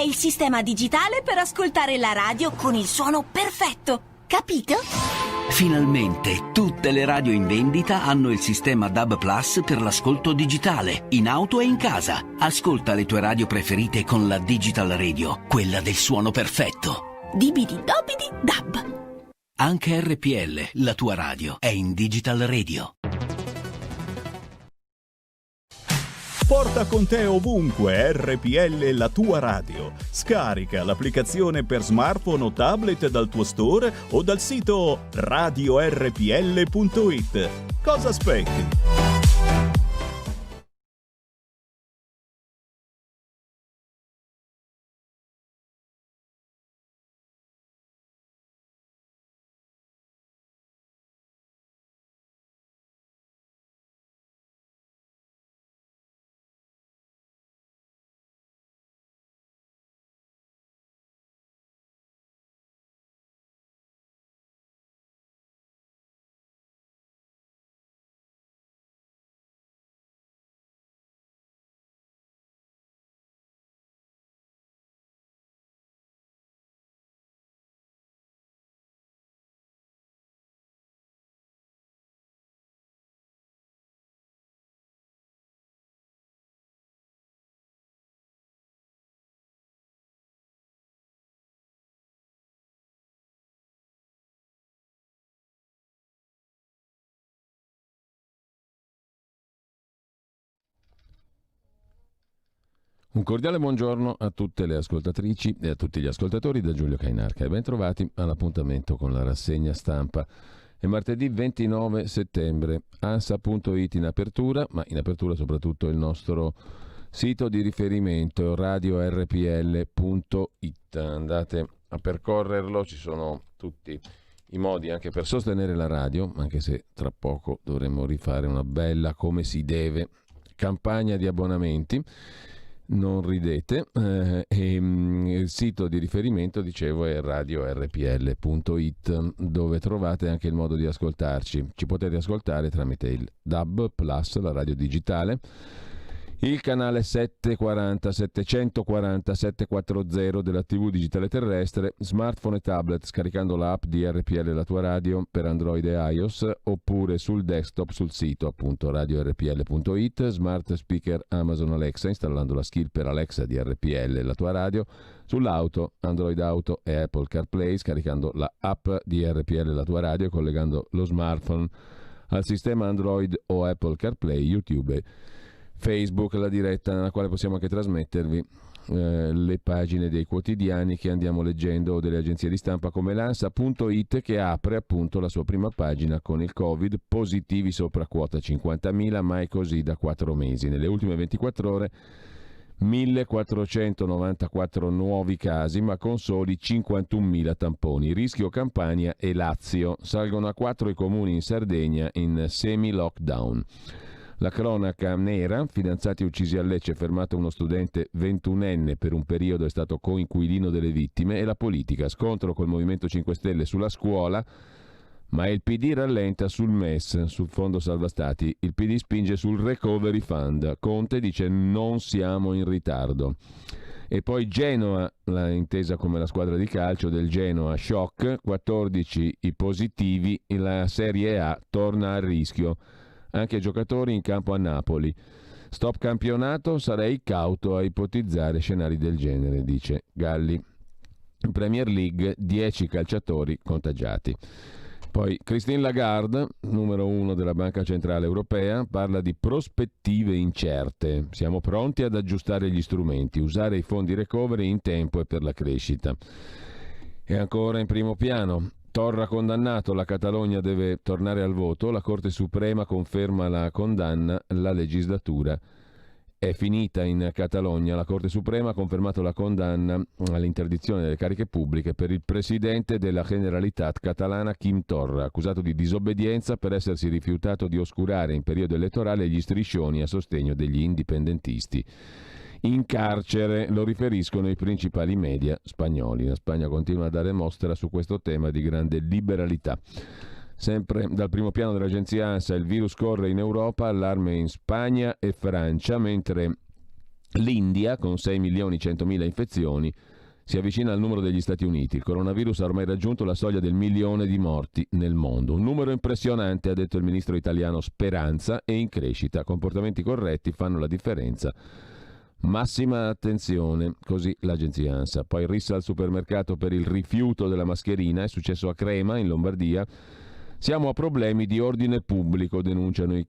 il sistema digitale per ascoltare la radio con il suono perfetto. Capito? Finalmente tutte le radio in vendita hanno il sistema DAB Plus per l'ascolto digitale, in auto e in casa. Ascolta le tue radio preferite con la Digital Radio, quella del suono perfetto. Dibidi dobidi dab. Anche RPL, la tua radio, è in Digital Radio. Porta con te ovunque RPL, la tua radio. Scarica l'applicazione per smartphone o tablet dal tuo store o dal sito radiorpl.it. Cosa aspetti? Un cordiale buongiorno a tutte le ascoltatrici e a tutti gli ascoltatori da Giulio Cainarca e ben trovati all'appuntamento con la rassegna stampa. È martedì 29 settembre, ansa.it in apertura, ma in apertura soprattutto il nostro sito di riferimento radiorpl.it. Andate a percorrerlo, ci sono tutti i modi anche per sostenere la radio, anche se tra poco dovremo rifare una bella, come si deve, campagna di abbonamenti. Non ridete, il sito di riferimento, dicevo, è radiorpl.it, dove trovate anche il modo di ascoltarci. Ci potete ascoltare tramite il DAB Plus, la radio digitale, il canale 740 740 della TV digitale terrestre, smartphone e tablet scaricando l'app di RPL La Tua Radio per Android e iOS, oppure sul desktop sul sito appunto radiorpl.it, smart speaker Amazon Alexa installando la skill per Alexa di RPL La Tua Radio, sull'auto Android Auto e Apple CarPlay scaricando la app di RPL La Tua Radio e collegando lo smartphone al sistema Android o Apple CarPlay, YouTube e Facebook, la diretta nella quale possiamo anche trasmettervi le pagine dei quotidiani che andiamo leggendo o delle agenzie di stampa come l'Ansa.it, che apre appunto la sua prima pagina con il Covid, positivi sopra quota 50.000, mai così da 4 mesi. Nelle ultime 24 ore 1494 nuovi casi, ma con soli 51.000 tamponi. Rischio Campania e Lazio, salgono a 4 i comuni in Sardegna in semi-lockdown. La cronaca nera, fidanzati uccisi a Lecce, fermato uno studente 21enne per un periodo, è stato coinquilino delle vittime, e la politica, scontro col Movimento 5 Stelle sulla scuola, ma il PD rallenta sul MES, sul Fondo Salva Stati, il PD spinge sul Recovery Fund, Conte dice non siamo in ritardo. E poi Genoa, la intesa come la squadra di calcio del Genoa, shock, 14 i positivi, la Serie A torna a rischio. Anche giocatori in campo a Napoli. Stop campionato, sarei cauto a ipotizzare scenari del genere, dice Galli. In Premier League 10 calciatori contagiati. Poi Christine Lagarde, numero 1 della Banca Centrale Europea, parla di prospettive incerte. Siamo pronti ad aggiustare gli strumenti, usare i fondi recovery in tempo e per la crescita. E ancora in primo piano, Torra condannato, la Catalogna deve tornare al voto, la Corte Suprema conferma la condanna, la legislatura è finita in Catalogna. La Corte Suprema ha confermato la condanna all'interdizione delle cariche pubbliche per il presidente della Generalitat catalana Quim Torra, accusato di disobbedienza per essersi rifiutato di oscurare in periodo elettorale gli striscioni a sostegno degli indipendentisti. In carcere, lo riferiscono i principali media spagnoli. La Spagna continua a dare mostra su questo tema di grande liberalità. Sempre dal primo piano dell'agenzia ANSA, il virus corre in Europa, allarme in Spagna e Francia, mentre L'India, con 6.100.000 infezioni, si avvicina al numero degli Stati Uniti. Il coronavirus ha ormai raggiunto la soglia del 1.000.000 di morti nel mondo. Un numero impressionante, ha detto il ministro italiano Speranza, e in crescita. Comportamenti corretti fanno la differenza. Massima attenzione, così l'agenzia ANSA. Poi rissa al supermercato per il rifiuto della mascherina, è successo a Crema, in Lombardia. Siamo a problemi di ordine pubblico, denunciano i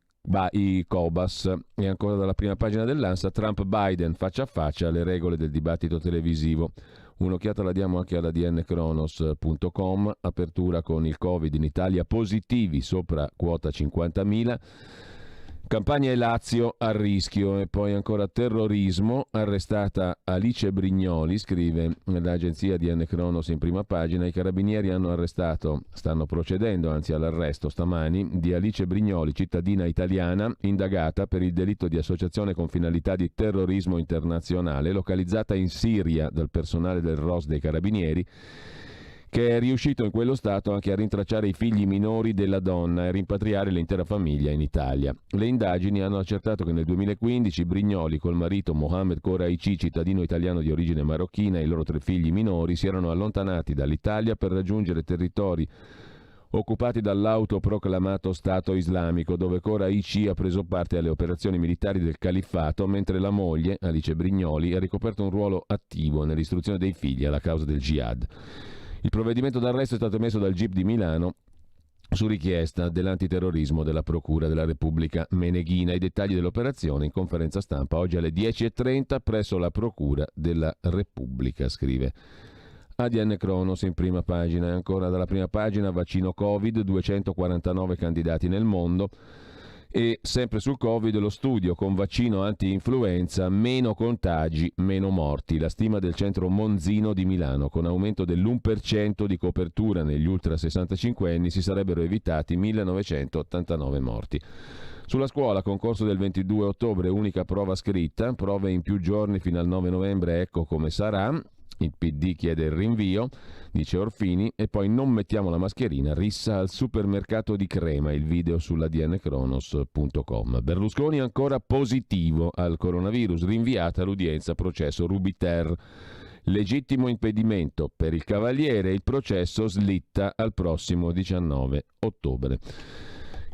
Cobas. E ancora dalla prima pagina dell'ANSA, Trump-Biden faccia a faccia, le regole del dibattito televisivo. Un'occhiata la diamo anche alla dnkronos.com, apertura con il Covid in Italia, positivi sopra quota 50.000. Campania e Lazio a rischio. E poi ancora terrorismo, arrestata Alice Brignoli, scrive l'agenzia DN Cronos in prima pagina. I carabinieri stanno procedendo anzi all'arresto stamani di Alice Brignoli, cittadina italiana, indagata per il delitto di associazione con finalità di terrorismo internazionale, localizzata in Siria dal personale del ROS dei carabinieri, che è riuscito in quello stato anche a rintracciare i figli minori della donna e rimpatriare l'intera famiglia in Italia. Le indagini hanno accertato che nel 2015 Brignoli col marito Mohamed Koraici, cittadino italiano di origine marocchina, e i loro 3 figli minori si erano allontanati dall'Italia per raggiungere territori occupati dall'autoproclamato Stato Islamico, dove Koraici ha preso parte alle operazioni militari del califfato, mentre la moglie, Alice Brignoli, ha ricoperto un ruolo attivo nell'istruzione dei figli alla causa del jihad. Il provvedimento d'arresto è stato emesso dal GIP di Milano su richiesta dell'antiterrorismo della Procura della Repubblica Meneghina. I dettagli dell'operazione in conferenza stampa oggi alle 10.30 presso la Procura della Repubblica, scrive ADN Cronos in prima pagina. E ancora dalla prima pagina, vaccino Covid, 249 candidati nel mondo. E sempre sul Covid, lo studio con vaccino anti-influenza, meno contagi, meno morti. La stima del centro Monzino di Milano: con aumento dell'1% di copertura negli ultra 65 anni si sarebbero evitati 1989 morti. Sulla scuola, concorso del 22 ottobre, unica prova scritta, prove in più giorni fino al 9 novembre, ecco come sarà. Il PD chiede il rinvio, dice Orfini. E poi non mettiamo la mascherina, rissa al supermercato di Crema, il video sulla dnkronos.com. Berlusconi ancora positivo al coronavirus, rinviata l'udienza processo Rubiter. Legittimo impedimento per il Cavaliere, il processo slitta al prossimo 19 ottobre.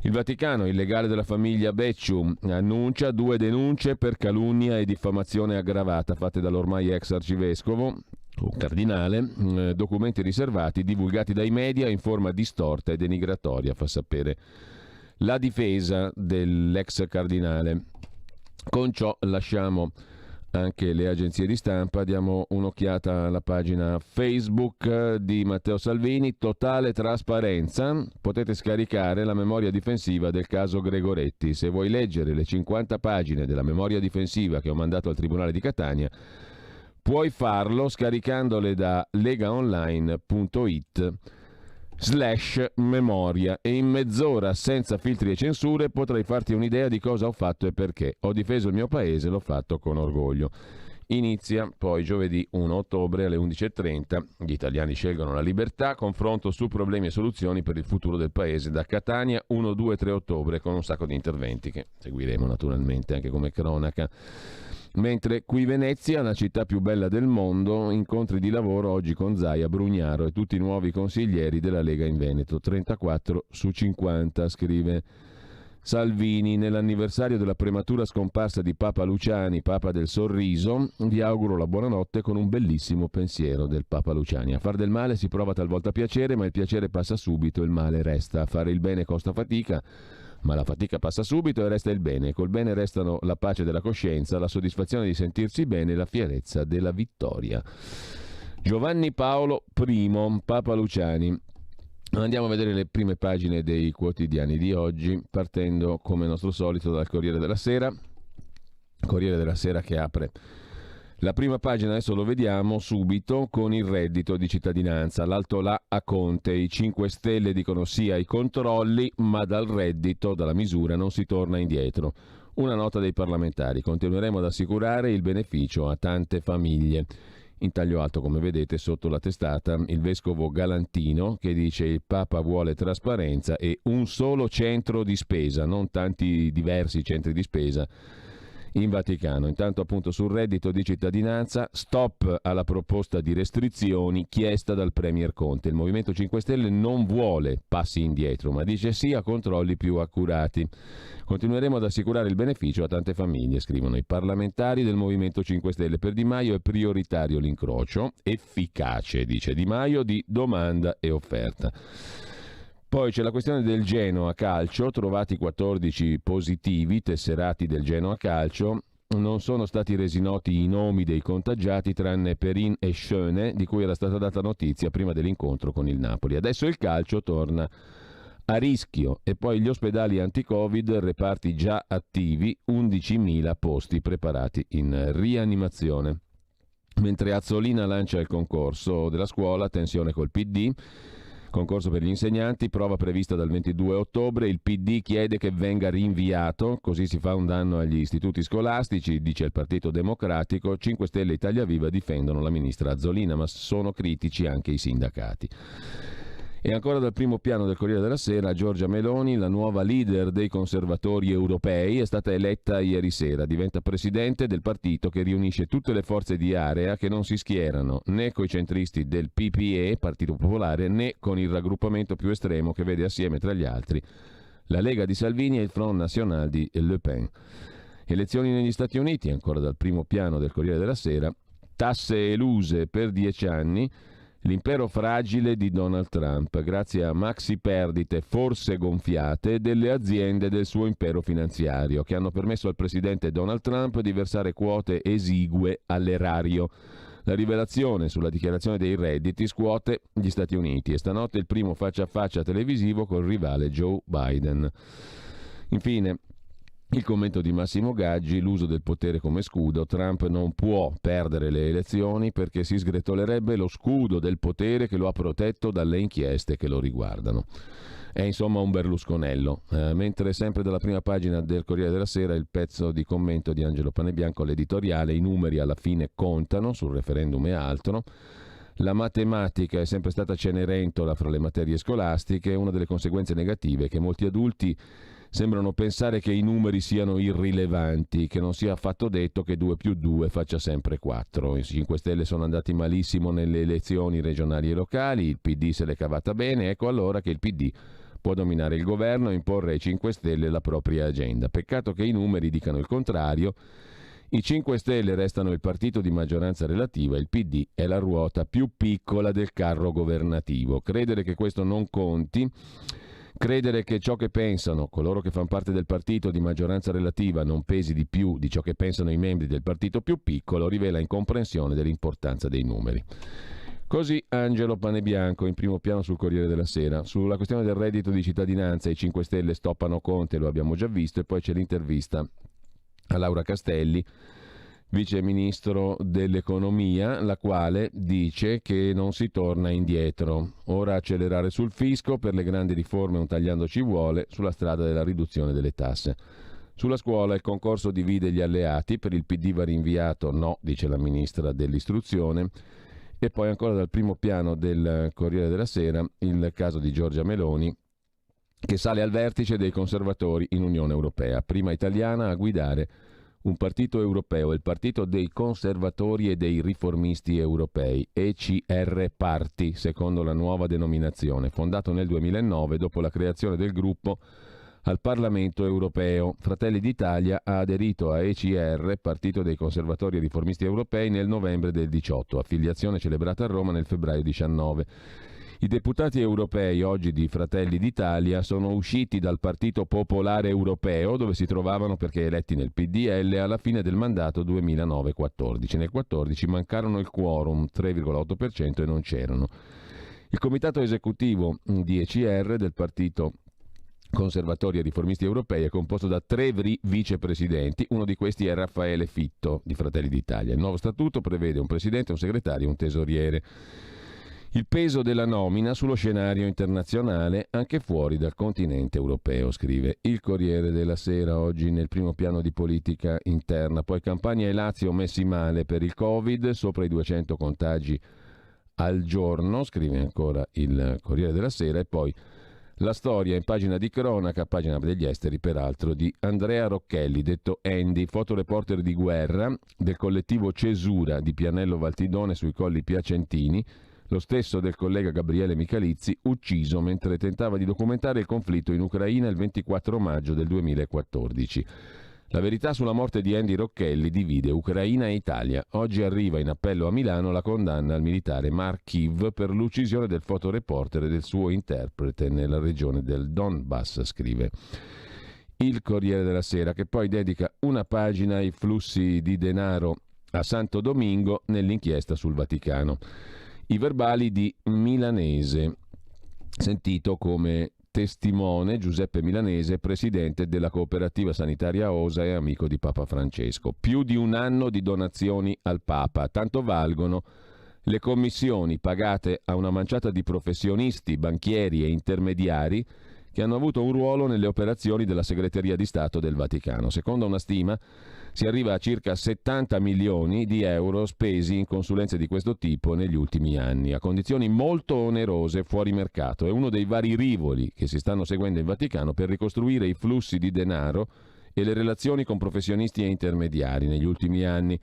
Il Vaticano, il legale della famiglia Becciu, annuncia 2 denunce per calunnia e diffamazione aggravata fatte dall'ormai ex arcivescovo, o cardinale, documenti riservati divulgati dai media in forma distorta e denigratoria, fa sapere la difesa dell'ex cardinale. Con ciò lasciamo anche le agenzie di stampa, diamo un'occhiata alla pagina Facebook di Matteo Salvini. Totale trasparenza, potete scaricare la memoria difensiva del caso Gregoretti. Se vuoi leggere le 50 pagine della memoria difensiva che ho mandato al Tribunale di Catania, puoi farlo scaricandole da legaonline.it/memoria, e in mezz'ora, senza filtri e censure, potrai farti un'idea di cosa ho fatto e perché. Ho difeso il mio paese, l'ho fatto con orgoglio. Inizia poi giovedì 1 ottobre alle 11.30. Gli italiani scelgono la libertà, confronto su problemi e soluzioni per il futuro del paese, da Catania 1, 2, 3 ottobre, con un sacco di interventi che seguiremo naturalmente anche come cronaca. Mentre qui Venezia, la città più bella del mondo, incontri di lavoro oggi con Zaia, Brugnaro e tutti i nuovi consiglieri della Lega in Veneto. 34 su 50, scrive Salvini. Nell'anniversario della prematura scomparsa di Papa Luciani, Papa del Sorriso, vi auguro la buonanotte con un bellissimo pensiero del Papa Luciani. A far del male si prova talvolta piacere, ma il piacere passa subito, il male resta. A fare il bene costa fatica, ma la fatica passa subito e resta il bene. Col bene restano la pace della coscienza, la soddisfazione di sentirsi bene e la fierezza della vittoria. Giovanni Paolo I, Papa Luciani. Andiamo a vedere le prime pagine dei quotidiani di oggi, partendo come nostro solito dal Corriere della Sera. Corriere della Sera che apre la prima pagina, adesso lo vediamo subito, con il reddito di cittadinanza. L'alto là a Conte, i 5 Stelle dicono sì ai controlli, ma dal reddito, dalla misura, non si torna indietro. Una nota dei parlamentari: continueremo ad assicurare il beneficio a tante famiglie. In taglio alto, come vedete, sotto la testata, il vescovo Galantino che dice: il Papa vuole trasparenza e un solo centro di spesa, non tanti diversi centri di spesa. in Vaticano. Intanto appunto sul reddito di cittadinanza, stop alla proposta di restrizioni chiesta dal Premier Conte. Il Movimento 5 Stelle non vuole passi indietro, ma dice sì a controlli più accurati. Continueremo ad assicurare il beneficio a tante famiglie, scrivono i parlamentari del Movimento 5 Stelle. Per Di Maio è prioritario l'incrocio efficace, dice Di Maio, di domanda e offerta. Poi c'è la questione del Genoa Calcio, trovati 14 positivi, tesserati del Genoa Calcio. Non sono stati resi noti i nomi dei contagiati tranne Perin e Schöne, di cui era stata data notizia prima dell'incontro con il Napoli. Adesso il calcio torna a rischio e poi gli ospedali anti-Covid, reparti già attivi, 11.000 posti preparati in rianimazione. Mentre Azzolina lancia il concorso della scuola, tensione col PD. Concorso per gli insegnanti, prova prevista dal 22 ottobre, il PD chiede che venga rinviato, così si fa un danno agli istituti scolastici, dice il Partito Democratico. 5 Stelle e Italia Viva difendono la ministra Azzolina, ma sono critici anche i sindacati. E ancora dal primo piano del Corriere della Sera, Giorgia Meloni, la nuova leader dei conservatori europei, è stata eletta ieri sera. Diventa presidente del partito che riunisce tutte le forze di area che non si schierano né coi centristi del PPE, Partito Popolare, né con il raggruppamento più estremo che vede assieme tra gli altri la Lega di Salvini e il Front National di Le Pen. Elezioni negli Stati Uniti, ancora dal primo piano del Corriere della Sera, tasse eluse per 10 anni, l'impero fragile di Donald Trump, grazie a maxi perdite forse gonfiate delle aziende del suo impero finanziario, che hanno permesso al presidente Donald Trump di versare quote esigue all'erario. La rivelazione sulla dichiarazione dei redditi scuote gli Stati Uniti e stanotte il primo faccia a faccia televisivo col rivale Joe Biden. Infine, il commento di Massimo Gaggi, l'uso del potere come scudo. Trump non può perdere le elezioni perché si sgretolerebbe lo scudo del potere che lo ha protetto dalle inchieste che lo riguardano. È insomma un berlusconello. Mentre sempre dalla prima pagina del Corriere della Sera il pezzo di commento di Angelo Panebianco, l'editoriale, i numeri alla fine contano sul referendum e altro. La matematica è sempre stata cenerentola fra le materie scolastiche, una delle conseguenze negative è che molti adulti sembrano pensare che i numeri siano irrilevanti, che non sia affatto detto che 2 più 2 faccia sempre 4. I 5 Stelle sono andati malissimo nelle elezioni regionali e locali, il PD se l'è cavata bene, ecco allora che il PD può dominare il governo e imporre ai 5 Stelle la propria agenda. Peccato che i numeri dicano il contrario. I 5 Stelle restano il partito di maggioranza relativa, il PD è la ruota più piccola del carro governativo. Credere che questo non conti, credere che ciò che pensano coloro che fanno parte del partito di maggioranza relativa non pesi di più di ciò che pensano i membri del partito più piccolo rivela incomprensione dell'importanza dei numeri. Così Angelo Panebianco in primo piano sul Corriere della Sera. Sulla questione del reddito di cittadinanza i 5 Stelle stoppano Conte, lo abbiamo già visto, e poi c'è l'intervista a Laura Castelli, vice ministro dell'economia, la quale dice che non si torna indietro. Ora accelerare sul fisco, per le grandi riforme un tagliando ci vuole, sulla strada della riduzione delle tasse. Sulla scuola il concorso divide gli alleati, per il PD va rinviato, no, dice la ministra dell'istruzione. E poi ancora dal primo piano del Corriere della Sera il caso di Giorgia Meloni, che sale al vertice dei conservatori in Unione Europea, prima italiana a guidare un partito europeo, il partito dei conservatori e dei riformisti europei, ECR Party, secondo la nuova denominazione, fondato nel 2009 dopo la creazione del gruppo al Parlamento europeo. Fratelli d'Italia ha aderito a ECR, partito dei conservatori e riformisti europei, nel novembre del 18, affiliazione celebrata a Roma nel febbraio 19. I deputati europei oggi di Fratelli d'Italia sono usciti dal Partito Popolare Europeo, dove si trovavano perché eletti nel PDL alla fine del mandato 2009-14. Nel 14 mancarono il quorum, 3,8%, e non c'erano. Il comitato esecutivo di ECR del Partito Conservatori e Riformisti Europei è composto da 3 vicepresidenti, uno di questi è Raffaele Fitto di Fratelli d'Italia. Il nuovo statuto prevede un presidente, un segretario e un tesoriere. Il peso della nomina sullo scenario internazionale anche fuori dal continente europeo, scrive il Corriere della Sera oggi nel primo piano di politica interna. Poi Campania e Lazio messi male per il Covid, sopra i 200 contagi al giorno, scrive ancora il Corriere della Sera, e poi La storia in pagina di cronaca, pagina degli esteri peraltro, di Andrea Rocchelli, detto Andy, fotoreporter di guerra del collettivo Cesura di Pianello Valtidone sui Colli Piacentini, lo stesso del collega Gabriele Michalizzi, ucciso mentre tentava di documentare il conflitto in Ucraina il 24 maggio del 2014. La verità sulla morte di Andy Rocchelli divide Ucraina e Italia. Oggi arriva in appello a Milano la condanna al militare Markiv per l'uccisione del fotoreporter e del suo interprete nella regione del Donbass, scrive il Corriere della Sera, che poi dedica una pagina ai flussi di denaro a Santo Domingo nell'inchiesta sul Vaticano. I verbali di Milanese, sentito come testimone Giuseppe Milanese, presidente della cooperativa sanitaria OSA e amico di Papa Francesco. Più di un anno di donazioni al Papa, tanto valgono le commissioni pagate a una manciata di professionisti, banchieri e intermediari che hanno avuto un ruolo nelle operazioni della Segreteria di Stato del Vaticano. Secondo una stima si arriva a circa 70 milioni di euro spesi in consulenze di questo tipo negli ultimi anni, a condizioni molto onerose fuori mercato. È uno dei vari rivoli che si stanno seguendo in Vaticano per ricostruire i flussi di denaro e le relazioni con professionisti e intermediari negli ultimi anni.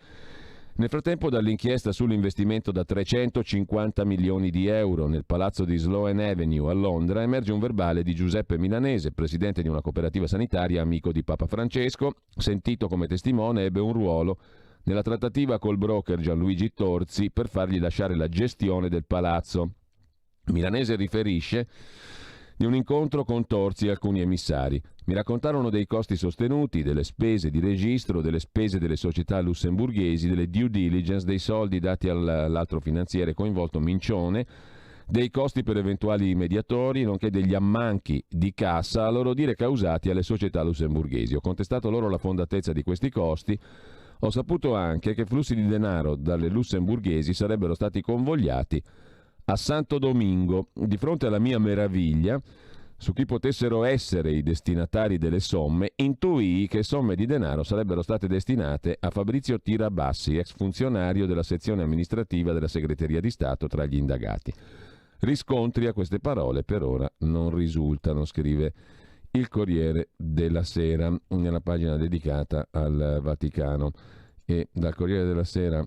Nel frattempo, dall'inchiesta sull'investimento da 350 milioni di euro nel palazzo di Sloane Avenue a Londra emerge un verbale di Giuseppe Milanese, presidente di una cooperativa sanitaria amico di Papa Francesco. Sentito come testimone, ebbe un ruolo nella trattativa col broker Gianluigi Torzi per fargli lasciare la gestione del palazzo. Milanese riferisce di un incontro con Torzi e alcuni emissari. Mi raccontarono dei costi sostenuti, delle spese di registro, delle spese delle società lussemburghesi, delle due diligence, dei soldi dati all'altro finanziere coinvolto Mincione, dei costi per eventuali mediatori, nonché degli ammanchi di cassa, a loro dire causati alle società lussemburghesi. Ho contestato loro la fondatezza di questi costi. Ho saputo anche che flussi di denaro dalle lussemburghesi sarebbero stati convogliati a Santo Domingo. Di fronte alla mia meraviglia su chi potessero essere i destinatari delle somme, intuii che somme di denaro sarebbero state destinate a Fabrizio Tirabassi, ex funzionario della sezione amministrativa della Segreteria di Stato tra gli indagati. Riscontri a queste parole per ora non risultano, scrive il Corriere della Sera nella pagina dedicata al Vaticano. E dal Corriere della Sera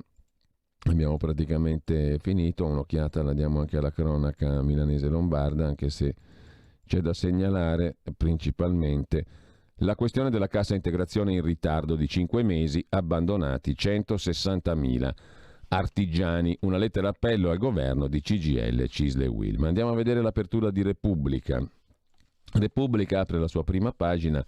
abbiamo praticamente finito. Un'occhiata la diamo anche alla cronaca milanese lombarda, anche se c'è da segnalare principalmente la questione della cassa integrazione in ritardo di 5 mesi, abbandonati 160.000 artigiani. Una lettera appello al governo di CGIL, CISL e UIL. Ma andiamo a vedere l'apertura di Repubblica. Repubblica apre la sua prima pagina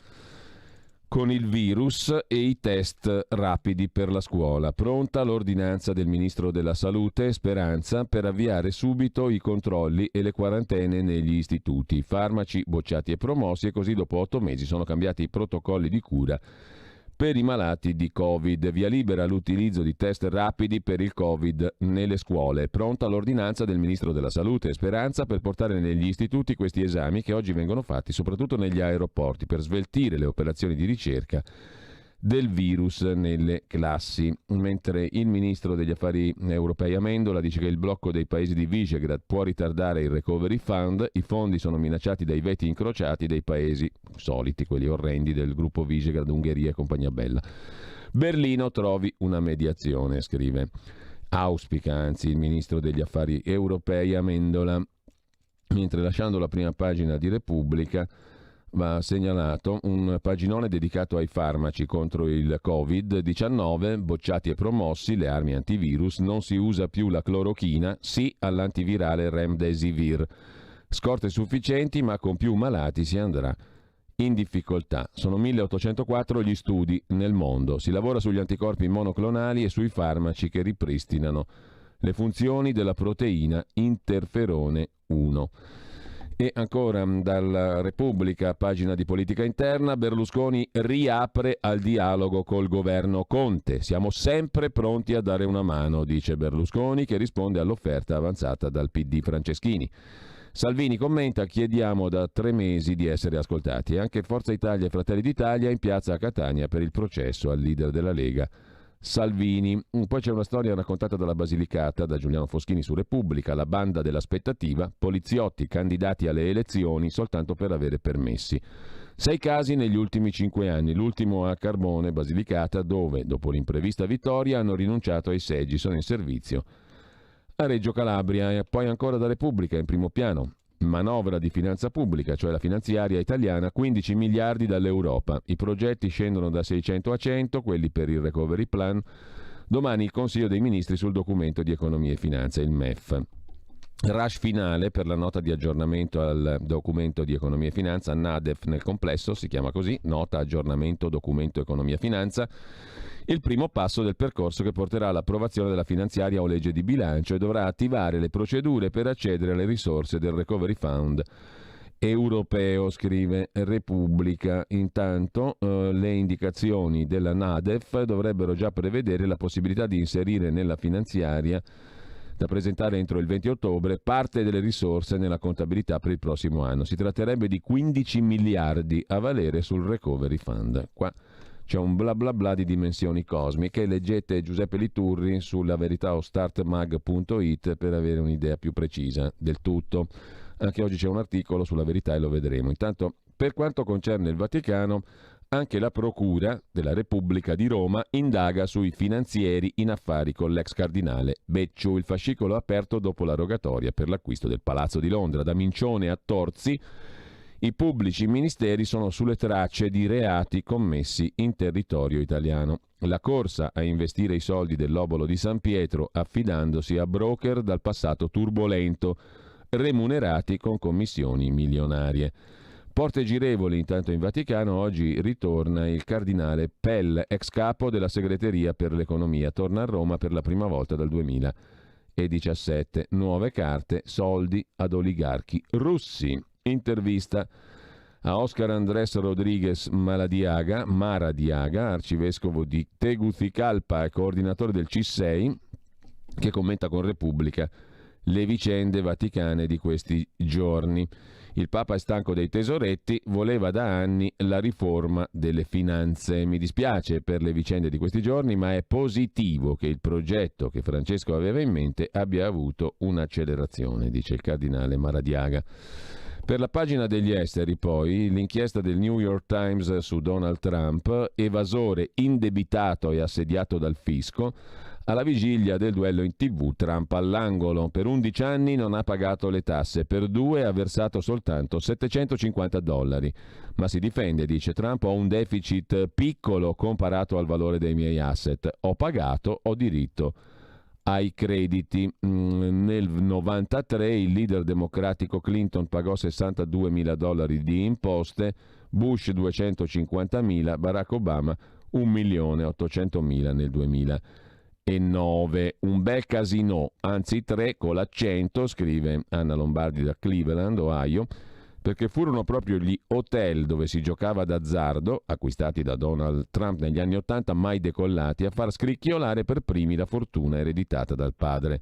con il virus e i test rapidi per la scuola. Pronta l'ordinanza del Ministro della Salute, Speranza, per avviare subito i controlli e le quarantene negli istituti. Farmaci bocciati e promossi, e così dopo 8 mesi sono cambiati i protocolli di cura per i malati di Covid. Via libera all'utilizzo di test rapidi per il Covid nelle scuole. Pronta l'ordinanza del Ministro della Salute, Speranza, per portare negli istituti questi esami che oggi vengono fatti soprattutto negli aeroporti per sveltire le operazioni di ricerca del virus nelle classi. Mentre il Ministro degli Affari Europei Amendola dice che il blocco dei paesi di Visegrad può ritardare il Recovery Fund, i fondi sono minacciati dai veti incrociati dei paesi soliti, quelli orrendi del gruppo Visegrad, Ungheria e compagnia bella. Berlino trovi una mediazione, scrive. Auspica anzi il Ministro degli Affari Europei Amendola. Mentre lasciando la prima pagina di Repubblica va segnalato un paginone dedicato ai farmaci contro il Covid-19, bocciati e promossi, le armi antivirus, non si usa più la clorochina, sì all'antivirale Remdesivir. Scorte sufficienti, ma con più malati si andrà in difficoltà. Sono 1804 gli studi nel mondo. Si lavora sugli anticorpi monoclonali e sui farmaci che ripristinano le funzioni della proteina interferone 1. E ancora dalla Repubblica, pagina di politica interna, Berlusconi riapre al dialogo col governo Conte. Siamo sempre pronti a dare una mano, dice Berlusconi, che risponde all'offerta avanzata dal PD Franceschini. Salvini commenta: chiediamo da 3 mesi di essere ascoltati. E anche Forza Italia e Fratelli d'Italia in piazza a Catania per il processo al leader della Lega Salvini. Poi c'è una storia raccontata dalla Basilicata, da Giuliano Foschini su Repubblica, la banda dell'aspettativa, poliziotti candidati alle elezioni soltanto per avere permessi. 6 casi negli ultimi 5 anni, l'ultimo a Carbone, Basilicata, dove, dopo l'imprevista vittoria, hanno rinunciato ai seggi, sono in servizio a Reggio Calabria. E poi ancora da Repubblica, in primo piano, manovra di finanza pubblica, cioè la finanziaria italiana, 15 miliardi dall'Europa. I progetti scendono da 600 a 100, quelli per il recovery plan. Domani il Consiglio dei Ministri sul documento di economia e finanza, il MEF. Rush finale per la nota di aggiornamento al documento di economia e finanza, NADEF nel complesso, si chiama così, nota aggiornamento documento economia e finanza, il primo passo del percorso che porterà all'approvazione della finanziaria o legge di bilancio e dovrà attivare le procedure per accedere alle risorse del Recovery Fund europeo, scrive Repubblica. Intanto le indicazioni della NADEF dovrebbero già prevedere la possibilità di inserire nella finanziaria da presentare entro il 20 ottobre parte delle risorse nella contabilità per il prossimo anno. Si tratterebbe di 15 miliardi a valere sul Recovery Fund. Qua c'è un bla bla bla di dimensioni cosmiche. Leggete Giuseppe Liturri sulla verità o startmag.it per avere un'idea più precisa del tutto. Anche oggi c'è un articolo sulla Verità e lo vedremo. Intanto, per quanto concerne il Vaticano, anche la Procura della Repubblica di Roma indaga sui finanzieri in affari con l'ex cardinale Becciu. Il fascicolo aperto dopo la rogatoria per l'acquisto del Palazzo di Londra. Da Mincione a Torzi, i pubblici ministeri sono sulle tracce di reati commessi in territorio italiano. La corsa a investire i soldi dell'obolo di San Pietro affidandosi a broker dal passato turbolento, remunerati con commissioni milionarie. Porte girevoli intanto in Vaticano, oggi ritorna il cardinale Pell, ex capo della segreteria per l'economia, torna a Roma per la prima volta dal 2017. Nuove carte, soldi ad oligarchi russi. Intervista a Oscar Andrés Rodríguez Maradiaga, arcivescovo di Tegucigalpa e coordinatore del C6, che commenta con Repubblica le vicende vaticane di questi giorni. Il Papa è stanco dei tesoretti, voleva da anni la riforma delle finanze. Mi dispiace per le vicende di questi giorni, ma è positivo che il progetto che Francesco aveva in mente abbia avuto un'accelerazione, dice il cardinale Maradiaga. Per la pagina degli esteri, poi, l'inchiesta del New York Times su Donald Trump, evasore indebitato e assediato dal fisco. Alla vigilia del duello in TV, Trump all'angolo. Per 11 anni non ha pagato le tasse, per 2 ha versato soltanto $750. Ma si difende, dice Trump, ho un deficit piccolo comparato al valore dei miei asset. Ho pagato, ho diritto ai crediti. Nel 93 il leader democratico Clinton pagò $62.000 di imposte, Bush 250.000, Barack Obama 1.800.000 nel 2009. Un bel casino, anzi 3 con l'accento, scrive Anna Lombardi da Cleveland, Ohio, perché furono proprio gli hotel dove si giocava d'azzardo, acquistati da Donald Trump negli anni '80, mai decollati, a far scricchiolare per primi la fortuna ereditata dal padre.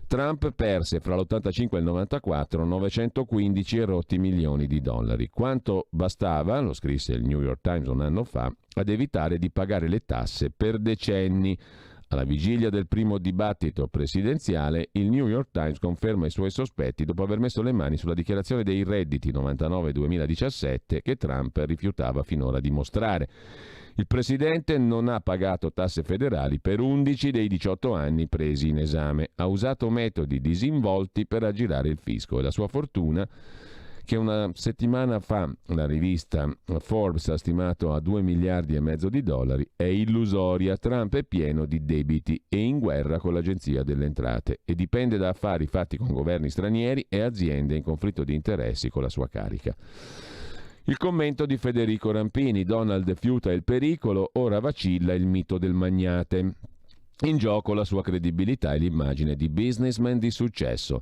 Trump perse fra l'85 e il 94 915 e rotti milioni di dollari. Quanto bastava, lo scrisse il New York Times un anno fa, ad evitare di pagare le tasse per decenni. Alla vigilia del primo dibattito presidenziale, il New York Times conferma i suoi sospetti dopo aver messo le mani sulla dichiarazione dei redditi 99-2017 che Trump rifiutava finora di mostrare. Il presidente non ha pagato tasse federali per 11 dei 18 anni presi in esame. Ha usato metodi disinvolti per aggirare il fisco e la sua fortuna, che una settimana fa la rivista Forbes ha stimato a $2,5 miliardi di dollari, è illusoria. Trump è pieno di debiti e in guerra con l'Agenzia delle Entrate e dipende da affari fatti con governi stranieri e aziende in conflitto di interessi con la sua carica. Il commento di Federico Rampini: Donald fiuta il pericolo, ora vacilla il mito del magnate. In gioco la sua credibilità e l'immagine di businessman di successo.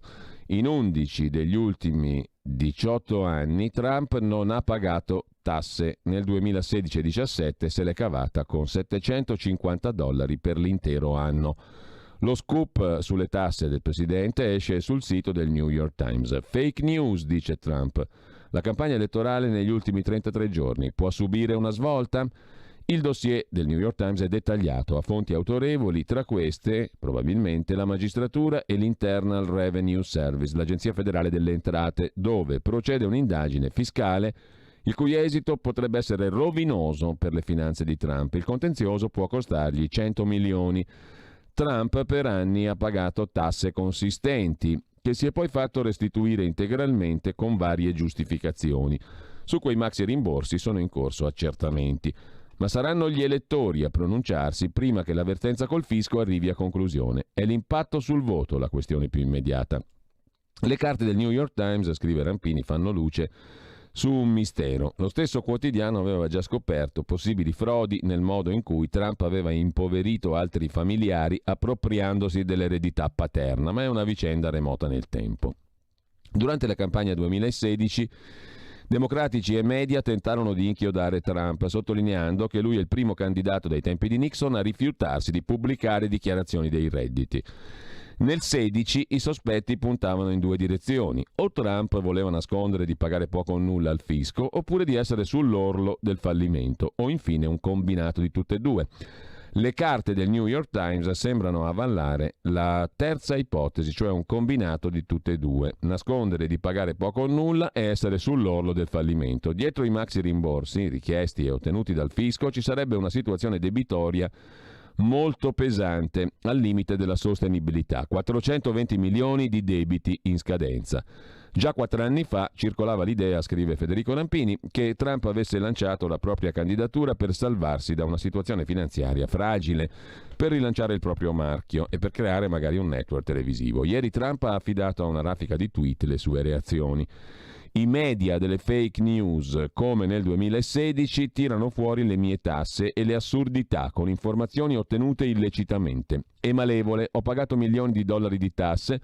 In 11 degli ultimi 18 anni Trump non ha pagato tasse. Nel 2016-17 se l'è cavata con $750 per l'intero anno. Lo scoop sulle tasse del presidente esce sul sito del New York Times. Fake news, dice Trump. La campagna elettorale negli ultimi 33 giorni può subire una svolta? Il dossier del New York Times è dettagliato a fonti autorevoli, tra queste probabilmente la magistratura e l'Internal Revenue Service, l'Agenzia federale delle entrate, dove procede un'indagine fiscale il cui esito potrebbe essere rovinoso per le finanze di Trump. Il contenzioso può costargli 100 milioni. Trump per anni ha pagato tasse consistenti, che si è poi fatto restituire integralmente con varie giustificazioni. Su quei maxi rimborsi sono in corso accertamenti. Ma saranno gli elettori a pronunciarsi prima che l'avvertenza col fisco arrivi a conclusione. È l'impatto sul voto la questione più immediata. Le carte del New York Times, scrive Rampini, fanno luce su un mistero. Lo stesso quotidiano aveva già scoperto possibili frodi nel modo in cui Trump aveva impoverito altri familiari appropriandosi dell'eredità paterna, ma è una vicenda remota nel tempo. Durante la campagna 2016 democratici e media tentarono di inchiodare Trump, sottolineando che lui è il primo candidato dai tempi di Nixon a rifiutarsi di pubblicare dichiarazioni dei redditi. Nel 16 i sospetti puntavano in due direzioni: o Trump voleva nascondere di pagare poco o nulla al fisco, oppure di essere sull'orlo del fallimento, o infine un combinato di tutte e due. Le carte del New York Times sembrano avallare la terza ipotesi, cioè un combinato di tutte e due: nascondere di pagare poco o nulla e essere sull'orlo del fallimento. Dietro i maxi rimborsi richiesti e ottenuti dal fisco ci sarebbe una situazione debitoria molto pesante, al limite della sostenibilità. 420 milioni di debiti in scadenza. Già 4 anni fa circolava l'idea, scrive Federico Rampini, che Trump avesse lanciato la propria candidatura per salvarsi da una situazione finanziaria fragile, per rilanciare il proprio marchio e per creare magari un network televisivo. Ieri Trump ha affidato a una raffica di tweet le sue reazioni. I media delle fake news, come nel 2016, tirano fuori le mie tasse e le assurdità con informazioni ottenute illecitamente. È malevole, ho pagato milioni di dollari di tasse,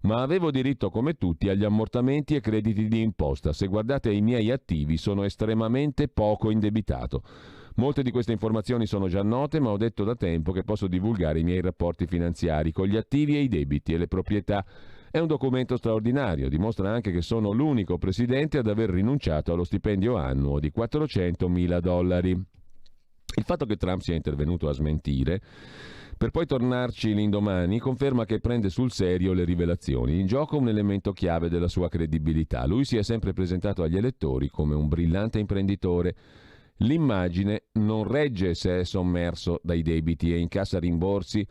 ma avevo diritto come tutti agli ammortamenti e crediti di imposta. Se guardate i miei attivi sono estremamente poco indebitato. Molte di queste informazioni sono già note, ma ho detto da tempo che posso divulgare i miei rapporti finanziari con gli attivi e i debiti e le proprietà. È un documento straordinario, dimostra anche che sono l'unico presidente ad aver rinunciato allo stipendio annuo di $400.000. Il fatto che Trump sia intervenuto a smentire, per poi tornarci l'indomani, conferma che prende sul serio le rivelazioni. In gioco un elemento chiave della sua credibilità. Lui si è sempre presentato agli elettori come un brillante imprenditore. L'immagine non regge se è sommerso dai debiti e incassa rimborsi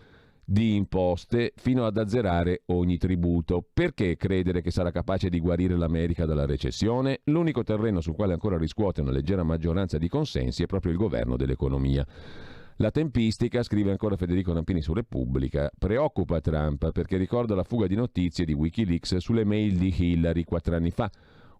di imposte fino ad azzerare ogni tributo. Perché credere che sarà capace di guarire l'America dalla recessione? L'unico terreno sul quale ancora riscuote una leggera maggioranza di consensi è proprio il governo dell'economia. La tempistica, scrive ancora Federico Rampini su Repubblica, preoccupa Trump perché ricorda la fuga di notizie di Wikileaks sulle mail di Hillary 4 anni fa.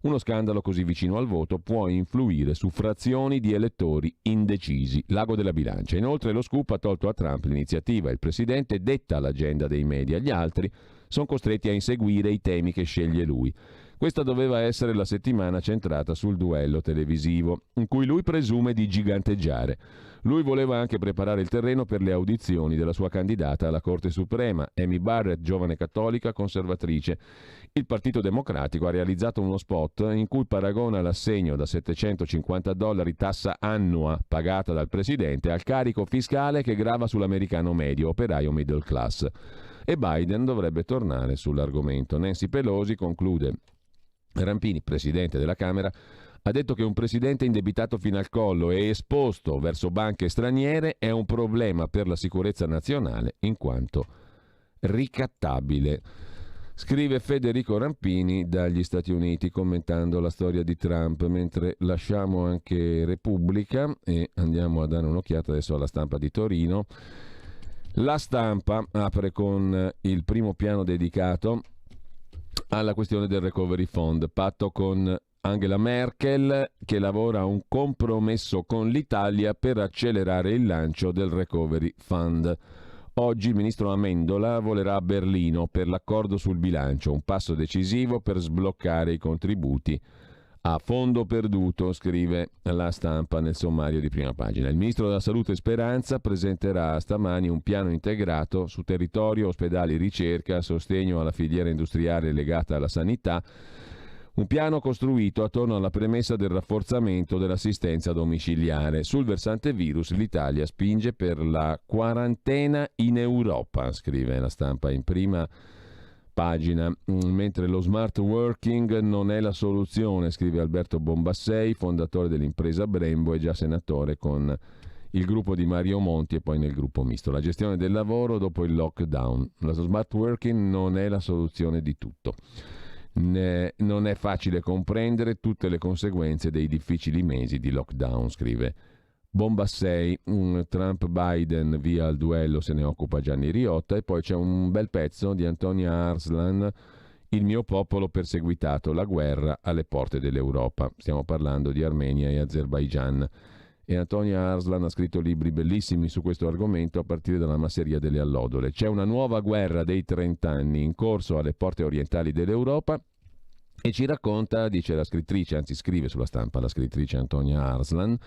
Uno scandalo così vicino al voto può influire su frazioni di elettori indecisi. L'ago della bilancia. Inoltre lo scoop ha tolto a Trump l'iniziativa. Il presidente detta l'agenda dei media. Gli altri sono costretti a inseguire i temi che sceglie lui. Questa doveva essere la settimana centrata sul duello televisivo, in cui lui presume di giganteggiare. Lui voleva anche preparare il terreno per le audizioni della sua candidata alla Corte Suprema, Amy Barrett, giovane cattolica conservatrice. Il Partito Democratico ha realizzato uno spot in cui paragona l'assegno da $750 tassa annua pagata dal presidente al carico fiscale che grava sull'americano medio, operaio middle class. E Biden dovrebbe tornare sull'argomento. Nancy Pelosi, conclude Rampini, presidente della Camera, ha detto che un presidente indebitato fino al collo e esposto verso banche straniere è un problema per la sicurezza nazionale in quanto ricattabile. Scrive Federico Rampini dagli Stati Uniti commentando la storia di Trump, mentre lasciamo anche Repubblica e andiamo a dare un'occhiata adesso alla Stampa di Torino. La Stampa apre con il primo piano dedicato alla questione del Recovery Fund, patto con Angela Merkel che lavora a un compromesso con l'Italia per accelerare il lancio del Recovery Fund. Oggi il ministro Amendola volerà a Berlino per l'accordo sul bilancio, un passo decisivo per sbloccare i contributi a fondo perduto, scrive la Stampa nel sommario di prima pagina. Il ministro della Salute Speranza presenterà stamani un piano integrato su territorio, ospedali, ricerca, sostegno alla filiera industriale legata alla sanità, Un piano costruito attorno alla premessa del rafforzamento dell'assistenza domiciliare. Sul versante virus l'Italia spinge per la quarantena in Europa, scrive La Stampa in prima pagina, mentre lo smart working non è la soluzione, scrive Alberto Bombassei, fondatore dell'impresa Brembo e già senatore con il gruppo di Mario Monti e poi nel gruppo misto. La gestione del lavoro dopo il lockdown. Lo smart working non è la soluzione di tutto. Non è facile comprendere tutte le conseguenze dei difficili mesi di lockdown, scrive Bombassei. Trump-Biden via al duello, se ne occupa Gianni Riotta, e poi c'è un bel pezzo di Antonia Arslan, Il mio popolo perseguitato, la guerra alle porte dell'Europa. Stiamo parlando di Armenia e Azerbaigian. E Antonia Arslan ha scritto libri bellissimi su questo argomento, a partire dalla masseria delle allodole. C'è una nuova guerra dei 30 anni in corso alle porte orientali dell'Europa e ci racconta, dice la scrittrice, anzi scrive sulla Stampa la scrittrice Antonia Arslan,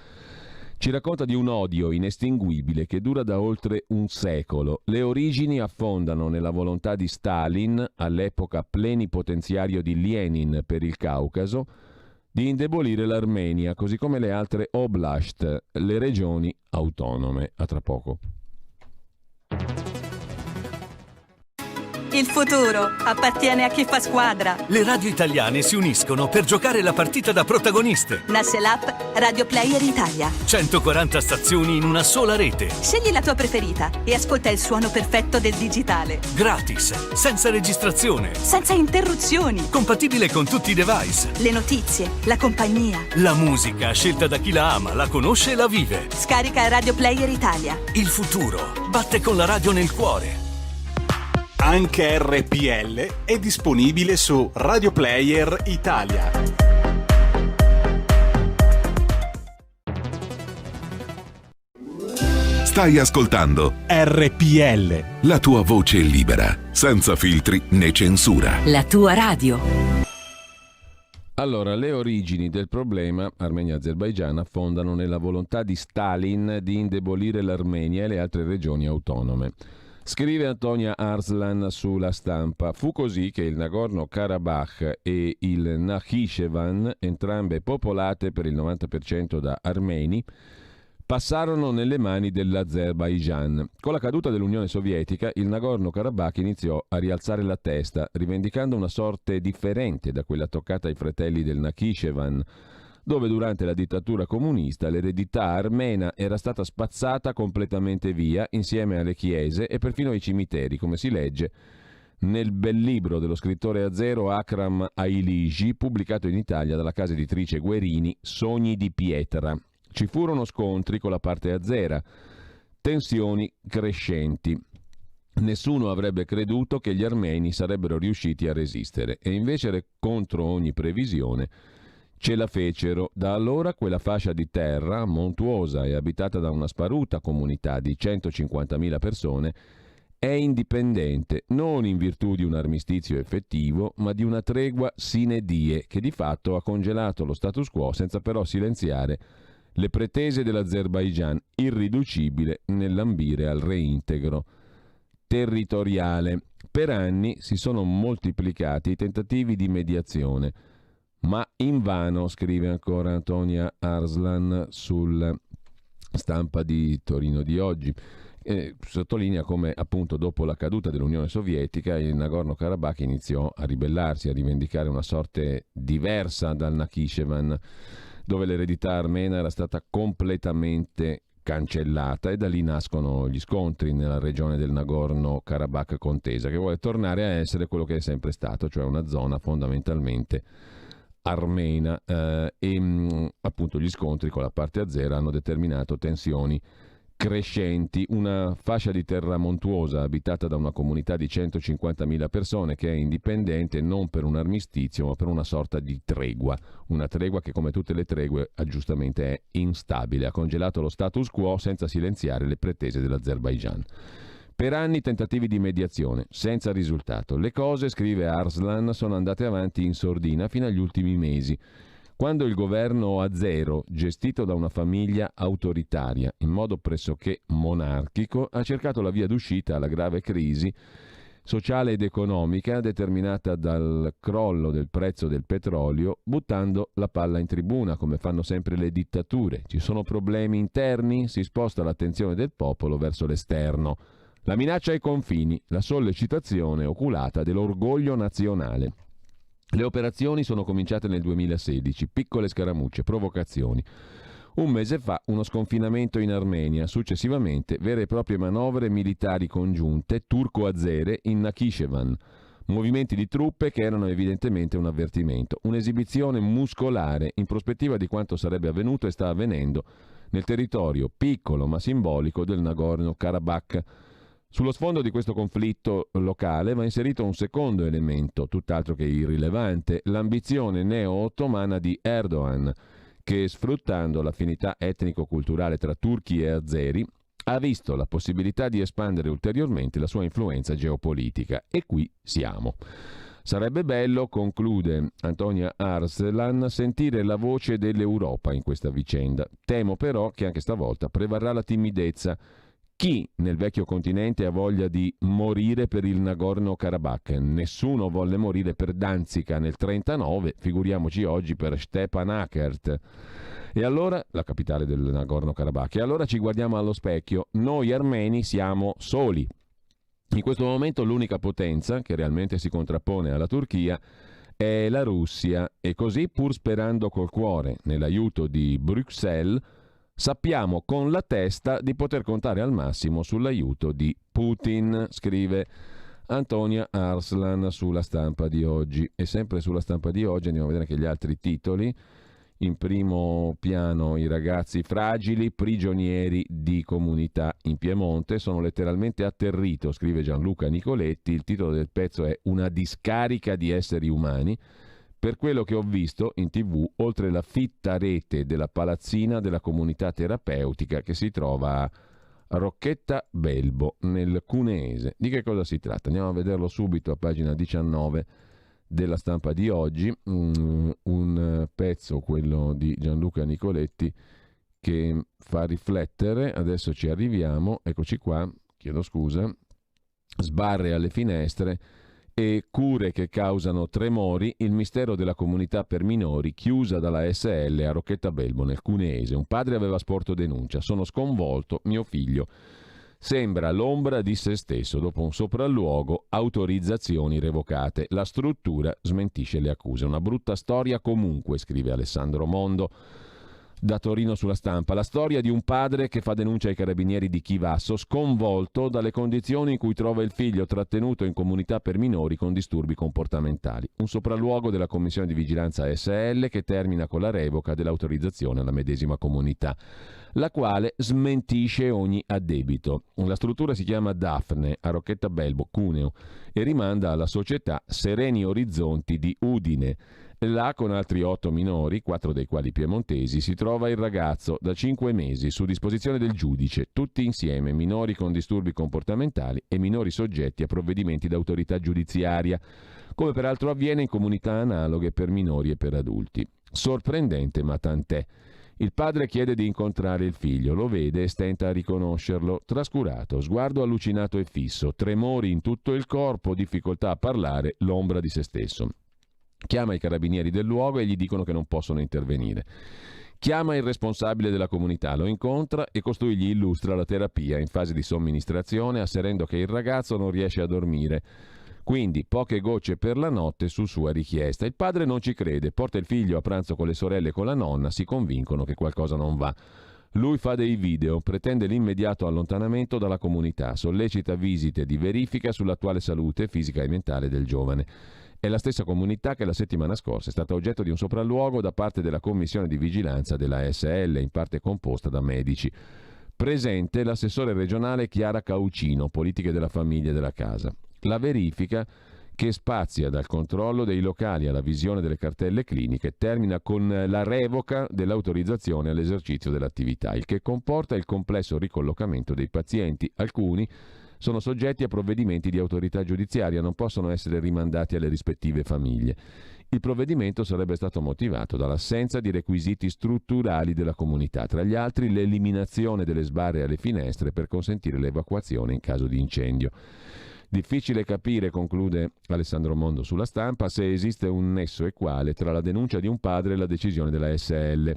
ci racconta di un odio inestinguibile che dura da oltre un secolo. Le origini affondano nella volontà di Stalin, all'epoca plenipotenziario di Lenin per il Caucaso, di indebolire l'Armenia, così come le altre oblast, le regioni autonome. A tra poco. Il futuro appartiene a chi fa squadra. Le radio italiane si uniscono per giocare la partita da protagoniste. Nasce l'app Radio Player Italia. 140 stazioni in una sola rete. Scegli la tua preferita e ascolta il suono perfetto del digitale. Gratis, senza registrazione. Senza interruzioni. Compatibile con tutti i device. Le notizie, la compagnia. La musica, scelta da chi la ama, la conosce e la vive. Scarica Radio Player Italia. Il futuro batte con la radio nel cuore. Anche RPL è disponibile su Radio Player Italia. Stai ascoltando RPL, la tua voce libera, senza filtri né censura. La tua radio. Allora, le origini del problema Armenia e Azerbaigian affondano nella volontà di Stalin di indebolire l'Armenia e le altre regioni autonome. Scrive Antonia Arslan sulla Stampa. Fu così che il Nagorno-Karabakh e il Nakhichevan, entrambe popolate per il 90% da armeni, passarono nelle mani dell'Azerbaigian. Con la caduta dell'Unione Sovietica, il Nagorno-Karabakh iniziò a rialzare la testa, rivendicando una sorte differente da quella toccata ai fratelli del Nakhichevan, dove durante la dittatura comunista l'eredità armena era stata spazzata completamente via insieme alle chiese e perfino ai cimiteri, come si legge nel bel libro dello scrittore azero Akram Ailiji, pubblicato in Italia dalla casa editrice Guerini, Sogni di pietra. Ci furono scontri con la parte azera, tensioni crescenti. Nessuno avrebbe creduto che gli armeni sarebbero riusciti a resistere e invece, contro ogni previsione, ce la fecero. Da allora quella fascia di terra, montuosa e abitata da una sparuta comunità di 150.000 persone, è indipendente, non in virtù di un armistizio effettivo, ma di una tregua sine die, che di fatto ha congelato lo status quo senza però silenziare le pretese dell'Azerbaigian, irriducibile nell'ambire al reintegro territoriale. Per anni si sono moltiplicati i tentativi di mediazione, ma invano, scrive ancora Antonia Arslan sul Stampa di Torino di oggi. Sottolinea come appunto dopo la caduta dell'Unione Sovietica il Nagorno-Karabakh iniziò a ribellarsi, a rivendicare una sorte diversa dal Nakhichevan, dove l'eredità armena era stata completamente cancellata, e da lì nascono gli scontri nella regione del Nagorno-Karabakh contesa, che vuole tornare a essere quello che è sempre stato, cioè una zona fondamentalmente armena, e appunto gli scontri con la parte azera hanno determinato tensioni crescenti. Una fascia di terra montuosa abitata da una comunità di 150.000 persone che è indipendente non per un armistizio ma per una sorta di tregua, una tregua che come tutte le tregue giustamente è instabile, ha congelato lo status quo senza silenziare le pretese dell'Azerbaigian. Per anni tentativi di mediazione, senza risultato. Le cose, scrive Arslan, sono andate avanti in sordina fino agli ultimi mesi, quando il governo azero, gestito da una famiglia autoritaria in modo pressoché monarchico, ha cercato la via d'uscita alla grave crisi sociale ed economica determinata dal crollo del prezzo del petrolio, buttando la palla in tribuna, come fanno sempre le dittature. Ci sono problemi interni, si sposta l'attenzione del popolo verso l'esterno. La minaccia ai confini, la sollecitazione oculata dell'orgoglio nazionale. Le operazioni sono cominciate nel 2016, piccole scaramucce, provocazioni. Un mese fa uno sconfinamento in Armenia, successivamente vere e proprie manovre militari congiunte turco-azere in Nakhichevan, movimenti di truppe che erano evidentemente un avvertimento, un'esibizione muscolare in prospettiva di quanto sarebbe avvenuto e sta avvenendo nel territorio piccolo ma simbolico del Nagorno-Karabakh. Sullo sfondo di questo conflitto locale va inserito un secondo elemento, tutt'altro che irrilevante, l'ambizione neo-ottomana di Erdogan, che sfruttando l'affinità etnico-culturale tra turchi e azeri ha visto la possibilità di espandere ulteriormente la sua influenza geopolitica. E qui siamo. Sarebbe bello, conclude Antonia Arslan, sentire la voce dell'Europa in questa vicenda. Temo però che anche stavolta prevarrà la timidezza. Chi nel vecchio continente ha voglia di morire per il Nagorno-Karabakh? Nessuno volle morire per Danzica nel 1939, figuriamoci oggi per Stepanakert. E allora, la capitale del Nagorno-Karabakh, e allora ci guardiamo allo specchio. Noi armeni siamo soli. In questo momento l'unica potenza che realmente si contrappone alla Turchia è la Russia, e così, pur sperando col cuore nell'aiuto di Bruxelles, sappiamo con la testa di poter contare al massimo sull'aiuto di Putin, scrive Antonia Arslan sulla Stampa di oggi. E sempre sulla Stampa di oggi andiamo a vedere anche gli altri titoli. In primo piano i ragazzi fragili, prigionieri di comunità in Piemonte. Sono letteralmente atterrito, scrive Gianluca Nicoletti. Il titolo del pezzo è Una discarica di esseri umani. Per quello che ho visto in TV, oltre la fitta rete della palazzina della comunità terapeutica che si trova a Rocchetta Belbo, nel Cuneese. Di che cosa si tratta? Andiamo a vederlo subito a pagina 19 della Stampa di oggi. Un pezzo, quello di Gianluca Nicoletti, che fa riflettere. Adesso ci arriviamo. Eccoci qua, chiedo scusa. Sbarre alle finestre e cure che causano tremori, il mistero della comunità per minori chiusa dalla SL a Rocchetta Belbo nel Cuneese. Un padre aveva sporto denuncia. Sono sconvolto, mio figlio sembra l'ombra di se stesso. Dopo un sopralluogo, autorizzazioni revocate. La struttura smentisce le accuse. Una brutta storia comunque, scrive Alessandro Mondo da Torino sulla Stampa. La storia di un padre che fa denuncia ai carabinieri di Chivasso, sconvolto dalle condizioni in cui trova il figlio trattenuto in comunità per minori con disturbi comportamentali. Un sopralluogo della commissione di vigilanza SL che termina con la revoca dell'autorizzazione alla medesima comunità, la quale smentisce ogni addebito. La struttura si chiama Daphne a Rocchetta Belbo, Cuneo, e rimanda alla società Sereni Orizzonti di Udine. Là, con altri 8 minori, 4 dei quali piemontesi, si trova il ragazzo da 5 mesi su disposizione del giudice, tutti insieme, minori con disturbi comportamentali e minori soggetti a provvedimenti d'autorità giudiziaria, come peraltro avviene in comunità analoghe per minori e per adulti. Sorprendente, ma tant'è. Il padre chiede di incontrare il figlio, lo vede e stenta a riconoscerlo. Trascurato, sguardo allucinato e fisso, tremori in tutto il corpo, difficoltà a parlare, l'ombra di se stesso. Chiama i carabinieri del luogo e gli dicono che non possono intervenire. Chiama il responsabile della comunità, lo incontra e costui gli illustra la terapia in fase di somministrazione, asserendo che il ragazzo non riesce a dormire. Quindi poche gocce per la notte su sua richiesta. Il padre non ci crede, porta il figlio a pranzo con le sorelle e con la nonna, si convincono che qualcosa non va. Lui fa dei video, pretende l'immediato allontanamento dalla comunità, sollecita visite di verifica sull'attuale salute fisica e mentale del giovane. È la stessa comunità che la settimana scorsa è stata oggetto di un sopralluogo da parte della commissione di vigilanza della SL, in parte composta da medici. Presente l'assessore regionale Chiara Caucino, politiche della famiglia e della casa. La verifica, che spazia dal controllo dei locali alla visione delle cartelle cliniche, termina con la revoca dell'autorizzazione all'esercizio dell'attività, il che comporta il complesso ricollocamento dei pazienti. Alcuni sono soggetti a provvedimenti di autorità giudiziaria, non possono essere rimandati alle rispettive famiglie. Il provvedimento sarebbe stato motivato dall'assenza di requisiti strutturali della comunità, tra gli altri l'eliminazione delle sbarre alle finestre per consentire l'evacuazione in caso di incendio. Difficile capire, conclude Alessandro Mondo sulla Stampa, se esiste un nesso equale tra la denuncia di un padre e la decisione della SL.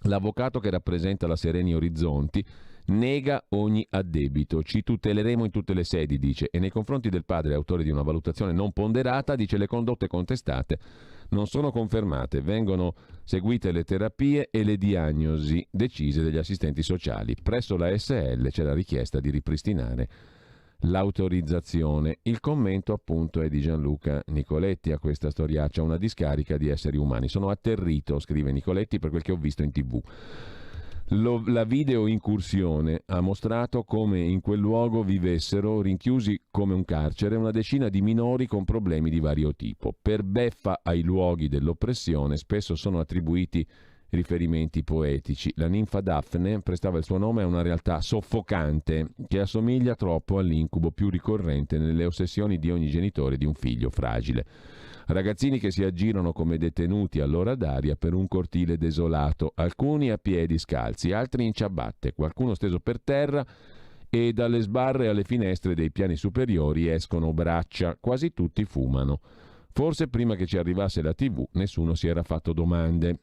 L'avvocato che rappresenta la Sereni Orizzonti nega ogni addebito. Ci tuteleremo in tutte le sedi, dice, e nei confronti del padre, autore di una valutazione non ponderata, dice le condotte contestate non sono confermate, vengono seguite le terapie e le diagnosi decise dagli assistenti sociali. Presso la SL c'è la richiesta di ripristinare l'autorizzazione. Il commento appunto è di Gianluca Nicoletti a questa storiaccia, una discarica di esseri umani. Sono atterrito, scrive Nicoletti, per quel che ho visto in TV. La video incursione ha mostrato come in quel luogo vivessero, rinchiusi come un carcere, una decina di minori con problemi di vario tipo. Per beffa ai luoghi dell'oppressione spesso sono attribuiti riferimenti poetici. La ninfa Daphne prestava il suo nome a una realtà soffocante che assomiglia troppo all'incubo più ricorrente nelle ossessioni di ogni genitore di un figlio fragile. Ragazzini che si aggirano come detenuti all'ora d'aria per un cortile desolato, alcuni a piedi scalzi, altri in ciabatte, qualcuno steso per terra, e dalle sbarre alle finestre dei piani superiori escono braccia, quasi tutti fumano. Forse prima che ci arrivasse la TV nessuno si era fatto domande.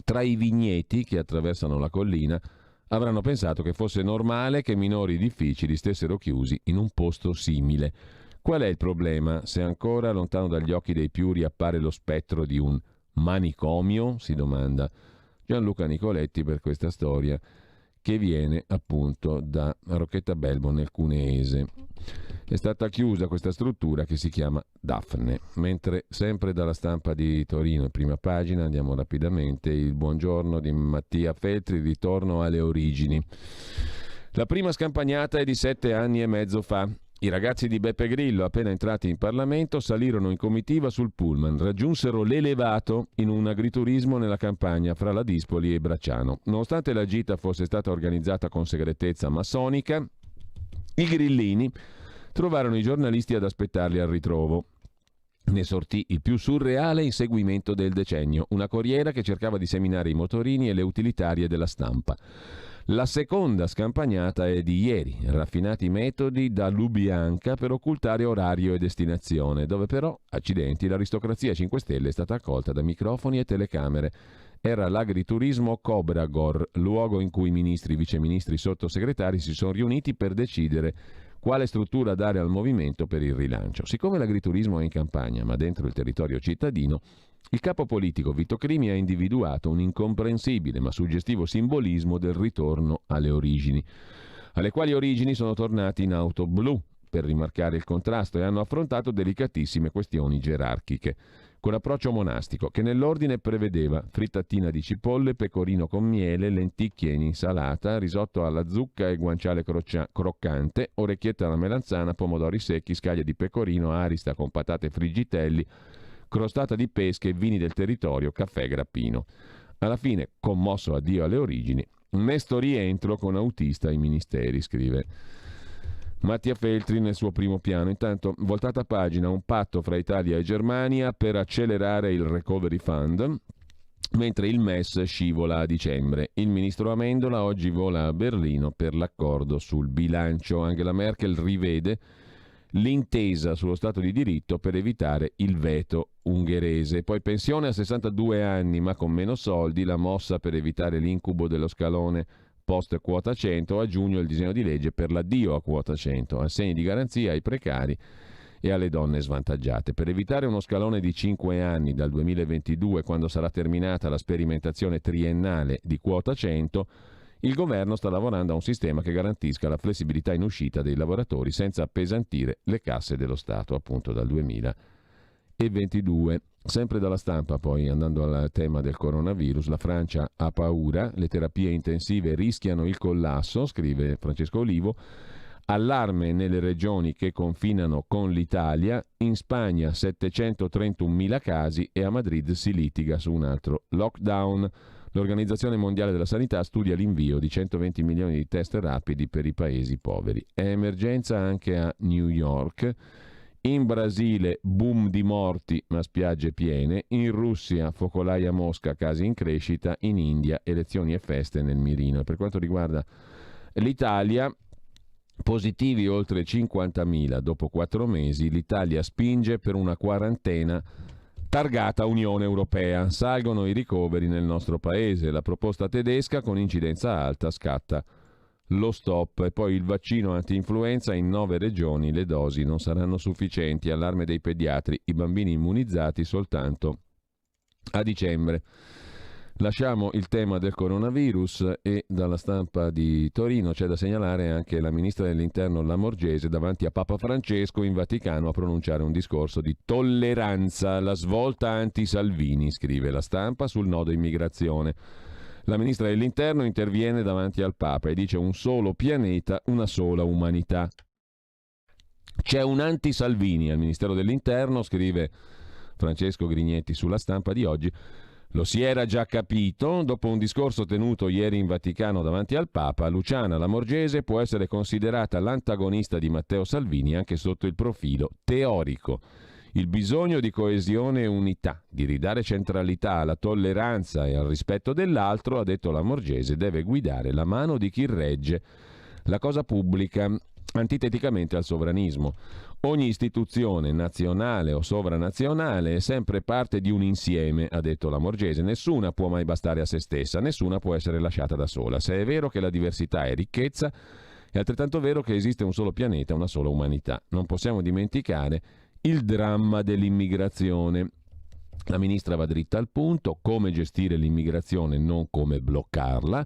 Tra i vigneti che attraversano la collina avranno pensato che fosse normale che minori difficili stessero chiusi in un posto simile. Qual è il problema? Se ancora lontano dagli occhi dei più riappare lo spettro di un manicomio? Si domanda Gianluca Nicoletti per questa storia che viene appunto da Rocchetta Belbo nel Cuneese. È stata chiusa questa struttura che si chiama Daphne, mentre sempre dalla Stampa di Torino, in prima pagina, andiamo rapidamente, il buongiorno di Mattia Feltri, ritorno alle origini. La prima scampagnata è di 7 anni e mezzo fa. I ragazzi di Beppe Grillo, appena entrati in Parlamento, salirono in comitiva sul pullman, raggiunsero l'Elevato in un agriturismo nella campagna fra la Dispoli e Bracciano. Nonostante la gita fosse stata organizzata con segretezza massonica, i grillini trovarono i giornalisti ad aspettarli al ritrovo. Ne sortì il più surreale inseguimento del decennio, una corriera che cercava di seminare i motorini e le utilitarie della Stampa. La seconda scampagnata è di ieri, raffinati metodi da Lubianca per occultare orario e destinazione, dove però, accidenti, l'aristocrazia 5 Stelle è stata accolta da microfoni e telecamere. Era l'agriturismo Cobragor, luogo in cui ministri, viceministri, sottosegretari si sono riuniti per decidere quale struttura dare al movimento per il rilancio. Siccome l'agriturismo è in campagna, ma dentro il territorio cittadino, il capo politico Vito Crimi ha individuato un incomprensibile ma suggestivo simbolismo del ritorno alle origini, alle quali origini sono tornati in auto blu per rimarcare il contrasto e hanno affrontato delicatissime questioni gerarchiche, con approccio monastico, che nell'ordine prevedeva frittatina di cipolle, pecorino con miele, lenticchie in insalata, risotto alla zucca e guanciale croccante, orecchietta alla melanzana, pomodori secchi, scaglie di pecorino, arista con patate friggitelli, crostata di pesche, vini del territorio, caffè grappino. Alla fine, commosso addio alle origini, mesto rientro con autista ai ministeri, scrive Mattia Feltri nel suo primo piano. Intanto, voltata pagina, un patto fra Italia e Germania per accelerare il Recovery Fund, mentre il MES scivola a dicembre. Il ministro Amendola oggi vola a Berlino per l'accordo sul bilancio. Angela Merkel rivede l'intesa sullo Stato di diritto per evitare il veto ungherese. Poi pensione a 62 anni ma con meno soldi, la mossa per evitare l'incubo dello scalone post quota 100, a giugno il disegno di legge per l'addio a quota 100, assegni di garanzia ai precari e alle donne svantaggiate. Per evitare uno scalone di 5 anni dal 2022, quando sarà terminata la sperimentazione triennale di quota 100, il governo sta lavorando a un sistema che garantisca la flessibilità in uscita dei lavoratori senza appesantire le casse dello Stato, appunto dal 2022. Sempre dalla Stampa, poi, andando al tema del coronavirus, la Francia ha paura, le terapie intensive rischiano il collasso, scrive Francesco Olivo. Allarme nelle regioni che confinano con l'Italia, in Spagna 731.000 casi e a Madrid si litiga su un altro lockdown. L'Organizzazione Mondiale della Sanità studia l'invio di 120 milioni di test rapidi per i paesi poveri. È emergenza anche a New York. In Brasile boom di morti ma spiagge piene. In Russia focolai a Mosca, casi in crescita. In India elezioni e feste nel mirino. Per quanto riguarda l'Italia, Positivi oltre 50.000 dopo 4 mesi, l'Italia spinge per una quarantena targata Unione Europea. Salgono i ricoveri nel nostro paese. La proposta tedesca con incidenza alta scatta lo stop. E poi il vaccino anti-influenza in 9 regioni. Le dosi non saranno sufficienti. Allarme dei pediatri. I bambini immunizzati soltanto a dicembre. Lasciamo il tema del coronavirus e dalla Stampa di Torino c'è da segnalare anche la ministra dell'Interno Lamorgese davanti a Papa Francesco in Vaticano a pronunciare un discorso di tolleranza, la svolta anti-Salvini, scrive la Stampa sul nodo immigrazione. La ministra dell'Interno interviene davanti al Papa e dice un solo pianeta, una sola umanità. C'è un anti-Salvini al Ministero dell'Interno, scrive Francesco Grignetti sulla Stampa di oggi. Lo si era già capito, dopo un discorso tenuto ieri in Vaticano davanti al Papa, Luciana Lamorgese può essere considerata l'antagonista di Matteo Salvini anche sotto il profilo teorico. Il bisogno di coesione e unità, di ridare centralità alla tolleranza e al rispetto dell'altro, ha detto Lamorgese, deve guidare la mano di chi regge la cosa pubblica, antiteticamente al sovranismo. Ogni istituzione nazionale o sovranazionale è sempre parte di un insieme, ha detto Lamorgese. Nessuna può mai bastare a se stessa, nessuna può essere lasciata da sola. Se è vero che la diversità è ricchezza, è altrettanto vero che esiste un solo pianeta, una sola umanità. Non possiamo dimenticare il dramma dell'immigrazione. La ministra va dritta al punto, come gestire l'immigrazione, non come bloccarla.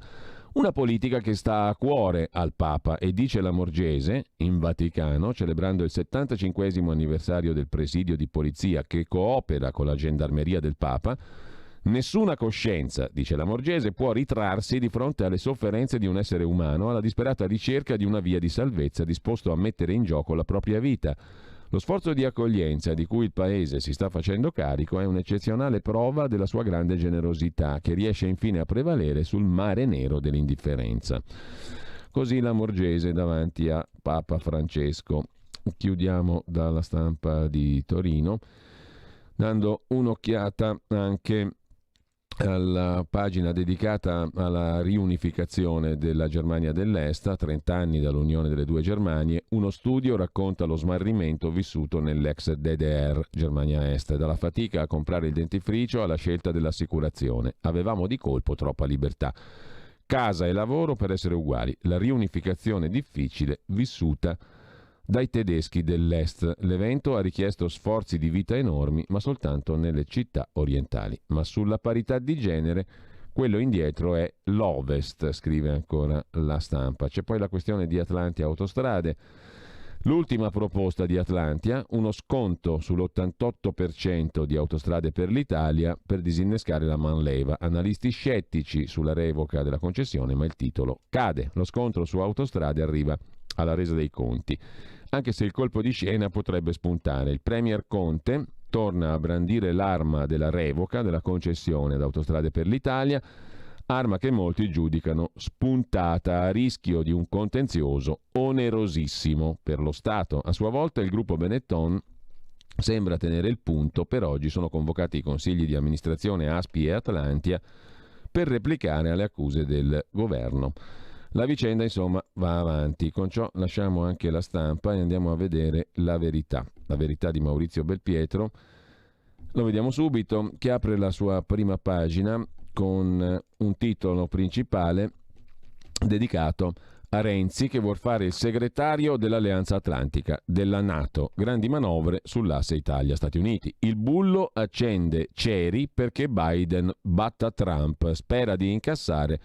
Una politica che sta a cuore al Papa e dice Lamorgese, in Vaticano, celebrando il 75° anniversario del presidio di polizia che coopera con la gendarmeria del Papa, nessuna coscienza, dice Lamorgese, può ritrarsi di fronte alle sofferenze di un essere umano alla disperata ricerca di una via di salvezza disposto a mettere in gioco la propria vita. Lo sforzo di accoglienza di cui il Paese si sta facendo carico è un'eccezionale prova della sua grande generosità, che riesce infine a prevalere sul mare nero dell'indifferenza. Così Lamorgese davanti a Papa Francesco. Chiudiamo dalla Stampa di Torino, dando un'occhiata anche alla pagina dedicata alla riunificazione della Germania dell'Est, a 30 anni dall'unione delle due Germanie. Uno studio racconta lo smarrimento vissuto nell'ex DDR, Germania Est, dalla fatica a comprare il dentifricio alla scelta dell'assicurazione. Avevamo di colpo troppa libertà. Casa e lavoro per essere uguali. La riunificazione difficile vissuta dai tedeschi dell'Est. L'evento ha richiesto sforzi di vita enormi, ma soltanto nelle città orientali. Ma sulla parità di genere, quello indietro è l'Ovest, scrive ancora la Stampa. C'è poi la questione di Atlantia Autostrade. L'ultima proposta di Atlantia, uno sconto sull'88% di Autostrade per l'Italia per disinnescare la manleva. Analisti scettici sulla revoca della concessione, ma il titolo cade. Lo scontro su Autostrade arriva alla resa dei conti, anche se il colpo di scena potrebbe spuntare. Il Premier Conte torna a brandire l'arma della revoca della concessione ad Autostrade per l'Italia, arma che molti giudicano spuntata a rischio di un contenzioso onerosissimo per lo Stato. A sua volta il gruppo Benetton sembra tenere il punto. Per oggi sono convocati i consigli di amministrazione Aspi e Atlantia per replicare alle accuse del governo. La vicenda insomma va avanti. Con ciò lasciamo anche la Stampa e andiamo a vedere La Verità di Maurizio Belpietro. Lo vediamo subito, che apre la sua prima pagina con un titolo principale dedicato a Renzi, che vuol fare il segretario dell'Alleanza Atlantica, della NATO. Grandi manovre sull'asse Italia-Stati Uniti. Il bullo accende ceri perché Biden batta Trump. Spera di incassare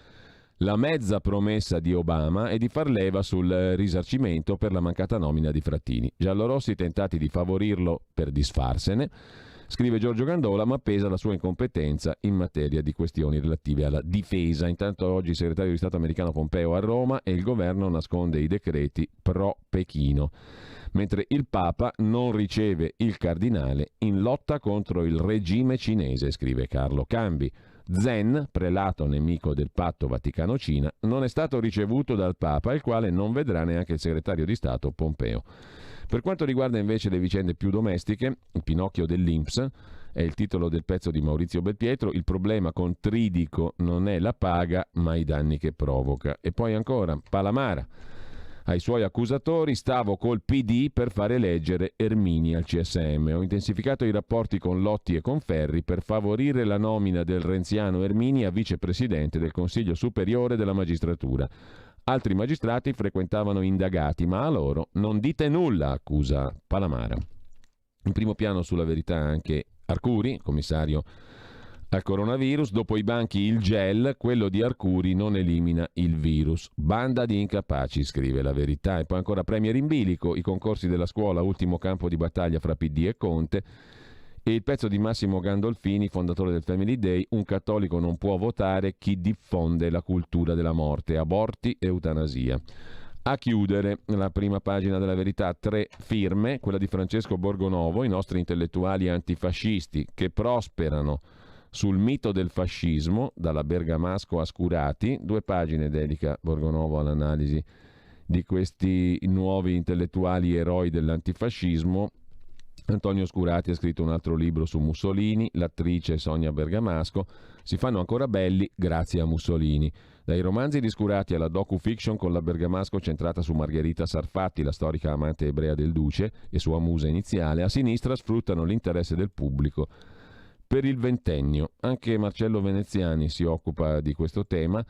la mezza promessa di Obama è di far leva sul risarcimento per la mancata nomina di Frattini. Giallorossi tentati di favorirlo per disfarsene, scrive Giorgio Gandola, ma pesa la sua incompetenza in materia di questioni relative alla difesa. Intanto oggi il segretario di Stato americano Pompeo a Roma e il governo nasconde i decreti pro Pechino, mentre il Papa non riceve il cardinale in lotta contro il regime cinese, scrive Carlo Cambi. Zen, prelato nemico del patto Vaticano-Cina, non è stato ricevuto dal Papa, il quale non vedrà neanche il segretario di Stato Pompeo. Per quanto riguarda invece le vicende più domestiche, il Pinocchio dell'Inps è il titolo del pezzo di Maurizio Belpietro. Il problema con Tridico non è la paga, ma i danni che provoca. E poi ancora Palamara. ai suoi accusatori: stavo col PD per fare eleggere Ermini al CSM. Ho intensificato i rapporti con Lotti e con Ferri per favorire la nomina del renziano Ermini a vicepresidente del Consiglio Superiore della Magistratura. Altri magistrati frequentavano indagati, ma a loro non dite nulla, accusa Palamara. In primo piano sulla Verità anche Arcuri, commissario al coronavirus. Dopo i banchi il gel, quello di Arcuri non elimina il virus. Banda di incapaci, scrive la Verità. E poi ancora Premier in bilico, i concorsi della scuola, ultimo campo di battaglia fra PD e Conte. E il pezzo di Massimo Gandolfini, fondatore del Family Day: un cattolico non può votare chi diffonde la cultura della morte, aborti e eutanasia. A chiudere la prima pagina della Verità, 3 firme, quella di Francesco Borgonovo, i nostri intellettuali antifascisti che prosperano sul mito del fascismo, dalla Bergamasco a Scurati. 2 pagine dedica Borgonovo all'analisi di questi nuovi intellettuali eroi dell'antifascismo. Antonio Scurati ha scritto un altro libro su Mussolini, l'attrice Sonia Bergamasco. Si fanno ancora belli grazie a Mussolini. Dai romanzi di Scurati alla docu-fiction con la Bergamasco centrata su Margherita Sarfatti, la storica amante ebrea del Duce, e sua musa iniziale, a sinistra sfruttano l'interesse del pubblico per il ventennio. Anche Marcello Veneziani si occupa di questo tema.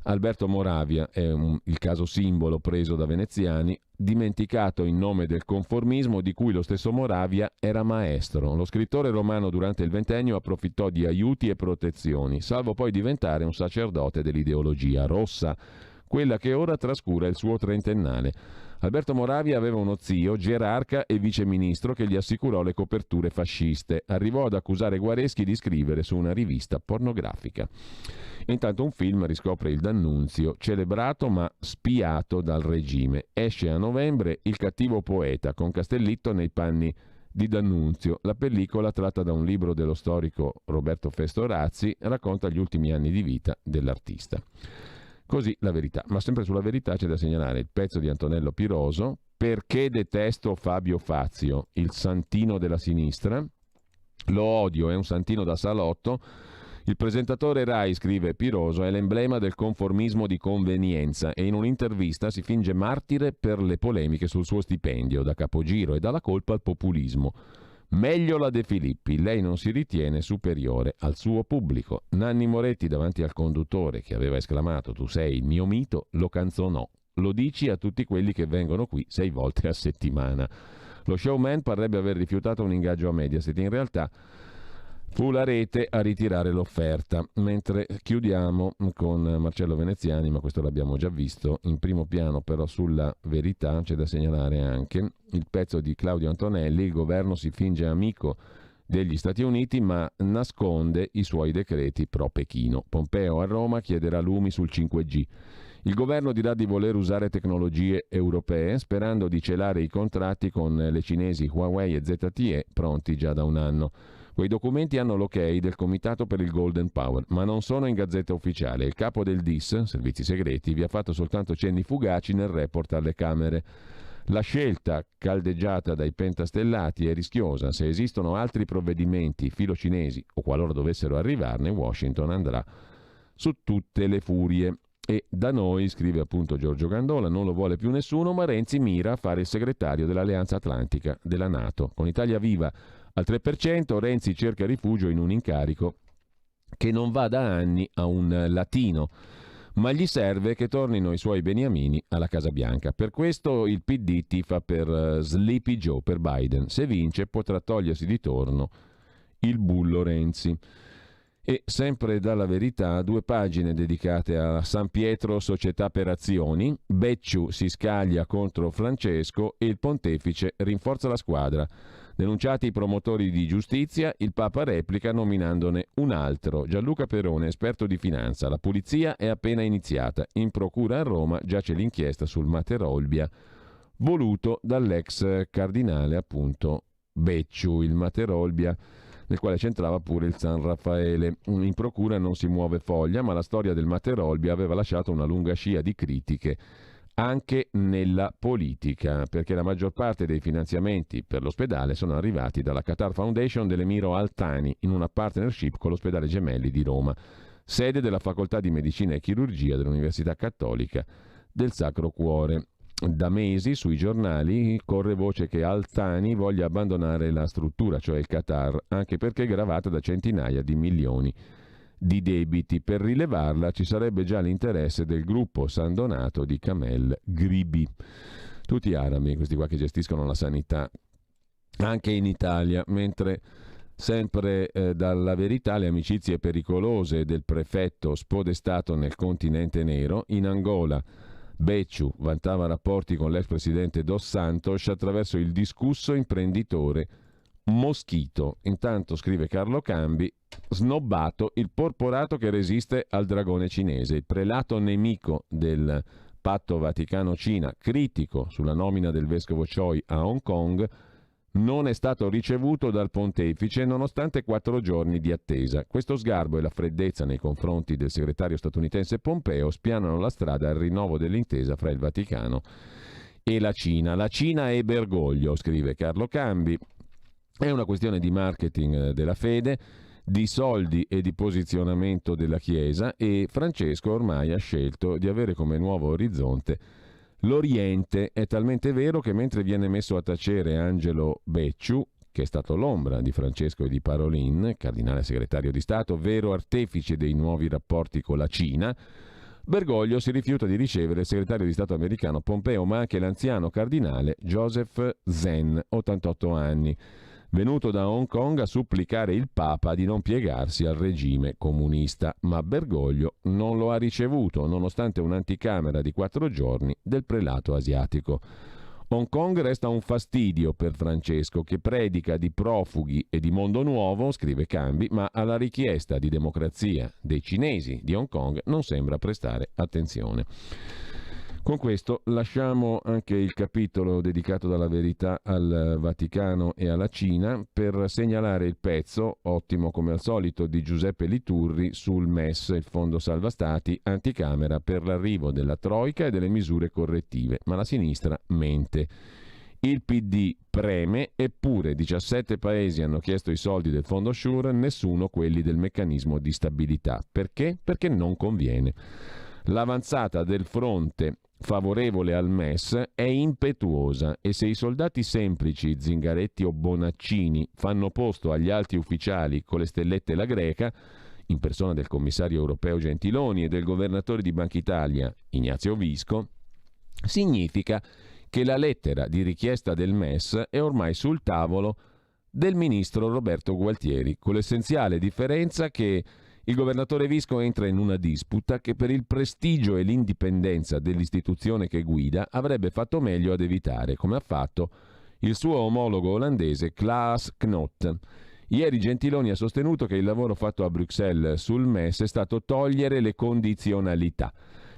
Alberto Moravia è il caso simbolo preso da Veneziani, dimenticato in nome del conformismo di cui lo stesso Moravia era maestro. Lo scrittore romano durante il ventennio approfittò di aiuti e protezioni, salvo poi diventare un sacerdote dell'ideologia rossa, quella che ora trascura il suo trentennale. Alberto Moravia aveva uno zio, gerarca e viceministro, che gli assicurò le coperture fasciste. Arrivò ad accusare Guareschi di scrivere su una rivista pornografica. Intanto un film riscopre il D'Annunzio, celebrato ma spiato dal regime. Esce a novembre Il cattivo poeta, con Castellitto nei panni di D'Annunzio. La pellicola, tratta da un libro dello storico Roberto Festo Razzi, racconta gli ultimi anni di vita dell'artista. Così la Verità. Ma sempre sulla Verità c'è da segnalare il pezzo di Antonello Piroso: perché detesto Fabio Fazio, il santino della sinistra. Lo odio, è un santino da salotto. Il presentatore Rai, scrive Piroso, è l'emblema del conformismo di convenienza e in un'intervista si finge martire per le polemiche sul suo stipendio, da capogiro, e dà la colpa al populismo. Meglio la De Filippi, lei non si ritiene superiore al suo pubblico. Nanni Moretti, davanti al conduttore che aveva esclamato "tu sei il mio mito", lo canzonò: lo dici a tutti quelli che vengono qui 6 volte a settimana. Lo showman parrebbe aver rifiutato un ingaggio a Mediaset, in realtà fu la rete a ritirare l'offerta. Mentre chiudiamo con Marcello Veneziani, ma questo l'abbiamo già visto. In primo piano però sulla Verità c'è da segnalare anche il pezzo di Claudio Antonelli: il governo si finge amico degli Stati Uniti ma nasconde i suoi decreti pro Pechino. Pompeo a Roma chiederà lumi sul 5G. Il governo dirà di voler usare tecnologie europee, sperando di celare i contratti con le cinesi Huawei e ZTE, pronti già da un anno. Quei documenti hanno l'ok del Comitato per il Golden Power, ma non sono in Gazzetta Ufficiale. Il capo del DIS, Servizi Segreti, vi ha fatto soltanto cenni fugaci nel report alle Camere. La scelta, caldeggiata dai pentastellati, è rischiosa. Se esistono altri provvedimenti filocinesi, o qualora dovessero arrivarne, Washington andrà su tutte le furie. E da noi, scrive appunto Giorgio Gandola, non lo vuole più nessuno, ma Renzi mira a fare il segretario dell'Alleanza Atlantica della NATO. Con Italia Viva al 3%, Renzi cerca rifugio in un incarico che non va da anni a un latino, ma gli serve che tornino i suoi beniamini alla Casa Bianca. Per questo il PD tifa per Sleepy Joe, per Biden. Se vince potrà togliersi di torno il bullo Renzi. E sempre dalla Verità, 2 pagine dedicate a San Pietro Società per Azioni. Becciu si scaglia contro Francesco e il pontefice rinforza la squadra. Denunciati i promotori di giustizia, il Papa replica nominandone un altro, Gianluca Perone, esperto di finanza. La pulizia è appena iniziata. In procura a Roma giace l'inchiesta sul Mater Olbia, voluto dall'ex cardinale appunto Becciu, il Mater Olbia, nel quale c'entrava pure il San Raffaele. In procura non si muove foglia, ma la storia del Mater Olbia aveva lasciato una lunga scia di critiche anche nella politica, perché la maggior parte dei finanziamenti per l'ospedale sono arrivati dalla Qatar Foundation dell'Emiro Al-Thani in una partnership con l'Ospedale Gemelli di Roma, sede della Facoltà di Medicina e Chirurgia dell'Università Cattolica del Sacro Cuore. Da mesi sui giornali corre voce che Al Thani voglia abbandonare la struttura, cioè il Qatar, anche perché è gravata da centinaia di milioni di debiti. Per rilevarla ci sarebbe già l'interesse del gruppo San Donato di Kamel Gribi. Tutti arabi, questi qua che gestiscono la sanità anche in Italia, mentre sempre dalla Verità le amicizie pericolose del prefetto spodestato nel continente nero. In Angola Becciu vantava rapporti con l'ex presidente Dos Santos attraverso il discusso imprenditore Moschito. Intanto, scrive Carlo Cambi, snobbato il porporato che resiste al dragone cinese, il prelato nemico del patto Vaticano-Cina, critico sulla nomina del vescovo Choi a Hong Kong, non è stato ricevuto dal pontefice nonostante 4 giorni di attesa. Questo sgarbo e la freddezza nei confronti del segretario statunitense Pompeo spianano la strada al rinnovo dell'intesa fra il Vaticano e la Cina. La Cina è Bergoglio, scrive Carlo Cambi. È una questione di marketing della fede, di soldi e di posizionamento della Chiesa, e Francesco ormai ha scelto di avere come nuovo orizzonte l'Oriente. È talmente vero che mentre viene messo a tacere Angelo Becciu, che è stato l'ombra di Francesco e di Parolin, cardinale segretario di Stato, vero artefice dei nuovi rapporti con la Cina, Bergoglio si rifiuta di ricevere il segretario di Stato americano Pompeo, ma anche l'anziano cardinale Joseph Zen, 88 anni, venuto da Hong Kong a supplicare il Papa di non piegarsi al regime comunista, ma Bergoglio non lo ha ricevuto, nonostante un'anticamera di 4 giorni del prelato asiatico. Hong Kong resta un fastidio per Francesco, che predica di profughi e di mondo nuovo, scrive Cambi, ma alla richiesta di democrazia dei cinesi di Hong Kong non sembra prestare attenzione. Con questo lasciamo anche il capitolo dedicato dalla Verità al Vaticano e alla Cina per segnalare il pezzo, ottimo come al solito, di Giuseppe Liturri sul MES, il Fondo Salva Stati, anticamera per l'arrivo della Troika e delle misure correttive, ma la sinistra mente. Il PD preme, eppure 17 paesi hanno chiesto i soldi del Fondo SURE, nessuno quelli del meccanismo di stabilità. Perché? Perché non conviene. L'avanzata del fronte favorevole al MES è impetuosa, e se i soldati semplici, Zingaretti o Bonaccini, fanno posto agli alti ufficiali con le stellette e la greca, in persona del commissario europeo Gentiloni e del governatore di Banca Italia Ignazio Visco, significa che la lettera di richiesta del MES è ormai sul tavolo del ministro Roberto Gualtieri, con l'essenziale differenza che il governatore Visco entra in una disputa che per il prestigio e l'indipendenza dell'istituzione che guida avrebbe fatto meglio ad evitare, come ha fatto il suo omologo olandese Klaas Knot. Ieri Gentiloni ha sostenuto che il lavoro fatto a Bruxelles sul MES è stato togliere le condizionalità,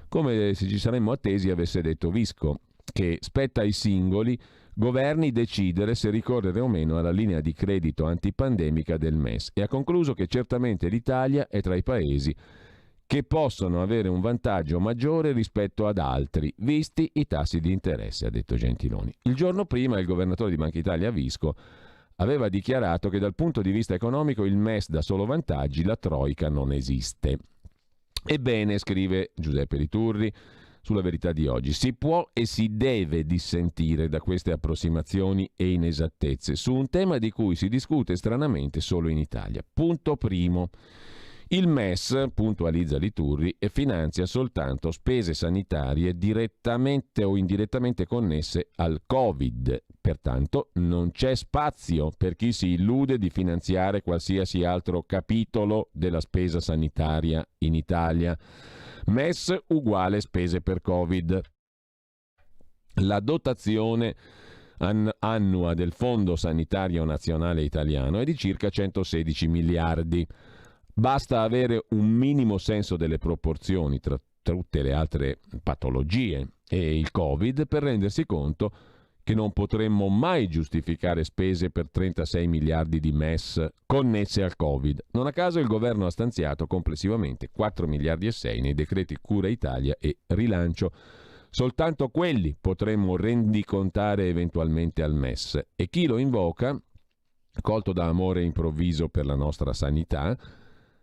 come se ci saremmo attesi avesse detto Visco, che spetta ai singoli governi decidere se ricorrere o meno alla linea di credito antipandemica del MES, e ha concluso che certamente l'Italia è tra i paesi che possono avere un vantaggio maggiore rispetto ad altri, visti i tassi di interesse, ha detto Gentiloni. Il giorno prima il governatore di Banca Italia Visco aveva dichiarato che dal punto di vista economico il MES dà solo vantaggi, la Troika non esiste. Ebbene, scrive Giuseppe Liturri sulla Verità di oggi, si può e si deve dissentire da queste approssimazioni e inesattezze su un tema di cui si discute stranamente solo in Italia. Punto primo. Il MES, puntualizza Liturri, e finanzia soltanto spese sanitarie direttamente o indirettamente connesse al Covid. Pertanto non c'è spazio per chi si illude di finanziare qualsiasi altro capitolo della spesa sanitaria in Italia. MES uguale spese per Covid. La dotazione annua del Fondo Sanitario Nazionale Italiano è di circa 116 miliardi. Basta avere un minimo senso delle proporzioni tra tutte le altre patologie e il Covid per rendersi conto che non potremmo mai giustificare spese per 36 miliardi di MES connesse al Covid. Non a caso il governo ha stanziato complessivamente 4 miliardi e 6 nei decreti Cura Italia e Rilancio. Soltanto quelli potremmo rendicontare eventualmente al MES, e chi lo invoca, colto da amore improvviso per la nostra sanità,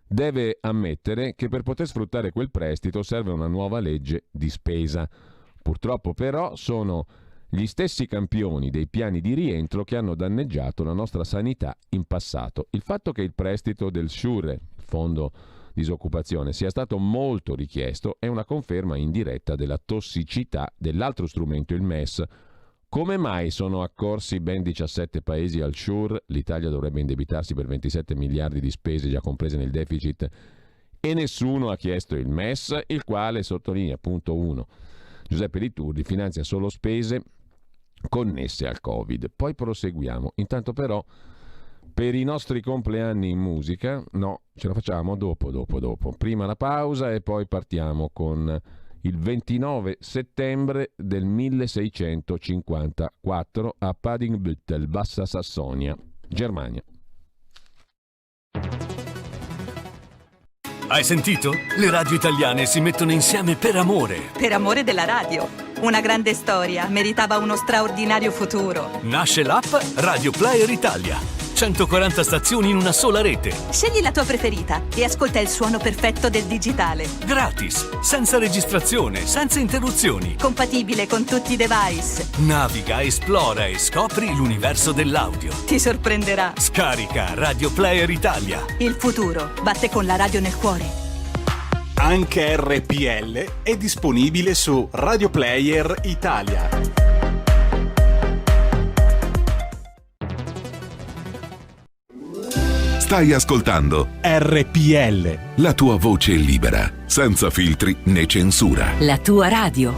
deve ammettere che per poter sfruttare quel prestito serve una nuova legge di spesa. Purtroppo però sono gli stessi campioni dei piani di rientro che hanno danneggiato la nostra sanità in passato. Il fatto che il prestito del SURE, il fondo disoccupazione, sia stato molto richiesto è una conferma indiretta della tossicità dell'altro strumento, il MES. Come mai sono accorsi ben 17 paesi al SURE? L'Italia dovrebbe indebitarsi per 27 miliardi di spese già comprese nel deficit e nessuno ha chiesto il MES, il quale, sottolinea punto 1, Giuseppe Liturdi, finanzia solo spese connesse al Covid. Poi proseguiamo. Intanto però per i nostri compleanni in musica, no, ce la facciamo dopo. Prima la pausa e poi partiamo con il 29 settembre del 1654 a Padingbüttel, Bassa Sassonia, Germania. Hai sentito? Le radio italiane si mettono insieme per amore. Per amore della radio. Una grande storia meritava uno straordinario futuro. Nasce l'app Radio Player Italia. 140 stazioni in una sola rete. Scegli la tua preferita e ascolta il suono perfetto del digitale. Gratis, senza registrazione, senza interruzioni. Compatibile con tutti i device. Naviga, esplora e scopri l'universo dell'audio. Ti sorprenderà. Scarica Radio Player Italia. Il futuro batte con la radio nel cuore. Anche RPL è disponibile su Radio Player Italia. Stai ascoltando RPL. la tua voce libera, senza filtri né censura. La tua radio.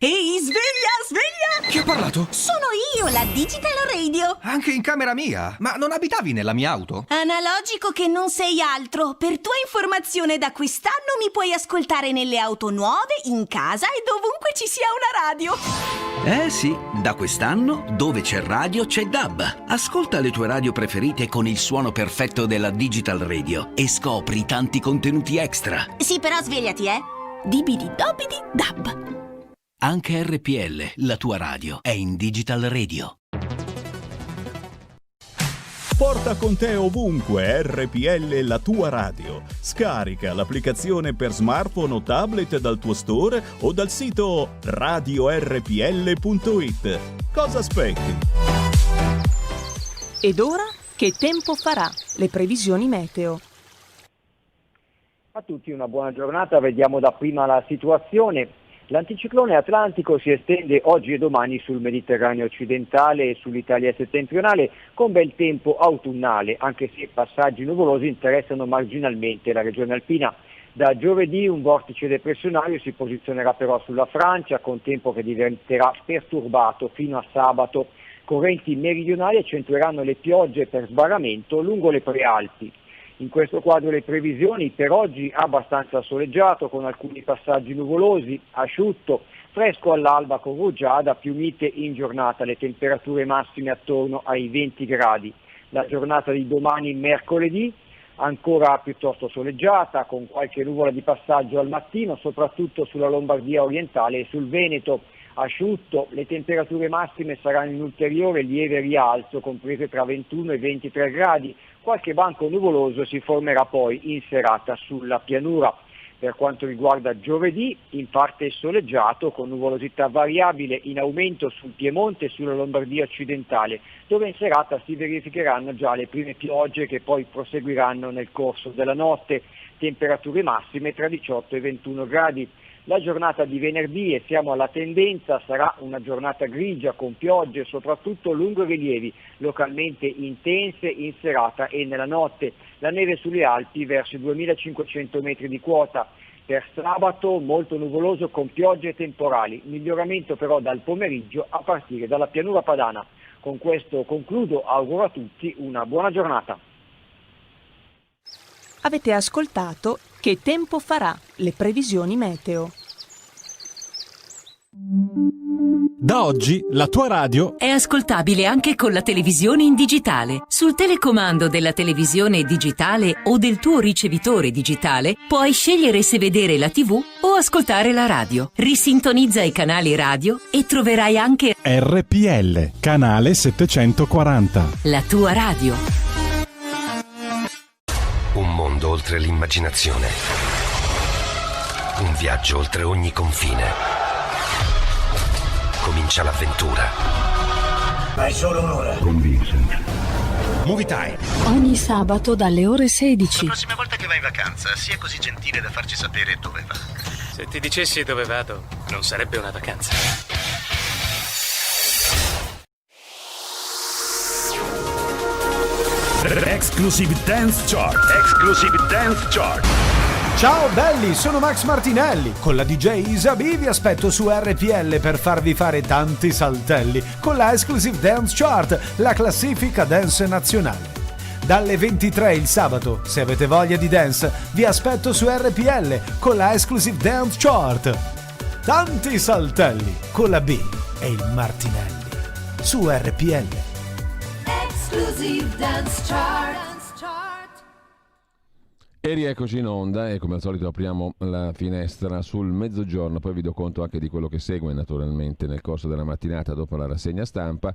Ehi, sveglia, sveglia! Chi ha parlato? Sono io, la Digital Radio. Anche in camera mia? Ma non abitavi nella mia auto? Analogico che non sei altro. Per tua informazione, da quest'anno mi puoi ascoltare nelle auto nuove, in casa e dovunque ci sia una radio. Eh sì, da quest'anno dove c'è radio c'è DAB. Ascolta le tue radio preferite con il suono perfetto della Digital Radio e scopri tanti contenuti extra. Sì, però svegliati, Dibidi dobidi dab. Anche RPL, la tua radio, è in Digital Radio. Porta con te ovunque RPL, la tua radio. Scarica l'applicazione per smartphone o tablet dal tuo store o dal sito radiorpl.it. Cosa aspetti? Ed ora che tempo farà? Le previsioni meteo. A tutti una buona giornata, vediamo dapprima la situazione. L'anticiclone atlantico si estende oggi e domani sul Mediterraneo occidentale e sull'Italia settentrionale con bel tempo autunnale, anche se passaggi nuvolosi interessano marginalmente la regione alpina. Da giovedì un vortice depressionario si posizionerà però sulla Francia, con tempo che diventerà perturbato fino a sabato. Correnti meridionali accentueranno le piogge per sbarramento lungo le prealpi. In questo quadro le previsioni: per oggi abbastanza soleggiato con alcuni passaggi nuvolosi, asciutto, fresco all'alba con rugiada, più mite in giornata, le temperature massime attorno ai 20 gradi. La giornata di domani mercoledì ancora piuttosto soleggiata con qualche nuvola di passaggio al mattino, soprattutto sulla Lombardia orientale e sul Veneto. Asciutto, le temperature massime saranno in ulteriore lieve rialzo, comprese tra 21 e 23 gradi. Qualche banco nuvoloso si formerà poi in serata sulla pianura. Per quanto riguarda giovedì, in parte soleggiato con nuvolosità variabile in aumento sul Piemonte e sulla Lombardia occidentale, dove in serata si verificheranno già le prime piogge che poi proseguiranno nel corso della notte. Temperature massime tra 18 e 21 gradi. La giornata di venerdì, e siamo alla tendenza, sarà una giornata grigia con piogge soprattutto lungo i rilievi, localmente intense in serata e nella notte. La neve sulle Alpi verso i 2500 metri di quota. Per sabato molto nuvoloso con piogge temporali, miglioramento però dal pomeriggio a partire dalla pianura padana. Con questo concludo, auguro a tutti una buona giornata. Avete ascoltato Che tempo farà? Le previsioni meteo. Da oggi la tua radio è ascoltabile anche con la televisione in digitale. Sul telecomando della televisione digitale o del tuo ricevitore digitale puoi scegliere se vedere la TV o ascoltare la radio. Risintonizza i canali radio e troverai anche RPL, canale 740. La tua radio. Un mondo oltre l'immaginazione. Un viaggio oltre ogni confine. Comincia l'avventura. Hai solo un'ora. Con Vincent. Movie Time. Ogni sabato dalle ore 16. La prossima volta che vai in vacanza, sia così gentile da farci sapere dove va. Se ti dicessi dove vado, non sarebbe una vacanza. Exclusive Dance Chart. Exclusive Dance Chart. Ciao belli, sono Max Martinelli. Con la DJ Isabi vi aspetto su RPL per farvi fare tanti saltelli con la Exclusive Dance Chart, la classifica dance nazionale. Dalle 23 il sabato, se avete voglia di dance, vi aspetto su RPL con la Exclusive Dance Chart. Tanti saltelli con la B e il Martinelli su RPL. Exclusive Dance Chart. E rieccoci in onda e come al solito apriamo la finestra sul mezzogiorno, poi vi do conto anche di quello che segue naturalmente nel corso della mattinata dopo la rassegna stampa.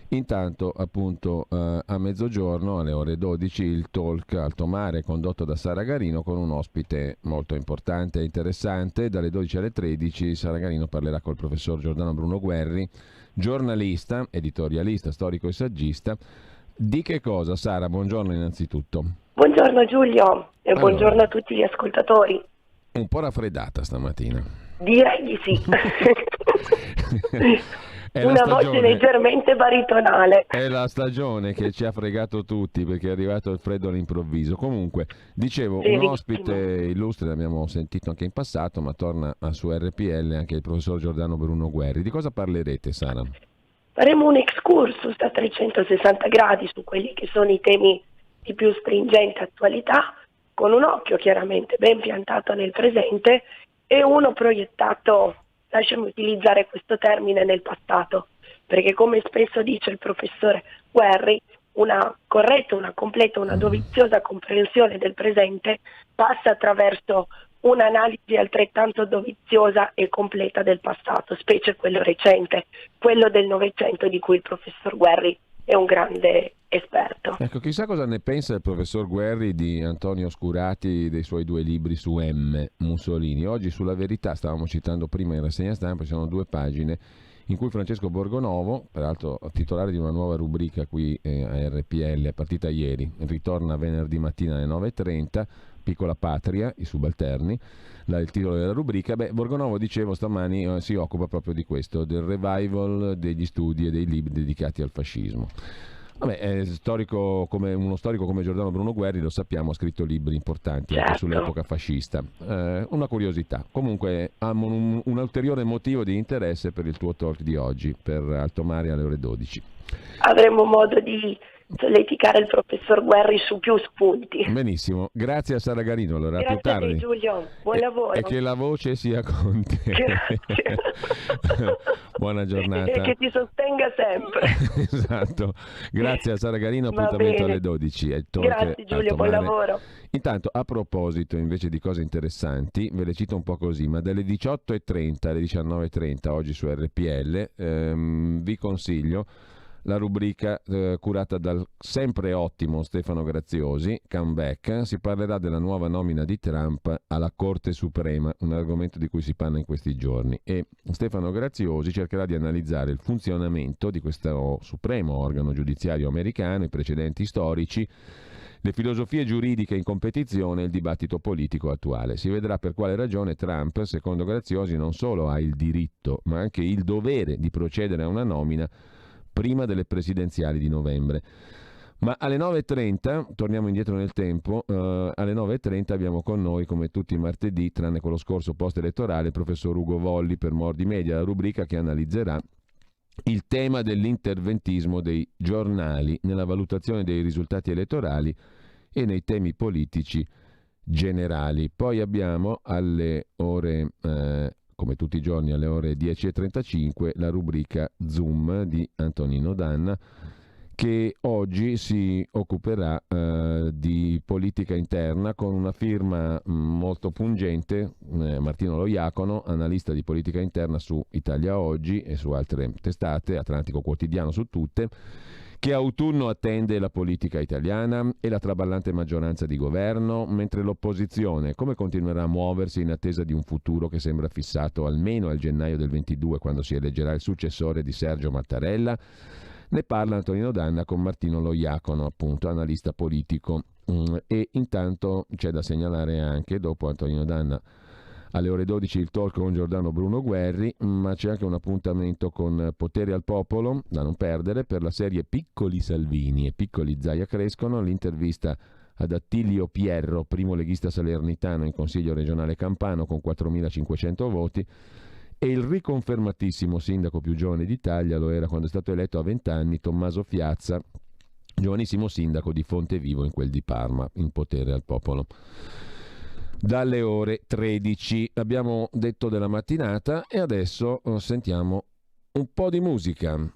Intanto appunto a mezzogiorno alle ore 12 il talk Alto Mare condotto da Sara Garino con un ospite molto importante e interessante. Dalle 12 alle 13 Sara Garino parlerà col professor Giordano Bruno Guerri, giornalista, editorialista, storico e saggista. Di che cosa, Sara? Buongiorno innanzitutto. Buongiorno Giulio e buongiorno a tutti gli ascoltatori. Un po' raffreddata stamattina. Direi di sì. Una voce leggermente baritonale. È la stagione che ci ha fregato tutti perché è arrivato il freddo all'improvviso. Comunque, dicevo, un ospite illustre, l'abbiamo sentito anche in passato, ma torna su RPL anche il professor Giordano Bruno Guerri. Di cosa parlerete, Sara? Faremo un excursus a 360 gradi su quelli che sono i temi di più stringente attualità, con un occhio chiaramente ben piantato nel presente e uno proiettato, lasciami utilizzare questo termine, nel passato, perché come spesso dice il professore Guerri, una corretta, una completa, una doviziosa comprensione del presente passa attraverso un'analisi altrettanto doviziosa e completa del passato, specie quello recente, quello del Novecento di cui il professor Guerri è un grande esperto. Ecco, chissà cosa ne pensa il professor Guerri di Antonio Scurati, dei suoi 2 libri su Mussolini. Oggi sulla Verità, stavamo citando prima in rassegna stampa, ci sono 2 pagine in cui Francesco Borgonovo, peraltro titolare di una nuova rubrica qui a RPL, è partita ieri, ritorna venerdì mattina alle 9.30, Piccola Patria, i subalterni, il titolo della rubrica. Borgonovo, dicevo, stamani si occupa proprio di questo, del revival degli studi e dei libri dedicati al fascismo. Vabbè, uno storico come Giordano Bruno Guerri, lo sappiamo, ha scritto libri importanti anche sull'epoca fascista. Una curiosità. Comunque, un ulteriore motivo di interesse per il tuo talk di oggi, per Alto Mare alle ore 12. Avremo modo di solleticare il professor Guerri su più spunti. Benissimo, grazie a Sara Garino. Allora, grazie a più tardi. a te Giulio, buon lavoro. E che la voce sia con te. Buona giornata. E che ti sostenga sempre. Esatto, grazie a Sara Garino, appuntamento alle 12. Grazie Giulio, buon lavoro. Intanto, a proposito invece di cose interessanti, ve le cito un po' così, ma dalle 18.30 alle 19.30 oggi su RPL vi consiglio la rubrica curata dal sempre ottimo Stefano Graziosi, Comeback. Si parlerà della nuova nomina di Trump alla Corte Suprema, un argomento di cui si parla in questi giorni, e Stefano Graziosi cercherà di analizzare il funzionamento di questo supremo organo giudiziario americano, i precedenti storici, le filosofie giuridiche in competizione e il dibattito politico attuale. Si vedrà per quale ragione Trump, secondo Graziosi, non solo ha il diritto, ma anche il dovere di procedere a una nomina prima delle presidenziali di novembre. Ma alle 9.30, torniamo indietro nel tempo, alle 9.30 abbiamo con noi, come tutti i martedì, tranne quello scorso post-elettorale, il professor Ugo Volli per Mordi Media, la rubrica che analizzerà il tema dell'interventismo dei giornali nella valutazione dei risultati elettorali e nei temi politici generali. Poi abbiamo alle ore come tutti i giorni alle ore 10.35 la rubrica Zoom di Antonino Danna, che oggi si occuperà di politica interna con una firma molto pungente, Martino Loiacono, analista di politica interna su Italia Oggi e su altre testate, Atlantico Quotidiano su tutte, Che autunno attende la politica italiana e la traballante maggioranza di governo, mentre l'opposizione come continuerà a muoversi in attesa di un futuro che sembra fissato almeno al gennaio del 22, quando si eleggerà il successore di Sergio Mattarella? Ne parla Antonino Danna con Martino Loiacono, appunto, analista politico. E intanto c'è da segnalare anche, dopo Antonino Danna, alle ore 12 il talk con Giordano Bruno Guerri, ma c'è anche un appuntamento con Potere al Popolo, da non perdere, per la serie Piccoli Salvini e Piccoli Zaia crescono, l'intervista ad Attilio Pierro, primo leghista salernitano in Consiglio regionale campano con 4.500 voti, e il riconfermatissimo sindaco più giovane d'Italia, lo era quando è stato eletto a 20 anni, Tommaso Fiazza, giovanissimo sindaco di Fontevivo in quel di Parma, in Potere al Popolo. Dalle ore 13 abbiamo detto della mattinata e adesso sentiamo un po' di musica.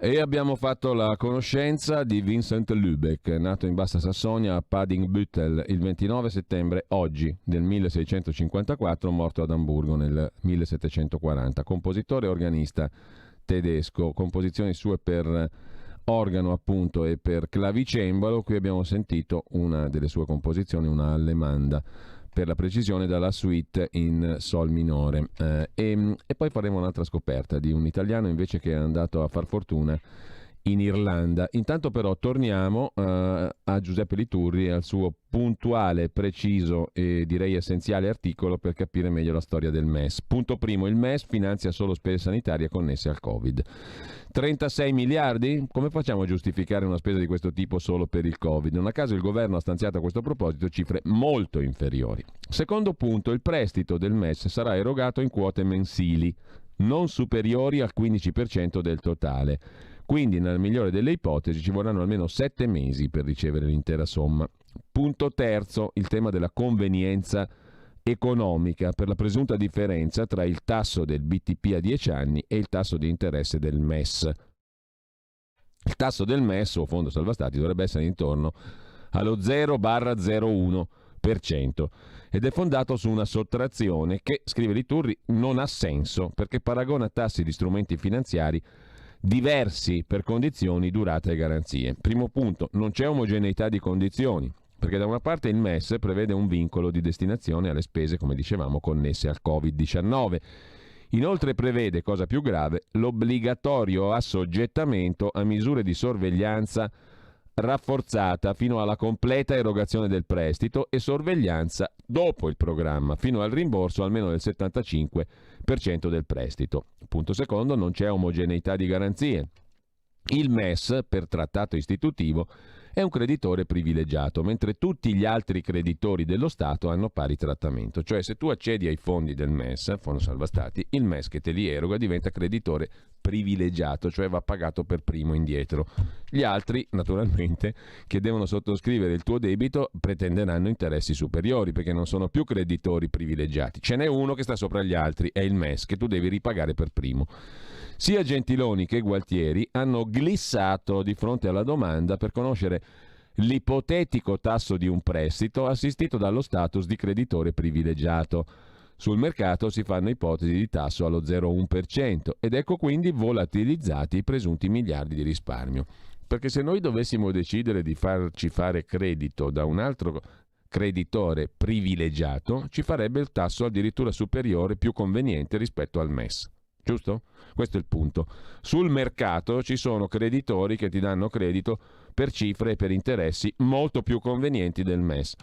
E abbiamo fatto la conoscenza di Vincent Lübeck, nato in Bassa Sassonia a Paddingbüttel il 29 settembre oggi del 1654, morto ad Amburgo nel 1740. Compositore e organista tedesco, composizioni sue per organo appunto e per clavicembalo. Qui abbiamo sentito una delle sue composizioni, una allemanda, per la precisione dalla suite in sol minore, e poi faremo un'altra scoperta di un italiano invece che è andato a far fortuna in Irlanda. Intanto però torniamo a Giuseppe Liturri e al suo puntuale, preciso e direi essenziale articolo per capire meglio la storia del MES. Punto primo: il MES finanzia solo spese sanitarie connesse al Covid. 36 miliardi? Come facciamo a giustificare una spesa di questo tipo solo per il Covid? Non a caso il governo ha stanziato a questo proposito cifre molto inferiori. Secondo punto: il prestito del MES sarà erogato in quote mensili non superiori al 15% del totale. Quindi, nella migliore delle ipotesi, ci vorranno almeno 7 mesi per ricevere l'intera somma. Punto terzo: il tema della convenienza economica per la presunta differenza tra il tasso del BTP a 10 anni e il tasso di interesse del MES. Il tasso del MES, o Fondo Salva Stati, dovrebbe essere intorno allo 0-0,1% ed è fondato su una sottrazione che, scrive Liturri, non ha senso perché paragona tassi di strumenti finanziari diversi per condizioni, durata e garanzie. Primo punto: non c'è omogeneità di condizioni, perché da una parte il MES prevede un vincolo di destinazione alle spese, come dicevamo, connesse al Covid-19. Inoltre prevede, cosa più grave, l'obbligatorio assoggettamento a misure di sorveglianza rafforzata fino alla completa erogazione del prestito e sorveglianza dopo il programma, fino al rimborso almeno del 75% del prestito. Punto secondo: non c'è omogeneità di garanzie. Il MES, per trattato istitutivo, è un creditore privilegiato, mentre tutti gli altri creditori dello Stato hanno pari trattamento. Cioè, se tu accedi ai fondi del MES, Fondo Salva Stati, il MES che te li eroga diventa creditore privilegiato, cioè va pagato per primo indietro. Gli altri, naturalmente, che devono sottoscrivere il tuo debito, pretenderanno interessi superiori, perché non sono più creditori privilegiati. Ce n'è uno che sta sopra gli altri, è il MES, che tu devi ripagare per primo. Sia Gentiloni che Gualtieri hanno glissato di fronte alla domanda per conoscere l'ipotetico tasso di un prestito assistito dallo status di creditore privilegiato. Sul mercato si fanno ipotesi di tasso allo 0,1% ed ecco quindi volatilizzati i presunti miliardi di risparmio. Perché se noi dovessimo decidere di farci fare credito da un altro creditore privilegiato, ci farebbe il tasso addirittura superiore, più conveniente rispetto al MES. Giusto? Questo è il punto. Sul mercato ci sono creditori che ti danno credito per cifre e per interessi molto più convenienti del MES.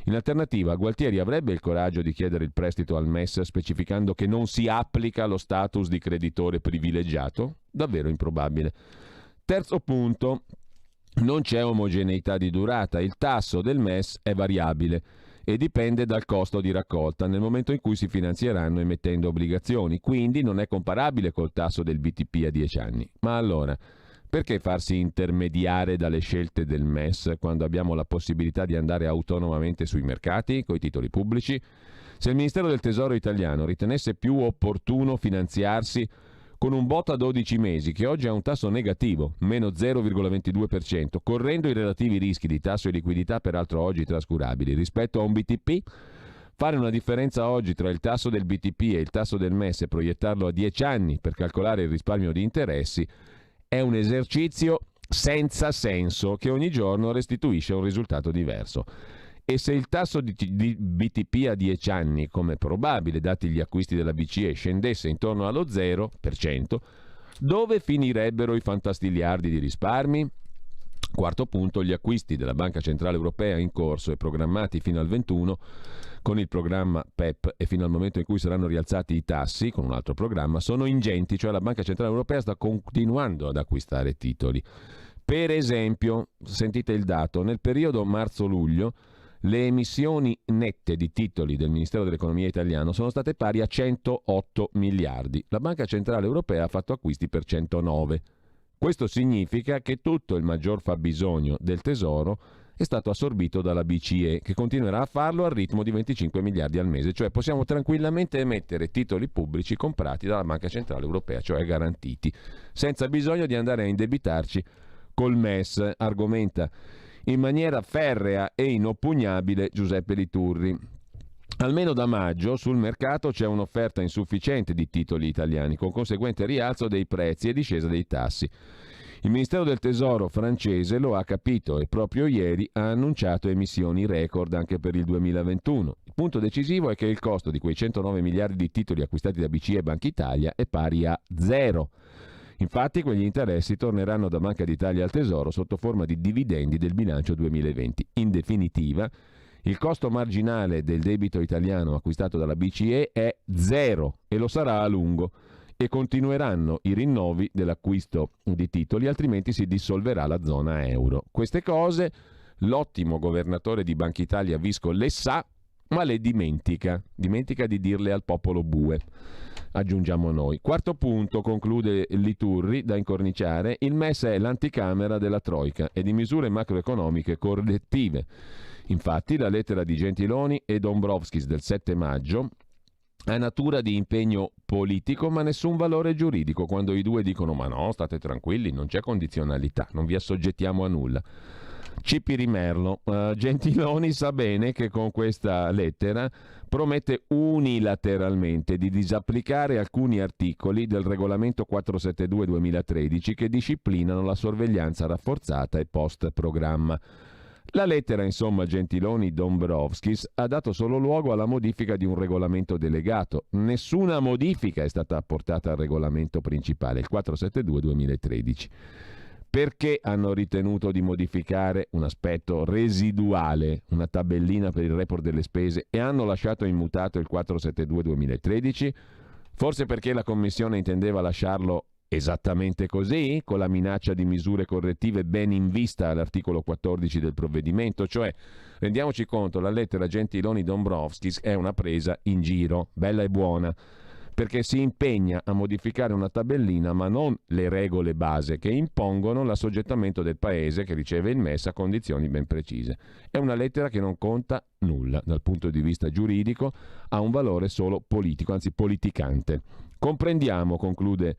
In alternativa, Gualtieri avrebbe il coraggio di chiedere il prestito al MES specificando che non si applica lo status di creditore privilegiato? Davvero improbabile. Terzo punto, non c'è omogeneità di durata. Il tasso del MES è variabile e dipende dal costo di raccolta nel momento in cui si finanzieranno emettendo obbligazioni, quindi non è comparabile col tasso del BTP a 10 anni. Ma allora, perché farsi intermediare dalle scelte del MES quando abbiamo la possibilità di andare autonomamente sui mercati, coi titoli pubblici? Se il Ministero del Tesoro italiano ritenesse più opportuno finanziarsi con un bot a 12 mesi, che oggi ha un tasso negativo, meno 0,22%, correndo i relativi rischi di tasso e liquidità peraltro oggi trascurabili, rispetto a un BTP, fare una differenza oggi tra il tasso del BTP e il tasso del MES e proiettarlo a 10 anni per calcolare il risparmio di interessi è un esercizio senza senso che ogni giorno restituisce un risultato diverso. E se il tasso di BTP a 10 anni, come probabile dati gli acquisti della BCE, scendesse intorno allo 0%, dove finirebbero i fantastiliardi di risparmi? Quarto punto, gli acquisti della Banca Centrale Europea in corso e programmati fino al 21 con il programma PEP e fino al momento in cui saranno rialzati i tassi con un altro programma sono ingenti, cioè la Banca Centrale Europea sta continuando ad acquistare titoli. Per esempio, sentite il dato, nel periodo marzo-luglio le emissioni nette di titoli del Ministero dell'Economia italiano sono state pari a 108 miliardi. La Banca Centrale Europea ha fatto acquisti per 109. Questo significa che tutto il maggior fabbisogno del Tesoro è stato assorbito dalla BCE, che continuerà a farlo al ritmo di 25 miliardi al mese. Cioè possiamo tranquillamente emettere titoli pubblici comprati dalla Banca Centrale Europea, cioè garantiti, senza bisogno di andare a indebitarci col MES, argomenta in maniera ferrea e inoppugnabile Giuseppe Liturri. Almeno da maggio sul mercato c'è un'offerta insufficiente di titoli italiani, con conseguente rialzo dei prezzi e discesa dei tassi. Il Ministero del Tesoro francese lo ha capito e proprio ieri ha annunciato emissioni record anche per il 2021. Il punto decisivo è che il costo di quei 109 miliardi di titoli acquistati da BCE e Banca Italia è pari a 0. Infatti quegli interessi torneranno da Banca d'Italia al Tesoro sotto forma di dividendi del bilancio 2020. In definitiva, il costo marginale del debito italiano acquistato dalla BCE è 0 e lo sarà a lungo, e continueranno i rinnovi dell'acquisto di titoli, altrimenti si dissolverà la zona euro. Queste cose l'ottimo governatore di Banca Italia Visco le sa, ma le dimentica di dirle al popolo bue, aggiungiamo noi. Quarto punto, conclude Liturri, da incorniciare: il MES è l'anticamera della Troika e di misure macroeconomiche correttive. Infatti la lettera di Gentiloni e Dombrovskis del 7 maggio ha natura di impegno politico ma nessun valore giuridico, quando i due dicono ma no, state tranquilli, non c'è condizionalità, non vi assoggettiamo a nulla. Cipiri Merlo. Gentiloni sa bene che con questa lettera promette unilateralmente di disapplicare alcuni articoli del regolamento 472/2013 che disciplinano la sorveglianza rafforzata e post-programma. La lettera, insomma, Gentiloni-Dombrovskis ha dato solo luogo alla modifica di un regolamento delegato. Nessuna modifica è stata apportata al regolamento principale, il 472/2013. Perché hanno ritenuto di modificare un aspetto residuale, una tabellina per il report delle spese, e hanno lasciato immutato il 472/2013? Forse perché la Commissione intendeva lasciarlo Esattamente così, con la minaccia di misure correttive ben in vista all'articolo 14 del provvedimento, cioè rendiamoci conto, la lettera Gentiloni-Dombrovskis è una presa in giro, bella e buona, perché si impegna a modificare una tabellina ma non le regole base che impongono l'assoggettamento del paese che riceve il MES a condizioni ben precise. È una lettera che non conta nulla dal punto di vista giuridico, ha un valore solo politico, anzi politicante. Comprendiamo, conclude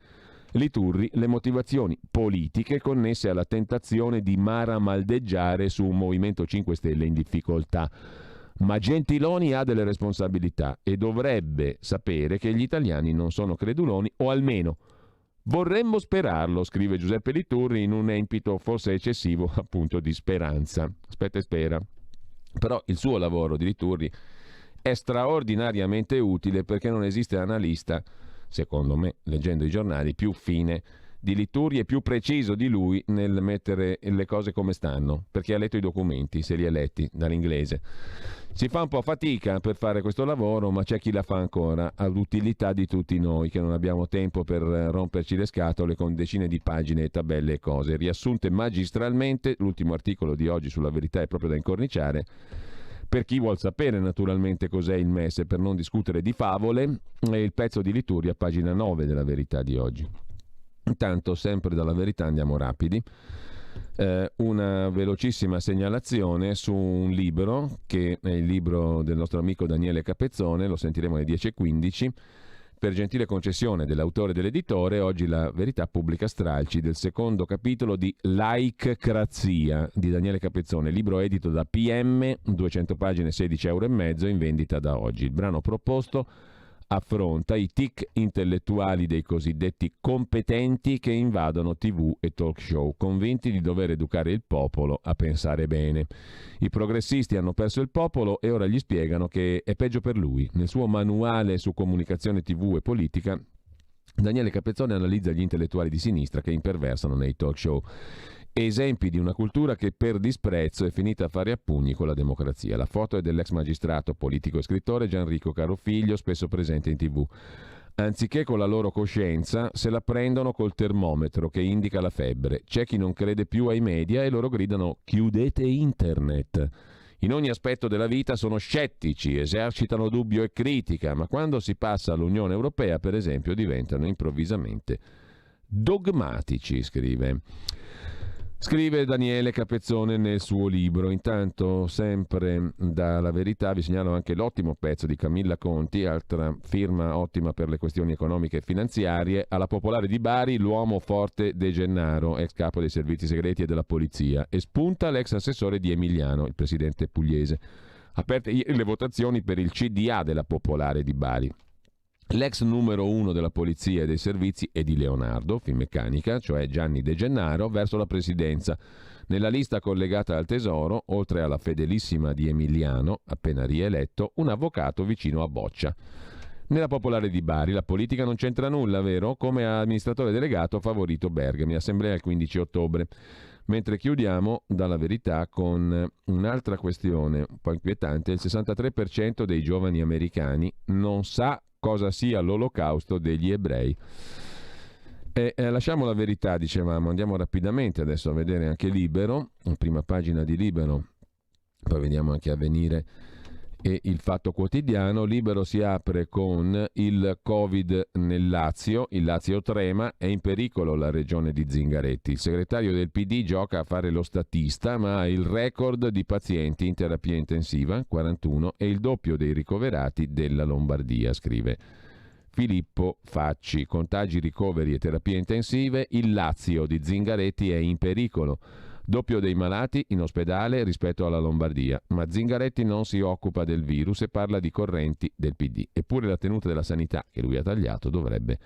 Liturri, le motivazioni politiche connesse alla tentazione di maramaldeggiare su un Movimento 5 Stelle in difficoltà. Ma Gentiloni ha delle responsabilità e dovrebbe sapere che gli italiani non sono creduloni, o almeno vorremmo sperarlo, scrive Giuseppe Liturri in un empito forse eccessivo appunto di speranza. Aspetta e spera. Però il suo lavoro di Liturri è straordinariamente utile perché non esiste analista, secondo me, leggendo i giornali, più fine di Liturri e più preciso di lui nel mettere le cose come stanno, perché ha letto i documenti, se li ha letti dall'inglese. Si fa un po' fatica per fare questo lavoro, ma c'è chi la fa ancora, all'utilità di tutti noi che non abbiamo tempo per romperci le scatole con decine di pagine, tabelle e cose, riassunte magistralmente. L'ultimo articolo di oggi sulla Verità è proprio da incorniciare, per chi vuol sapere naturalmente cos'è il MES, per non discutere di favole, è il pezzo di Liturri a pagina 9 della Verità di oggi. Intanto, sempre dalla Verità, andiamo rapidi. Una velocissima segnalazione su un libro, che è il libro del nostro amico Daniele Capezzone, lo sentiremo alle 10:15. Per gentile concessione dell'autore e dell'editore, oggi la Verità pubblica stralci del secondo capitolo di Laikcrazia di Daniele Capezzone, libro edito da PM, 200 pagine, €16,5, in vendita da oggi. Il brano proposto affronta i tic intellettuali dei cosiddetti competenti che invadono TV e talk show, convinti di dover educare il popolo a pensare bene. I progressisti hanno perso il popolo e ora gli spiegano che è peggio per lui. Nel suo manuale su comunicazione TV e politica, Daniele Capezzone analizza gli intellettuali di sinistra che imperversano nei talk show. Esempi di una cultura che per disprezzo è finita a fare a pugni con la democrazia. La foto è dell'ex magistrato, politico e scrittore Gianrico Carofiglio, spesso presente in TV. Anziché con la loro coscienza, se la prendono col termometro che indica la febbre. C'è chi non crede più ai media e loro gridano «chiudete internet». In ogni aspetto della vita sono scettici, esercitano dubbio e critica, ma quando si passa all'Unione Europea, per esempio, diventano improvvisamente dogmatici, Scrive Daniele Capezzone nel suo libro. Intanto, sempre dalla Verità, vi segnalo anche l'ottimo pezzo di Camilla Conti, altra firma ottima per le questioni economiche e finanziarie. Alla Popolare di Bari, l'uomo forte De Gennaro, ex capo dei servizi segreti e della polizia, e spunta l'ex assessore di Emiliano, il presidente pugliese. Aperte ieri le votazioni per il CDA della Popolare di Bari. L'ex numero 1 della polizia e dei servizi è di Leonardo, Finmeccanica, cioè Gianni De Gennaro, verso la presidenza. Nella lista collegata al Tesoro, oltre alla fedelissima di Emiliano, appena rieletto, un avvocato vicino a Boccia. Nella Popolare di Bari la politica non c'entra nulla, vero? Come amministratore delegato favorito Bergami, assemblea il 15 ottobre. Mentre chiudiamo dalla Verità con un'altra questione un po' inquietante: il 63% dei giovani americani non sa cosa sia l'olocausto degli ebrei. Lasciamo la Verità, dicevamo, andiamo rapidamente adesso a vedere anche Libero, la prima pagina di Libero, poi vediamo anche Avvenire e il Fatto Quotidiano. Libero si apre con il Covid nel Lazio, il Lazio trema, è in pericolo la regione di Zingaretti. Il segretario del PD gioca a fare lo statista, ma ha il record di pazienti in terapia intensiva, 41, e il doppio dei ricoverati della Lombardia, scrive Filippo Facci. Contagi, ricoveri e terapie intensive, il Lazio di Zingaretti è in pericolo. Doppio dei malati in ospedale rispetto alla Lombardia, ma Zingaretti non si occupa del virus e parla di correnti del PD. Eppure la tenuta della sanità, che lui ha tagliato, dovrebbe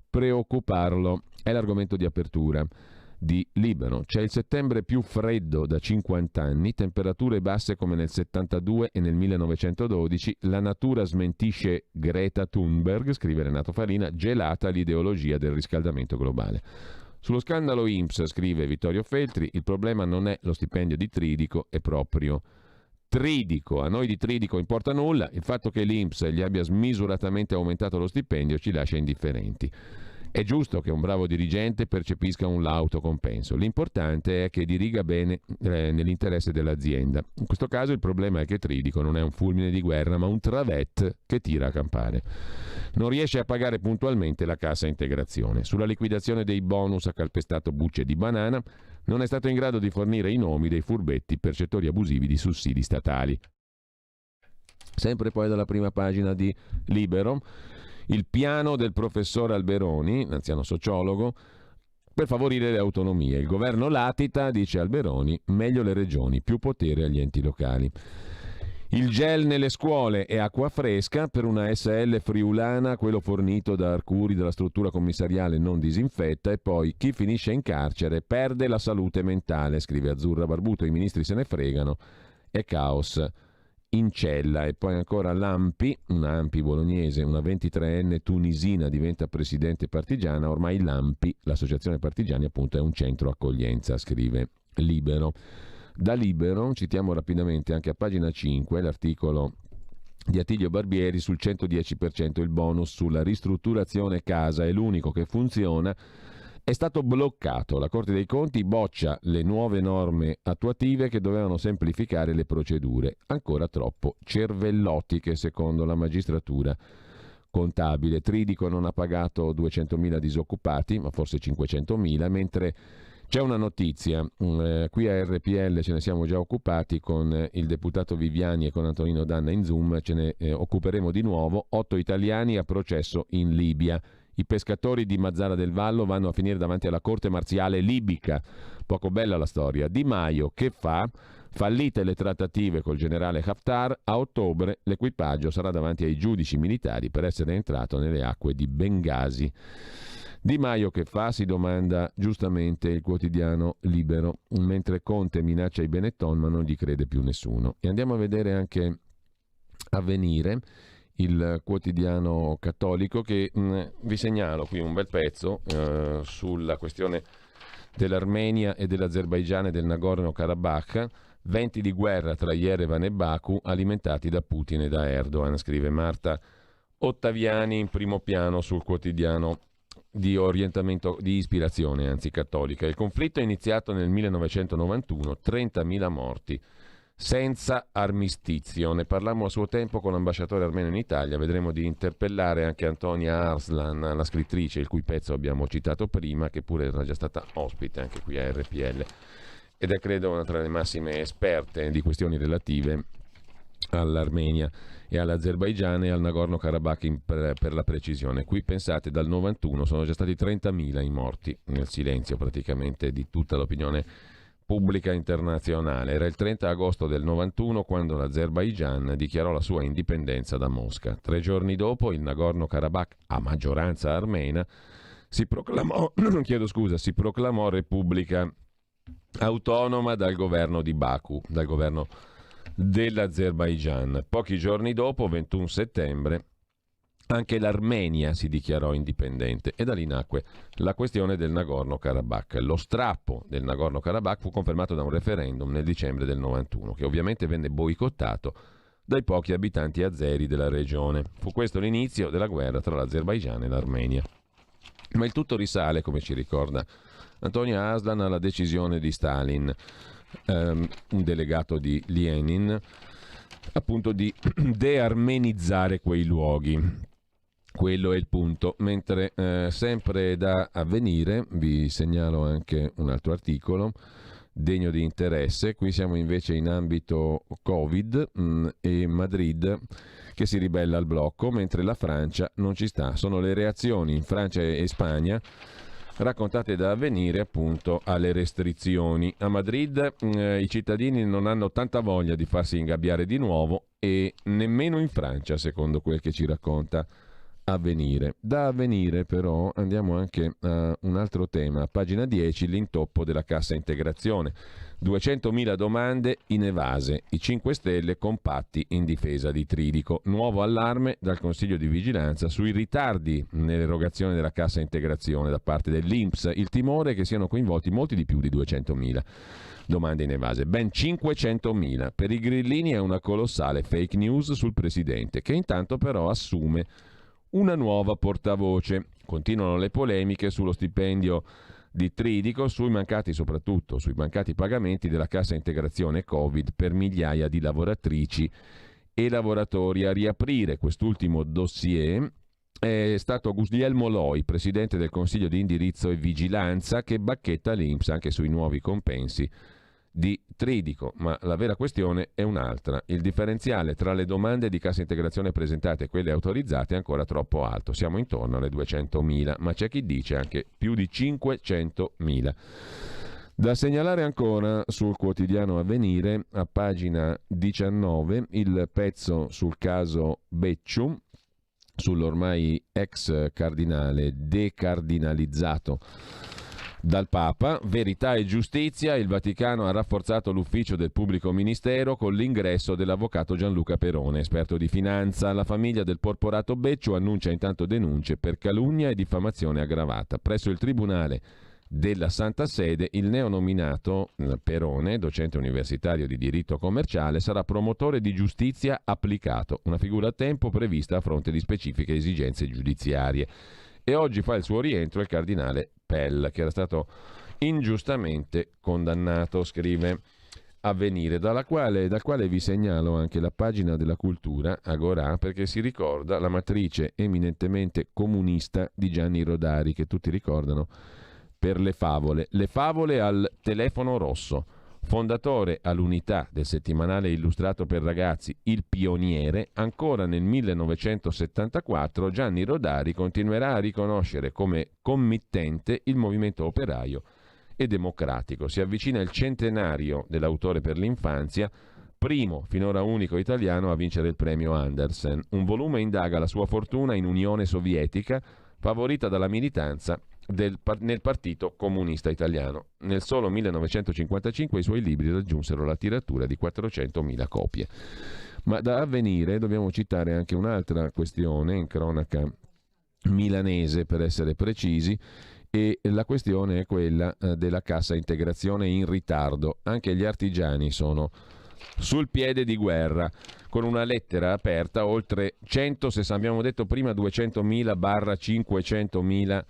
preoccuparlo. È l'argomento di apertura di Libero. C'è il settembre più freddo da 50 anni, temperature basse come nel 72 e nel 1912, la natura smentisce Greta Thunberg, scrive Renato Farina, gelata l'ideologia del riscaldamento globale. Sullo scandalo INPS, scrive Vittorio Feltri, il problema non è lo stipendio di Tridico, è proprio Tridico. A noi di Tridico importa nulla, il fatto che l'INPS gli abbia smisuratamente aumentato lo stipendio ci lascia indifferenti. È giusto che un bravo dirigente percepisca un lauto compenso, l'importante è che diriga bene nell'interesse dell'azienda. In questo caso il problema è che Tridico non è un fulmine di guerra ma un travet che tira a campare. Non riesce a pagare puntualmente la cassa integrazione. Sulla liquidazione dei bonus ha calpestato bucce di banana, non è stato in grado di fornire i nomi dei furbetti percettori abusivi di sussidi statali. Sempre poi dalla prima pagina di Libero, il piano del professor Alberoni, l'anziano sociologo, per favorire le autonomie. Il governo latita, dice Alberoni, meglio le regioni, più potere agli enti locali. Il gel nelle scuole e acqua fresca per una SL friulana, quello fornito da Arcuri della struttura commissariale non disinfetta, e poi chi finisce in carcere perde la salute mentale, scrive Azzurra Barbuto, i ministri se ne fregano, è caos in cella. E poi ancora l'Ampi, una Ampi bolognese, una 23enne tunisina diventa presidente partigiana, ormai l'Ampi, l'associazione partigiani appunto, è un centro accoglienza, scrive Libero. Da Libero citiamo rapidamente anche a pagina 5 l'articolo di Attilio Barbieri sul 110% il bonus sulla ristrutturazione casa, è l'unico che funziona. È stato bloccato. La Corte dei Conti boccia le nuove norme attuative che dovevano semplificare le procedure, ancora troppo cervellotiche secondo la magistratura contabile. Tridico non ha pagato 200.000 disoccupati, ma forse 500.000, mentre c'è una notizia, qui a RPL ce ne siamo già occupati con il deputato Viviani e con Antonino Danna in Zoom, ce ne occuperemo di nuovo. 8 italiani a processo in Libia. I pescatori di Mazara del Vallo vanno a finire davanti alla corte marziale libica. Poco bella la storia. Di Maio che fa? Fallite le trattative col generale Haftar, a ottobre l'equipaggio sarà davanti ai giudici militari per essere entrato nelle acque di Bengasi. Di Maio che fa? Si domanda giustamente il quotidiano Libero, mentre Conte minaccia i Benetton ma non gli crede più nessuno. E andiamo a vedere anche Avvenire, il quotidiano cattolico, che vi segnalo qui un bel pezzo sulla questione dell'Armenia e dell'Azerbaigian e del Nagorno-Karabakh. Venti di guerra tra Yerevan e Baku alimentati da Putin e da Erdogan, scrive Marta Ottaviani in primo piano sul quotidiano di orientamento, di ispirazione anzi cattolica. Il conflitto è iniziato nel 1991, 30.000 morti senza armistizio. Ne parlammo a suo tempo con l'ambasciatore armeno in Italia. Vedremo di interpellare anche Antonia Arslan, la scrittrice il cui pezzo abbiamo citato prima, che pure era già stata ospite anche qui a RPL ed è credo una tra le massime esperte di questioni relative all'Armenia e all'Azerbaigian e al Nagorno-Karabakh per la precisione. Qui pensate dal 91 sono già stati 30.000 i morti, nel silenzio praticamente di tutta l'opinione pubblica internazionale. Era il 30 agosto del 91 quando l'Azerbaigian dichiarò la sua indipendenza da Mosca. 3 giorni dopo il Nagorno-Karabakh, a maggioranza armena, si proclamò repubblica autonoma dal governo di Baku, dal governo dell'Azerbaigian. Pochi giorni dopo, 21 settembre, anche l'Armenia si dichiarò indipendente e da lì nacque la questione del Nagorno-Karabakh. Lo strappo del Nagorno-Karabakh fu confermato da un referendum nel dicembre del 91, che ovviamente venne boicottato dai pochi abitanti azeri della regione. Fu questo l'inizio della guerra tra l'Azerbaigian e l'Armenia. Ma il tutto risale, come ci ricorda Antonia Aslan, alla decisione di Stalin, un delegato di Lenin, appunto di dearmenizzare quei luoghi. Quello è il punto. Mentre sempre da Avvenire vi segnalo anche un altro articolo degno di interesse. Qui siamo invece in ambito Covid e Madrid che si ribella al blocco, mentre la Francia non ci sta. Sono le reazioni in Francia e Spagna raccontate da Avvenire appunto alle restrizioni. A Madrid i cittadini non hanno tanta voglia di farsi ingabbiare di nuovo e nemmeno in Francia, secondo quel che ci racconta Avvenire. Da Avvenire però andiamo anche a un altro tema, a pagina 10, l'intoppo della cassa integrazione. 200.000 domande inevase, i 5 Stelle compatti in difesa di Tridico. Nuovo allarme dal Consiglio di Vigilanza sui ritardi nell'erogazione della cassa integrazione da parte dell'INPS. Il timore è che siano coinvolti molti di più di 200.000 domande inevase, ben 500.000. Per i grillini è una colossale fake news sul presidente, che intanto però assume una nuova portavoce. Continuano le polemiche sullo stipendio di Tridico, soprattutto sui mancati pagamenti della cassa integrazione Covid per migliaia di lavoratrici e lavoratori. A riaprire quest'ultimo dossier è stato Guglielmo Loi, presidente del Consiglio di indirizzo e vigilanza, che bacchetta l'INPS anche sui nuovi compensi di Tridico, ma la vera questione è un'altra. Il differenziale tra le domande di cassa integrazione presentate e quelle autorizzate è ancora troppo alto, siamo intorno alle 200.000, ma c'è chi dice anche più di 500.000. Da segnalare ancora sul quotidiano Avvenire, a pagina 19, il pezzo sul caso Becciu, sull'ormai ex cardinale decardinalizzato dal Papa. Verità e giustizia, il Vaticano ha rafforzato l'ufficio del pubblico ministero con l'ingresso dell'avvocato Gianluca Perone, esperto di finanza. La famiglia del porporato Becciu annuncia intanto denunce per calunnia e diffamazione aggravata. Presso il Tribunale della Santa Sede il neonominato Perone, docente universitario di diritto commerciale, sarà promotore di giustizia applicato, una figura a tempo prevista a fronte di specifiche esigenze giudiziarie. E oggi fa il suo rientro il cardinale Pell, che era stato ingiustamente condannato, scrive Avvenire, dal quale vi segnalo anche la pagina della cultura, Agorà, perché si ricorda la matrice eminentemente comunista di Gianni Rodari, che tutti ricordano per le favole al telefono rosso. Fondatore all'Unità del settimanale illustrato per ragazzi Il Pioniere, ancora nel 1974 Gianni Rodari continuerà a riconoscere come committente il movimento operaio e democratico. Si avvicina il centenario dell'autore per l'infanzia, primo, finora unico italiano a vincere il premio Andersen. Un volume indaga la sua fortuna in Unione Sovietica, favorita dalla militanza nel Partito Comunista Italiano. Nel solo 1955 i suoi libri raggiunsero la tiratura di 400.000 copie. Ma da Avvenire dobbiamo citare anche un'altra questione in cronaca milanese, per essere precisi, e la questione è quella della cassa integrazione in ritardo. Anche gli artigiani sono sul piede di guerra, con una lettera aperta, oltre 160, abbiamo detto prima 200.000/500.000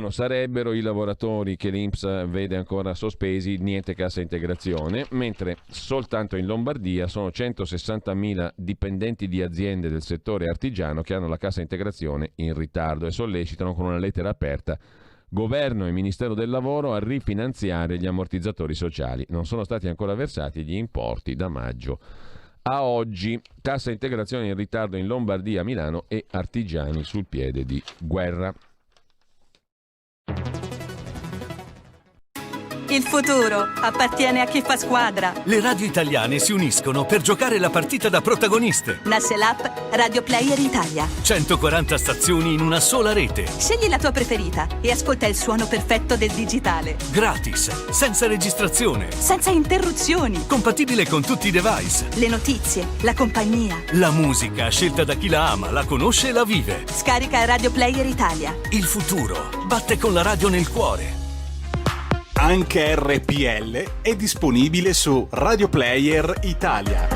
sarebbero i lavoratori che l'INPS vede ancora sospesi, niente cassa integrazione, mentre soltanto in Lombardia sono 160.000 dipendenti di aziende del settore artigiano che hanno la cassa integrazione in ritardo e sollecitano con una lettera aperta Governo e Ministero del Lavoro a rifinanziare gli ammortizzatori sociali. Non sono stati ancora versati gli importi da maggio a oggi. Cassa integrazione in ritardo in Lombardia, Milano e artigiani sul piede di guerra. Il futuro appartiene a chi fa squadra. Le radio italiane si uniscono per giocare la partita da protagoniste. Nasce l'app Radio Player Italia. 140 stazioni in una sola rete. Scegli la tua preferita e ascolta il suono perfetto del digitale. Gratis, senza registrazione. Senza interruzioni. Compatibile con tutti i device. Le notizie, la compagnia. La musica, scelta da chi la ama, la conosce e la vive. Scarica Radio Player Italia. Il futuro batte con la radio nel cuore. Anche RPL è disponibile su Radio Player Italia.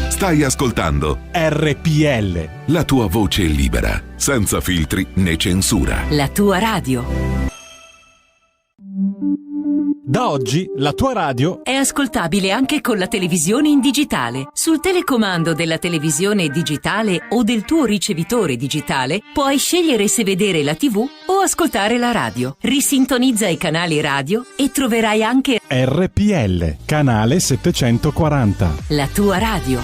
Stai ascoltando RPL, la tua voce libera, senza filtri né censura. La tua radio. Da oggi la tua radio È ascoltabile anche con la televisione in digitale. Sul telecomando della televisione digitale o del tuo ricevitore digitale puoi scegliere se vedere la TV o ascoltare la radio. Risintonizza i canali radio e troverai anche RPL, canale 740. la tua radio.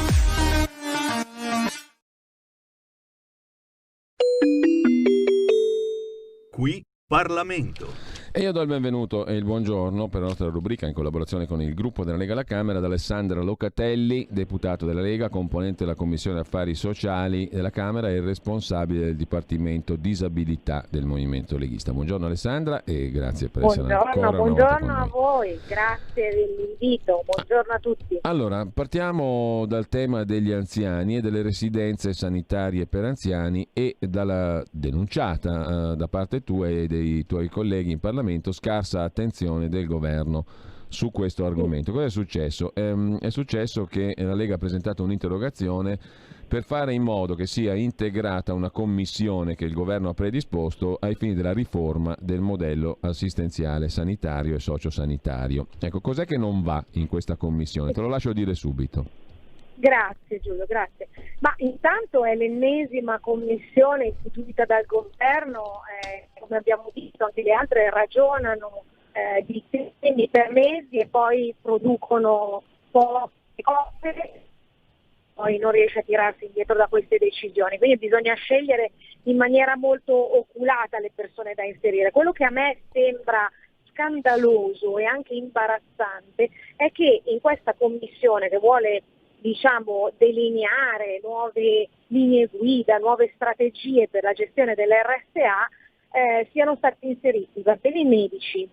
Qui Parlamento. E io do il benvenuto e il buongiorno per la nostra rubrica in collaborazione con il gruppo della Lega alla Camera ad Alessandra Locatelli, deputato della Lega, componente della Commissione Affari Sociali della Camera e responsabile del Dipartimento Disabilità del Movimento Leghista. Buongiorno Alessandra e grazie per essere ancora una volta con Buongiorno noi. a voi, grazie dell'invito, buongiorno a tutti. Allora, partiamo dal tema degli anziani e delle residenze sanitarie per anziani e dalla denunciata da parte tua e dei tuoi colleghi in Parlamento scarsa attenzione del governo su questo argomento. Cosa è successo? È successo che la Lega ha presentato un'interrogazione per fare in modo che sia integrata una commissione che il governo ha predisposto ai fini della riforma del modello assistenziale sanitario e sociosanitario. Ecco, cos'è che non va in questa commissione? Te lo lascio dire subito. Grazie Giulio, grazie. Ma intanto è l'ennesima commissione istituita dal governo, come abbiamo visto anche le altre ragionano di temi per mesi e poi producono poche cose, poi non riesce a tirarsi indietro da queste decisioni, quindi bisogna scegliere in maniera molto oculata le persone da inserire. Quello che a me sembra scandaloso e anche imbarazzante è che in questa commissione che vuole delineare nuove linee guida, nuove strategie per la gestione dell'RSA, siano stati inseriti dei medici,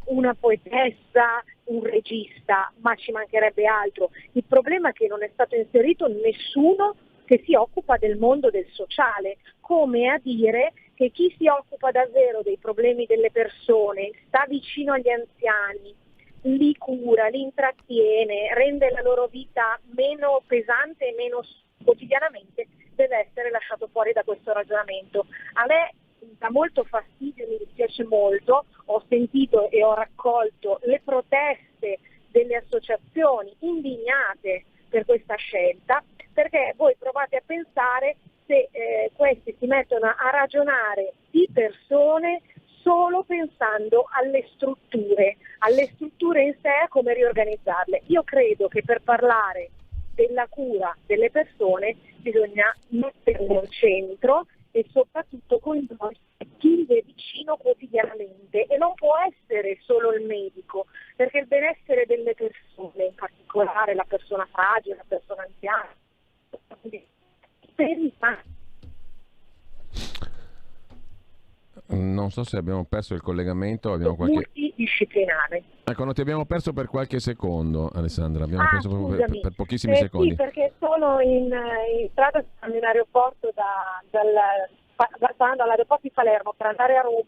una poetessa, un regista, ma ci mancherebbe altro. Il problema è che non è stato inserito nessuno che si occupa del mondo del sociale, come a dire che chi si occupa davvero dei problemi delle persone, sta vicino agli anziani, li cura, li intrattiene, rende la loro vita meno pesante e meno quotidianamente, deve essere lasciato fuori da questo ragionamento. A me dà molto fastidio, mi dispiace molto, ho sentito e ho raccolto le proteste delle associazioni indignate per questa scelta, perché voi provate a pensare se questi si mettono a ragionare di persone solo pensando alle strutture in sé, a come riorganizzarle. Io credo che per parlare della cura delle persone bisogna metterle al centro e soprattutto coinvolgere chi vive vicino quotidianamente, e non può essere solo il medico, perché il benessere delle persone, in particolare la persona fragile, la persona anziana, non so se abbiamo perso il collegamento, abbiamo multidisciplinare. Ecco, no, ti abbiamo perso per qualche secondo, Alessandra, abbiamo perso proprio per pochissimi secondi. Sì, perché sono in strada, sono in aeroporto sto andando all'aeroporto di Palermo per andare a Roma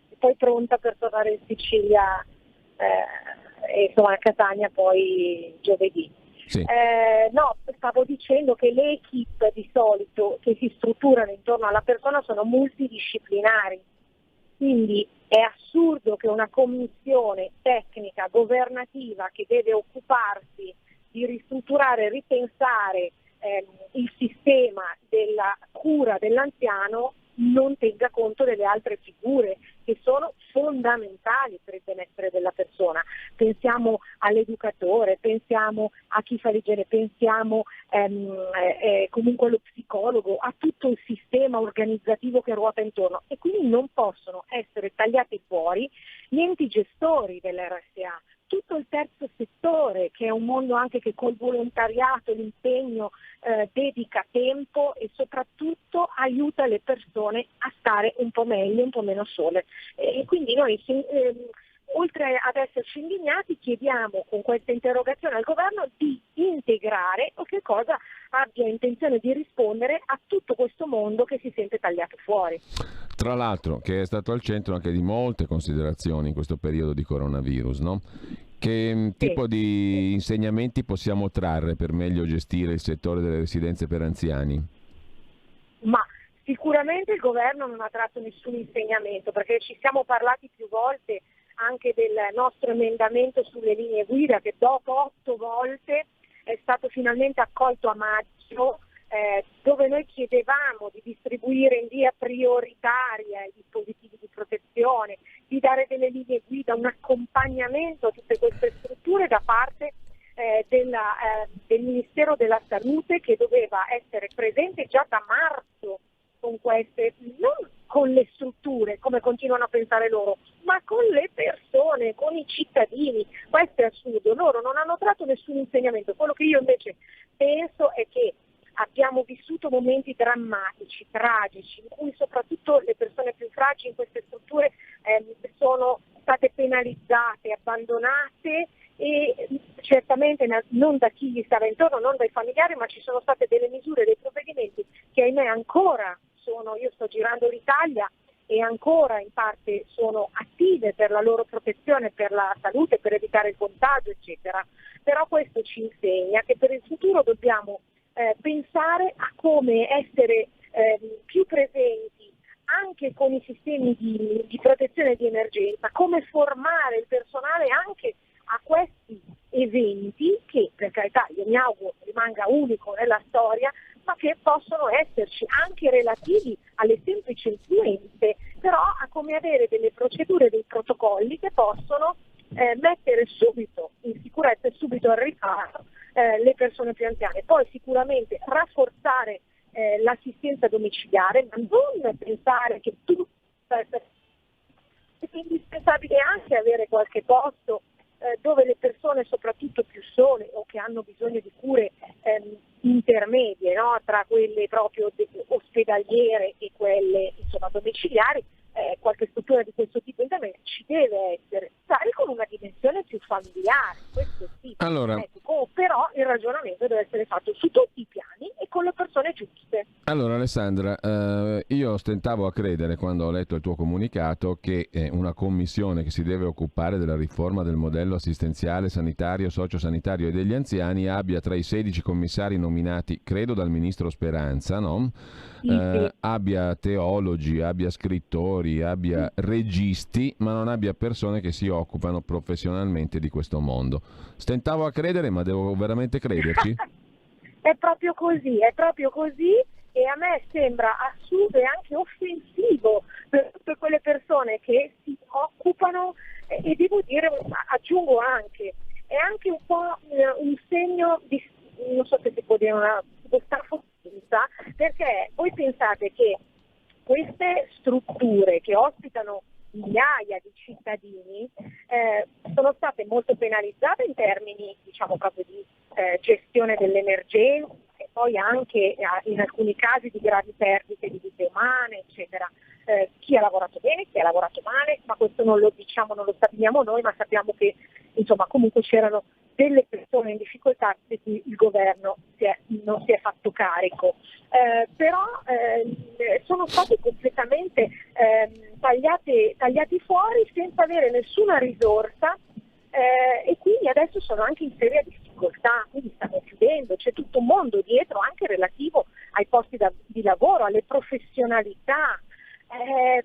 e poi pronta per tornare in Sicilia e insomma a Catania poi giovedì. Sì. No, stavo dicendo che le equip di solito che si strutturano intorno alla persona sono multidisciplinari, quindi è assurdo che una commissione tecnica governativa che deve occuparsi di ristrutturare e ripensare il sistema della cura dell'anziano non tenga conto delle altre figure che sono fondamentali per il benessere della persona. Pensiamo all'educatore, pensiamo a chi fa l'igiene, pensiamo comunque allo psicologo, a tutto il sistema organizzativo che ruota intorno, e quindi non possono essere tagliati fuori gli enti gestori dell'RSA, tutto il terzo settore, che è un mondo anche che col volontariato, l'impegno dedica tempo e soprattutto aiuta le persone a stare un po' meglio, un po' meno sole. E quindi noi, oltre ad esserci indignati, chiediamo con questa interrogazione al governo di integrare o che cosa abbia intenzione di rispondere a tutto questo mondo che si sente tagliato fuori. Tra l'altro, che è stato al centro anche di molte considerazioni in questo periodo di coronavirus, no? Che tipo di insegnamenti possiamo trarre per meglio gestire il settore delle residenze per anziani? Ma sicuramente il governo non ha tratto nessun insegnamento, perché ci siamo parlati più volte anche del nostro emendamento sulle linee guida, che dopo 8 volte è stato finalmente accolto a maggio, dove noi chiedevamo di distribuire in via prioritaria i dispositivi di protezione, di dare delle linee guida, un accompagnamento a tutte queste strutture da parte del Ministero della Salute, che doveva essere presente già da marzo con queste, non con le strutture come continuano a pensare loro, ma con le persone, con i cittadini. Questo è assurdo, loro non hanno tratto nessun insegnamento. Quello che io invece penso è che abbiamo vissuto momenti drammatici, tragici, in cui soprattutto le persone più fragili in queste strutture sono state penalizzate, abbandonate, e certamente non da chi gli stava intorno, non dai familiari, ma ci sono state delle misure, dei provvedimenti che ahimè ancora sono, io sto girando l'Italia e ancora in parte sono attive per la loro protezione, per la salute, per evitare il contagio, eccetera. Però questo ci insegna che per il futuro dobbiamo pensare a come essere più presenti anche con i sistemi di protezione di emergenza, come formare il personale anche a questi eventi che, per carità, io mi auguro rimanga unico nella storia, ma che possono esserci anche relativi alle semplici influenze, però a come avere delle procedure, dei protocolli che possono mettere subito in sicurezza e subito al riparo le persone più anziane. Poi sicuramente rafforzare l'assistenza domiciliare, ma non pensare che tutto è indispensabile anche avere qualche posto dove le persone soprattutto più sole o che hanno bisogno di cure intermedie, no? Tra quelle proprio ospedaliere e quelle domiciliari, qualche struttura di questo tipo intermedio ci deve essere, stare con una dimensione più familiare, questo sì. Allora, però il ragionamento deve essere fatto su tutti i piani e con le persone giuste. Allora Alessandra, io stentavo a credere quando ho letto il tuo comunicato che una commissione che si deve occupare della riforma del modello assistenziale, sanitario, sociosanitario e degli anziani abbia tra i 16 commissari nominati, credo dal ministro Speranza, no? Abbia teologi, abbia scrittori, abbia registi, ma non abbia persone che si occupano professionalmente di questo mondo. Stentavo a credere, ma devo veramente crederci? È proprio così, e a me sembra assurdo e anche offensivo per tutte quelle persone che si occupano, e devo dire, aggiungo anche, è anche un po' un segno di, non so se si può dire, una stafosenza, perché voi pensate che queste strutture che ospitano migliaia di cittadini sono state molto penalizzate in termini, diciamo, proprio di gestione dell'emergenza e poi anche in alcuni casi di gravi perdite di vite umane, eccetera. Chi ha lavorato bene, chi ha lavorato male, ma questo non lo diciamo, non lo stabiliamo noi, ma sappiamo che insomma comunque c'erano delle persone in difficoltà di cui il governo non si è fatto carico, però sono stati completamente tagliati fuori senza avere nessuna risorsa, e quindi adesso sono anche in seria difficoltà, quindi stanno chiudendo, c'è tutto un mondo dietro anche relativo ai posti di lavoro, alle professionalità.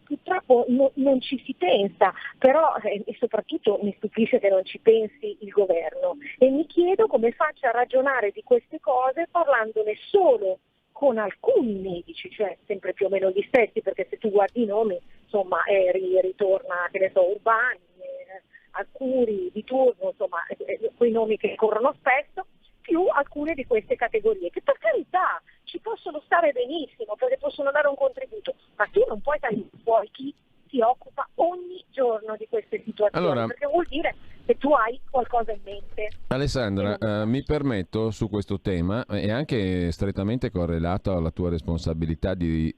Purtroppo non ci si pensa, però e soprattutto mi stupisce che non ci pensi il governo, e mi chiedo come faccia a ragionare di queste cose parlandone solo con alcuni medici, cioè sempre più o meno gli stessi, perché se tu guardi i nomi, insomma, ritorna, che ne so, Urbani, Arcuri, Di Turno, insomma, quei nomi che corrono spesso, più alcune di queste categorie, che per carità ci possono stare benissimo, perché possono dare un contributo, ma tu non puoi tagliare fuori chi si occupa ogni giorno di queste situazioni, allora, perché vuol dire che tu hai qualcosa in mente. Alessandra, mi permetto su questo tema, e anche strettamente correlato alla tua responsabilità del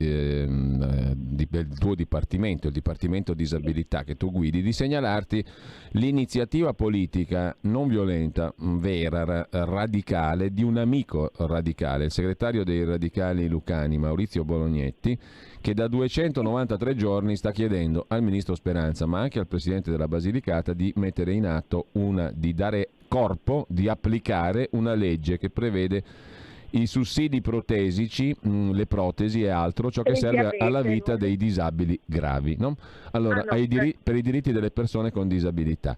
tuo dipartimento, il Dipartimento Disabilità che tu guidi, di segnalarti l'iniziativa politica non violenta, vera, radicale, di un amico radicale, il segretario dei radicali lucani Maurizio Bolognetti, che da 293 giorni sta chiedendo al ministro Speranza, ma anche al presidente della Basilicata, di mettere in atto di dare corpo, di applicare una legge che prevede i sussidi protesici, le protesi e altro, ciò che serve alla vita dei disabili gravi, no? Allora, per i diritti delle persone con disabilità.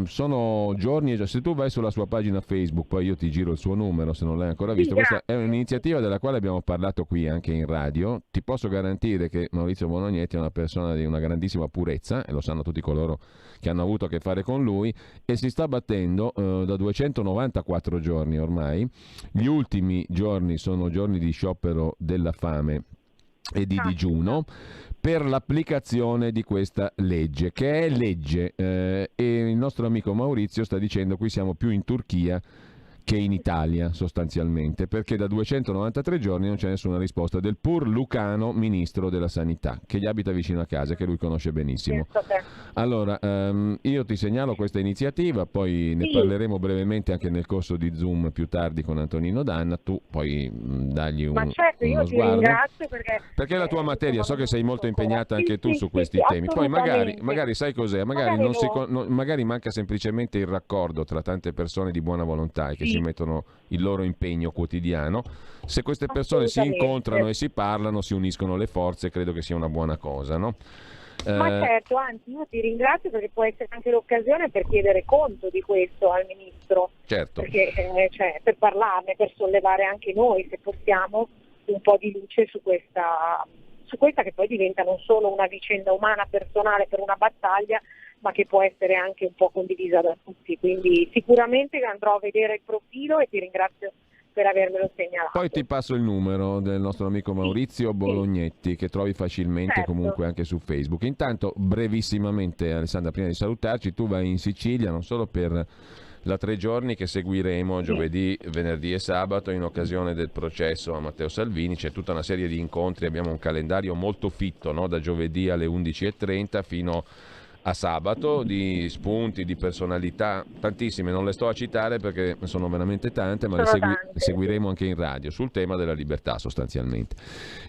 Sono giorni, se tu vai sulla sua pagina Facebook, poi io ti giro il suo numero se non l'hai ancora visto. Questa è un'iniziativa della quale abbiamo parlato qui anche in radio. Ti posso garantire che Maurizio Bolognetti è una persona di una grandissima purezza, e lo sanno tutti coloro che hanno avuto a che fare con lui, e si sta battendo da 294 giorni ormai. Gli ultimi giorni sono giorni di sciopero della fame e di digiuno per l'applicazione di questa legge, che è legge, e il nostro amico Maurizio sta dicendo: qui siamo più in Turchia che in Italia sostanzialmente, perché da 293 giorni non c'è nessuna risposta del pur lucano ministro della sanità, che gli abita vicino a casa, che lui conosce benissimo. Allora, io ti segnalo questa iniziativa, poi ne parleremo brevemente anche nel corso di Zoom più tardi con Antonino Danna, tu poi dagli Ma certo, io uno ti sguardo. ringrazio perché È la tua materia, so che sei molto impegnata anche tu su questi sì, temi. Poi assolutamente. magari sai cos'è, magari manca semplicemente il raccordo tra tante persone di buona volontà e che si mettono il loro impegno quotidiano. Se queste persone si incontrano e si parlano, si uniscono le forze, credo che sia una buona cosa, no? Ma certo, anzi io ti ringrazio perché può essere anche l'occasione per chiedere conto di questo al Ministro, certo. Perché per parlarne, per sollevare anche noi, se possiamo, un po' di luce su questa che poi diventa non solo una vicenda umana, personale per una battaglia, ma che può essere anche un po' condivisa da tutti. Quindi sicuramente andrò a vedere il profilo e ti ringrazio per avermelo segnalato. Poi ti passo il numero del nostro amico Maurizio Bolognetti, che trovi facilmente comunque anche su Facebook. Intanto, brevissimamente, Alessandra, prima di salutarci, tu vai in Sicilia non solo per la 3 giorni che seguiremo giovedì, venerdì e sabato in occasione del processo a Matteo Salvini. C'è tutta una serie di incontri, abbiamo un calendario molto fitto, no? Da giovedì alle 11:30 fino a sabato, di spunti, di personalità, tantissime, non le sto a citare perché sono veramente tante, ma le seguiremo anche in radio sul tema della libertà sostanzialmente.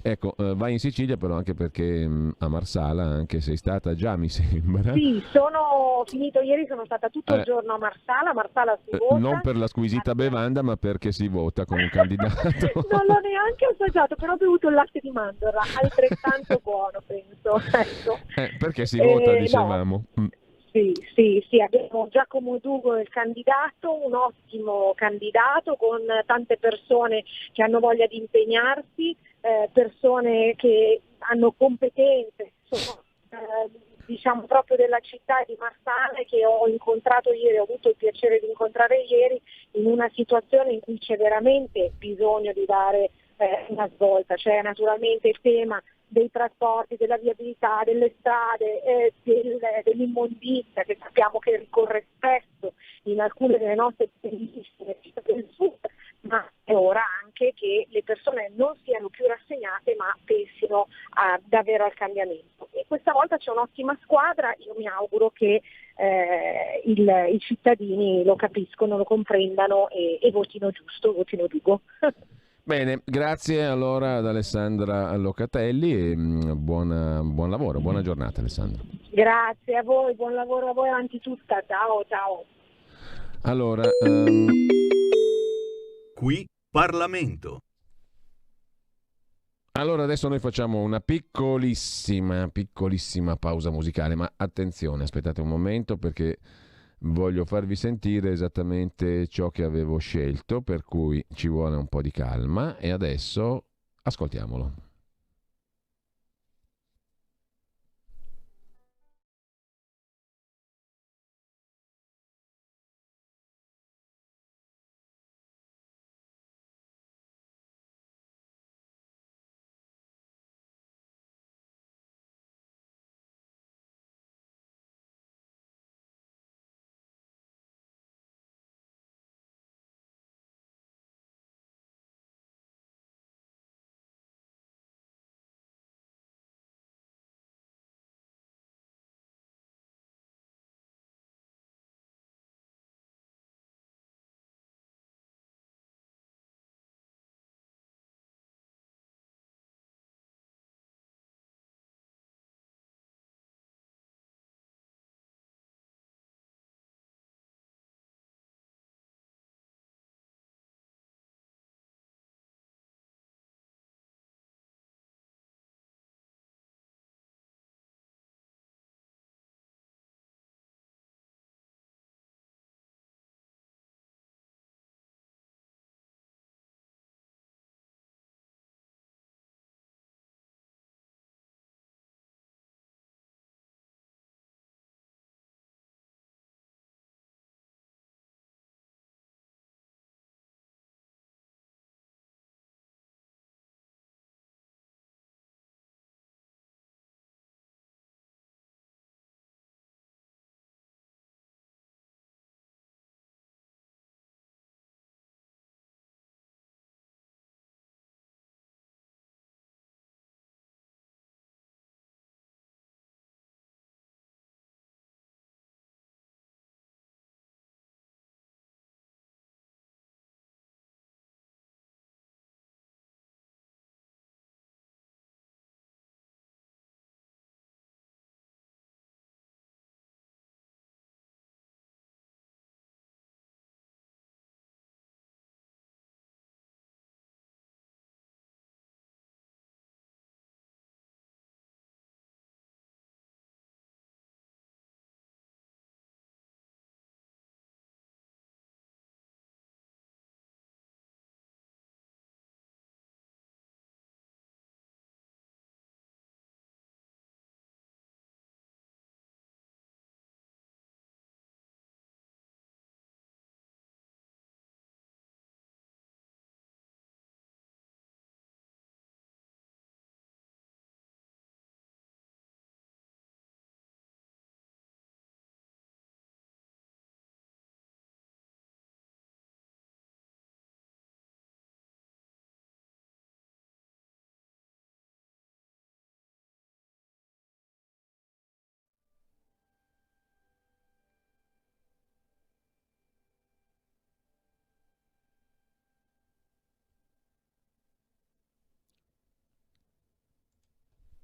Ecco, vai in Sicilia però anche perché a Marsala anche sei stata già, mi sembra. Sì, sono finito ieri, sono stata tutto il giorno a Marsala si vota. Non per la squisita bevanda, ma perché si vota con un candidato. Non l'ho neanche assaggiato, però ho bevuto il latte di mandorla, altrettanto buono, penso. Ecco. Perché si vota, dicevamo. No. Sì, abbiamo Giacomo Dugo, il candidato, un ottimo candidato con tante persone che hanno voglia di impegnarsi, persone che hanno competenze, diciamo proprio della città di Marsala, che ho incontrato ieri, ho avuto il piacere di incontrare ieri, in una situazione in cui c'è veramente bisogno di dare una svolta. C'è naturalmente il tema dei trasporti, della viabilità, delle strade, dell'immondizia, che sappiamo che ricorre spesso in alcune delle nostre bellissime città del sud, ma è ora anche che le persone non siano più rassegnate ma pensino davvero al cambiamento. E questa volta c'è un'ottima squadra, io mi auguro che i cittadini lo capiscono, lo comprendano e votino giusto, votino Dugo. Bene, grazie allora ad Alessandra Locatelli e buon lavoro, buona giornata Alessandra. Grazie a voi, buon lavoro a voi, avanti tutta, ciao. Allora, qui Parlamento. Allora adesso noi facciamo una piccolissima pausa musicale, ma attenzione, aspettate un momento perché voglio farvi sentire esattamente ciò che avevo scelto, per cui ci vuole un po' di calma e adesso ascoltiamolo.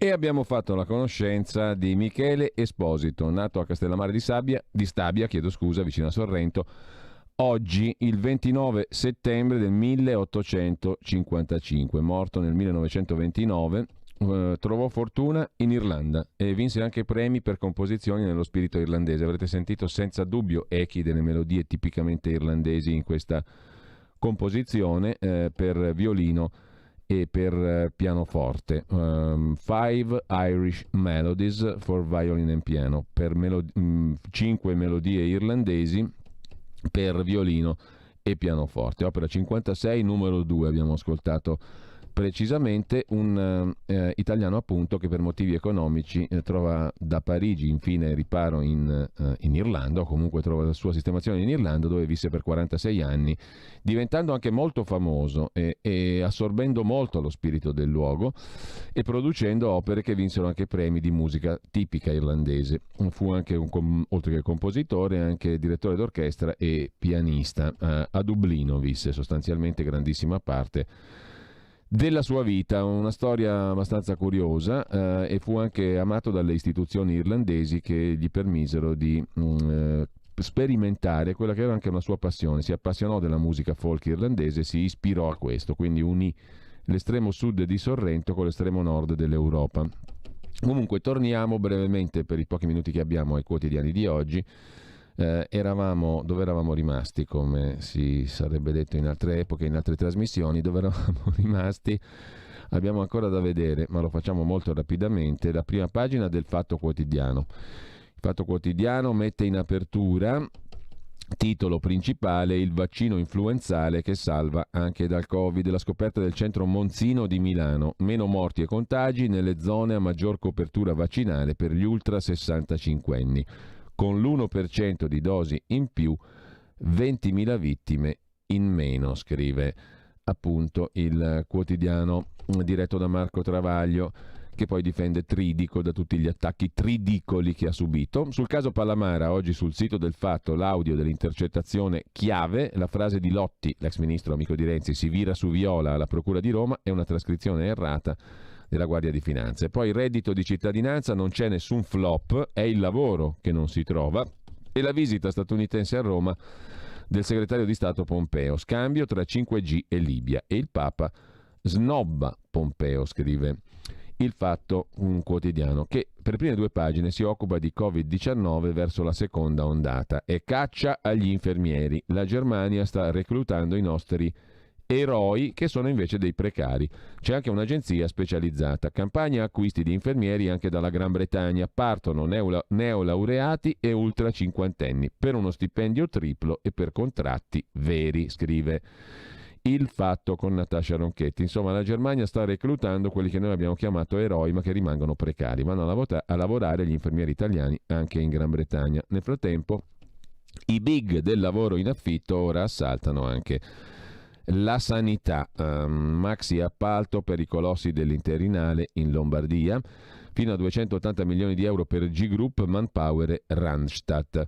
E abbiamo fatto la conoscenza di Michele Esposito, nato a Castellammare di Stabia, vicino a Sorrento, oggi il 29 settembre del 1855, morto nel 1929. Trovò fortuna in Irlanda e vinse anche premi per composizioni nello spirito irlandese. Avrete sentito senza dubbio echi delle melodie tipicamente irlandesi in questa composizione per violino e per pianoforte. Five Irish Melodies for Violin and Piano, per 5 melodie irlandesi per violino e pianoforte. Opera 56, numero 2 abbiamo ascoltato precisamente, un italiano appunto che per motivi economici trova da Parigi infine riparo in Irlanda, o comunque trova la sua sistemazione in Irlanda, dove visse per 46 anni, diventando anche molto famoso e assorbendo molto lo spirito del luogo e producendo opere che vinsero anche premi di musica tipica irlandese. Fu anche oltre che compositore, anche direttore d'orchestra e pianista. A Dublino visse sostanzialmente grandissima parte della sua vita, una storia abbastanza curiosa, e fu anche amato dalle istituzioni irlandesi che gli permisero di sperimentare quella che era anche una sua passione. Si appassionò della musica folk irlandese e si ispirò a questo, quindi unì l'estremo sud di Sorrento con l'estremo nord dell'Europa. Comunque torniamo brevemente, per i pochi minuti che abbiamo, ai quotidiani di oggi. Eravamo dove eravamo rimasti, come si sarebbe detto in altre epoche, in altre trasmissioni. Dove eravamo rimasti abbiamo ancora da vedere, ma lo facciamo molto rapidamente, la prima pagina del Fatto Quotidiano. Il Fatto Quotidiano mette in apertura, titolo principale: il vaccino influenzale che salva anche dal Covid. La scoperta del centro Monzino di Milano: meno morti e contagi nelle zone a maggior copertura vaccinale per gli ultra 65enni. Con l'1% di dosi in più, 20.000 vittime in meno, scrive appunto il quotidiano diretto da Marco Travaglio, che poi difende Tridico da tutti gli attacchi tridicoli che ha subito. Sul caso Palamara, oggi sul sito del Fatto, l'audio dell'intercettazione chiave, la frase di Lotti, l'ex ministro amico di Renzi, si vira su Viola alla Procura di Roma, è una trascrizione errata della Guardia di Finanza. E poi il reddito di cittadinanza, non c'è nessun flop, è il lavoro che non si trova. E la visita statunitense a Roma del segretario di Stato Pompeo, scambio tra 5G e Libia, e il Papa snobba Pompeo, scrive il Fatto, un quotidiano che per prime 2 pagine si occupa di Covid-19 verso la seconda ondata e caccia agli infermieri. La Germania sta reclutando i nostri eroi, che sono invece dei precari. C'è anche un'agenzia specializzata. Campagna acquisti di infermieri anche dalla Gran Bretagna. Partono neolaureati e ultra cinquantenni per uno stipendio triplo e per contratti veri, scrive il Fatto con Natascia Ronchetti. Insomma, la Germania sta reclutando quelli che noi abbiamo chiamato eroi, ma che rimangono precari. Vanno a lavorare gli infermieri italiani anche in Gran Bretagna. Nel frattempo i big del lavoro in affitto ora assaltano anche la sanità. Maxi appalto per i colossi dell'interinale in Lombardia, fino a 280 milioni di euro per G Group, Manpower e Randstad.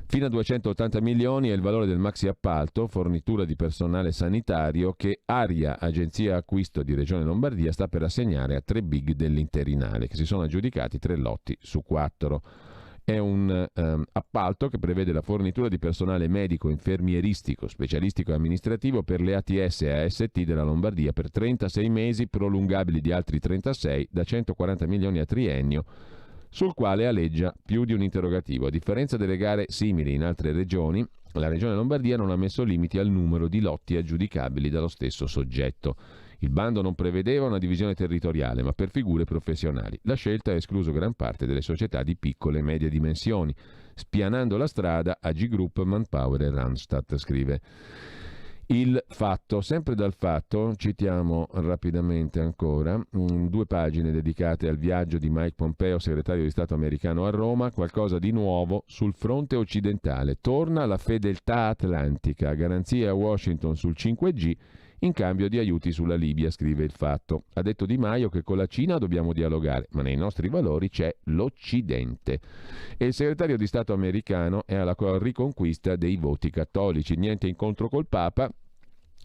Fino a 280 milioni è il valore del maxi appalto, fornitura di personale sanitario, che Aria, agenzia acquisto di Regione Lombardia, sta per assegnare a 3 big dell'interinale, che si sono aggiudicati 3 lotti su 4. È un appalto che prevede la fornitura di personale medico, infermieristico, specialistico e amministrativo per le ATS e AST della Lombardia per 36 mesi, prolungabili di altri 36, da 140 milioni a triennio, sul quale aleggia più di un interrogativo. A differenza delle gare simili in altre regioni, la Regione Lombardia non ha messo limiti al numero di lotti aggiudicabili dallo stesso soggetto. Il bando non prevedeva una divisione territoriale, ma per figure professionali. La scelta ha escluso gran parte delle società di piccole e medie dimensioni, spianando la strada a G Group, Manpower e Randstad, scrive il Fatto. Sempre dal Fatto citiamo rapidamente ancora 2 pagine dedicate al viaggio di Mike Pompeo, segretario di Stato americano a Roma. Qualcosa di nuovo sul fronte occidentale. Torna la fedeltà atlantica, garanzie a Washington sul 5G in cambio di aiuti sulla Libia, scrive il Fatto. Ha detto Di Maio che con la Cina dobbiamo dialogare, ma nei nostri valori c'è l'Occidente. E il segretario di Stato americano è alla riconquista dei voti cattolici. Niente incontro col Papa,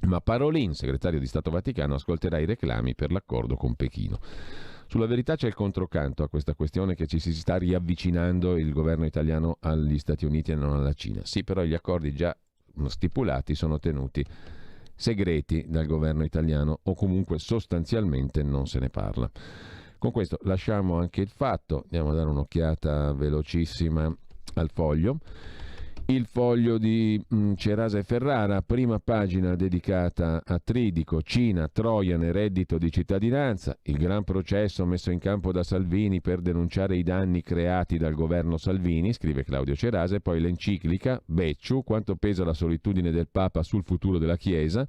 ma Parolin, segretario di Stato Vaticano, ascolterà i reclami per l'accordo con Pechino. Sulla Verità c'è il controcanto a questa questione, che ci si sta riavvicinando il governo italiano agli Stati Uniti e non alla Cina. Sì, però gli accordi già stipulati sono tenuti segreti dal governo italiano, o comunque sostanzialmente non se ne parla. Con questo lasciamo anche il Fatto, andiamo a dare un'occhiata velocissima al Foglio. Il Foglio di Cerasa e Ferrara, prima pagina dedicata a Tridico, Cina, Trojan e reddito di cittadinanza, il gran processo messo in campo da Salvini per denunciare i danni creati dal governo Salvini, scrive Claudio Cerasa, e poi l'enciclica, Becciu, quanto pesa la solitudine del Papa sul futuro della Chiesa,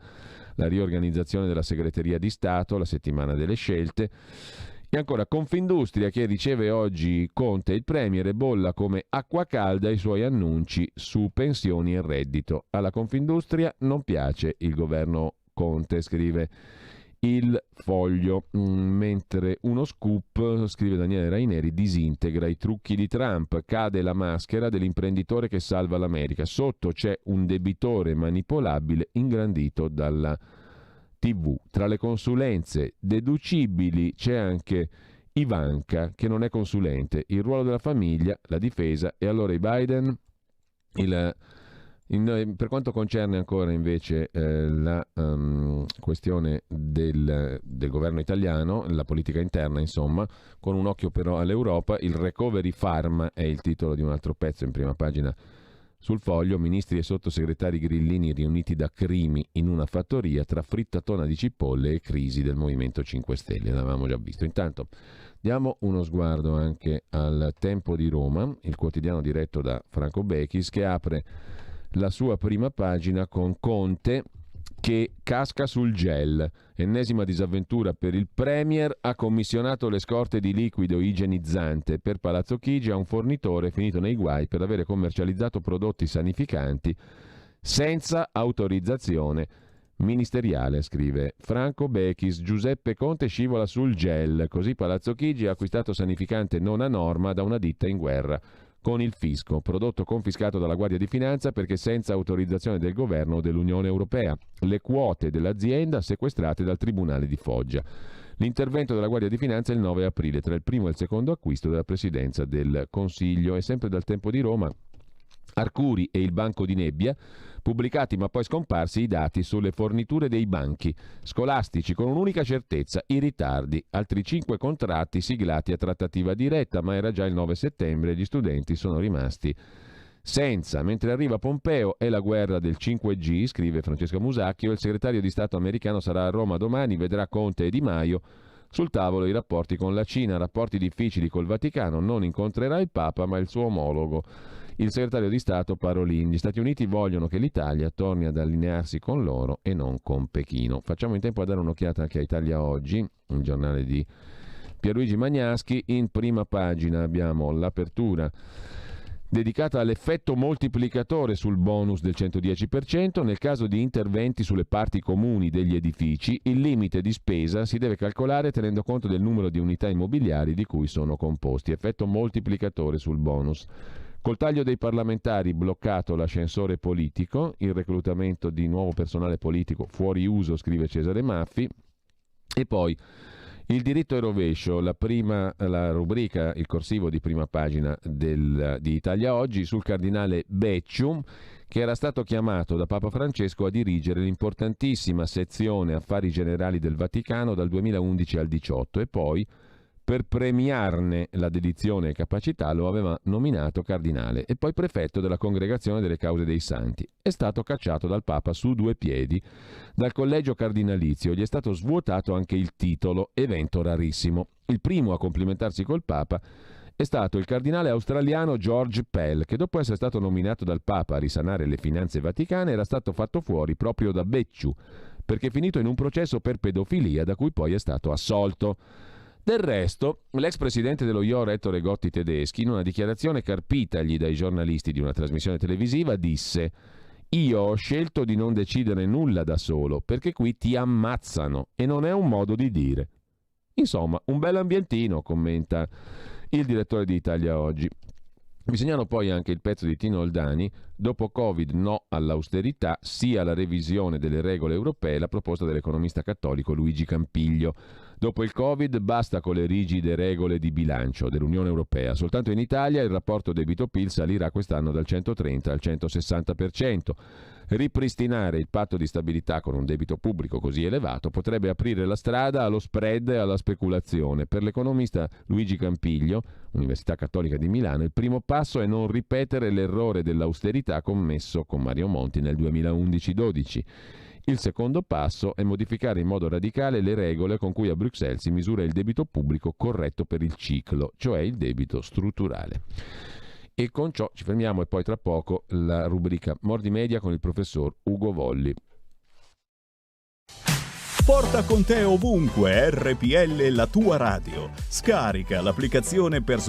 la riorganizzazione della segreteria di Stato, la settimana delle scelte. E ancora Confindustria, che riceve oggi Conte, il premier, e bolla come acqua calda i suoi annunci su pensioni e reddito. Alla Confindustria non piace il governo Conte, scrive il Foglio, mentre uno scoop, scrive Daniele Raineri, disintegra i trucchi di Trump, cade la maschera dell'imprenditore che salva l'America, sotto c'è un debitore manipolabile ingrandito dalla TV. Tra le consulenze deducibili c'è anche Ivanka, che non è consulente, il ruolo della famiglia, la difesa, e allora i Biden. Per quanto concerne ancora invece la questione del governo italiano, la politica interna insomma, con un occhio però all'Europa, il Recovery Pharma è il titolo di un altro pezzo in prima pagina sul Foglio. Ministri e sottosegretari grillini riuniti da Crimi in una fattoria tra frittatona di cipolle e crisi del Movimento 5 Stelle. L'avevamo già visto. Intanto diamo uno sguardo anche al Tempo di Roma, il quotidiano diretto da Franco Bechis, che apre la sua prima pagina con Conte che casca sul gel. Ennesima disavventura per il Premier, ha commissionato le scorte di liquido igienizzante per Palazzo Chigi a un fornitore finito nei guai per avere commercializzato prodotti sanificanti senza autorizzazione ministeriale, scrive Franco Bechis. Giuseppe Conte scivola sul gel, così Palazzo Chigi ha acquistato sanificante non a norma da una ditta in guerra con il fisco, prodotto confiscato dalla Guardia di Finanza perché senza autorizzazione del governo o dell'Unione Europea, le quote dell'azienda sequestrate dal Tribunale di Foggia. L'intervento della Guardia di Finanza il 9 aprile, tra il primo e il secondo acquisto della Presidenza del Consiglio. E sempre dal Tempo di Roma, Arcuri e il Banco di Nebbia, pubblicati ma poi scomparsi i dati sulle forniture dei banchi scolastici con un'unica certezza: i ritardi. Altri 5 contratti siglati a trattativa diretta, ma era già il 9 settembre e gli studenti sono rimasti senza. Mentre arriva Pompeo e la guerra del 5G, scrive Francesca Musacchio, il segretario di Stato americano sarà a Roma domani, vedrà Conte e Di Maio. Sul tavolo i rapporti con la Cina, rapporti difficili col Vaticano, non incontrerà il Papa ma il suo omologo, il segretario di Stato Parolin. Gli Stati Uniti vogliono che l'Italia torni ad allinearsi con loro e non con Pechino. Facciamo in tempo a dare un'occhiata anche a Italia Oggi, un giornale di Pierluigi Magnaschi. In prima pagina abbiamo l'apertura dedicata all'effetto moltiplicatore sul bonus del 110%. Nel caso di interventi sulle parti comuni degli edifici, il limite di spesa si deve calcolare tenendo conto del numero di unità immobiliari di cui sono composti. Effetto moltiplicatore sul bonus. Col taglio dei parlamentari bloccato l'ascensore politico, il reclutamento di nuovo personale politico fuori uso, scrive Cesare Maffi. E poi il diritto e rovescio, la rubrica, il corsivo di prima pagina di Italia Oggi sul cardinale Becciu, che era stato chiamato da Papa Francesco a dirigere l'importantissima sezione affari generali del Vaticano dal 2011 al 2018 e poi, per premiarne la dedizione e capacità, lo aveva nominato cardinale e poi prefetto della Congregazione delle Cause dei Santi. È stato cacciato dal Papa su 2 piedi dal collegio cardinalizio, gli è stato svuotato anche il titolo, evento rarissimo. Il primo a complimentarsi col Papa è stato il cardinale australiano George Pell, che dopo essere stato nominato dal Papa a risanare le finanze vaticane era stato fatto fuori proprio da Becciu, perché è finito in un processo per pedofilia da cui poi è stato assolto. Del resto, l'ex presidente dello IOR Ettore Gotti Tedeschi, in una dichiarazione carpitagli dai giornalisti di una trasmissione televisiva, disse: «Io ho scelto di non decidere nulla da solo, perché qui ti ammazzano e non è un modo di dire». Insomma, un bel ambientino, commenta il direttore di Italia Oggi. Vi segnalo poi anche il pezzo di Tino Oldani: dopo Covid no all'austerità, sì alla revisione delle regole europee, la proposta dell'economista cattolico Luigi Campiglio. Dopo il Covid basta con le rigide regole di bilancio dell'Unione Europea. Soltanto in Italia il rapporto debito-PIL salirà quest'anno dal 130 al 160%. Ripristinare il patto di stabilità con un debito pubblico così elevato potrebbe aprire la strada allo spread e alla speculazione. Per l'economista Luigi Campiglio, Università Cattolica di Milano, il primo passo è non ripetere l'errore dell'austerità commesso con Mario Monti nel 2011-12. Il secondo passo è modificare in modo radicale le regole con cui a Bruxelles si misura il debito pubblico corretto per il ciclo, cioè il debito strutturale. E con ciò ci fermiamo e poi tra poco la rubrica Mordi Media con il professor Ugo Volli. Porta con te ovunque RPL, la tua radio. Scarica l'applicazione per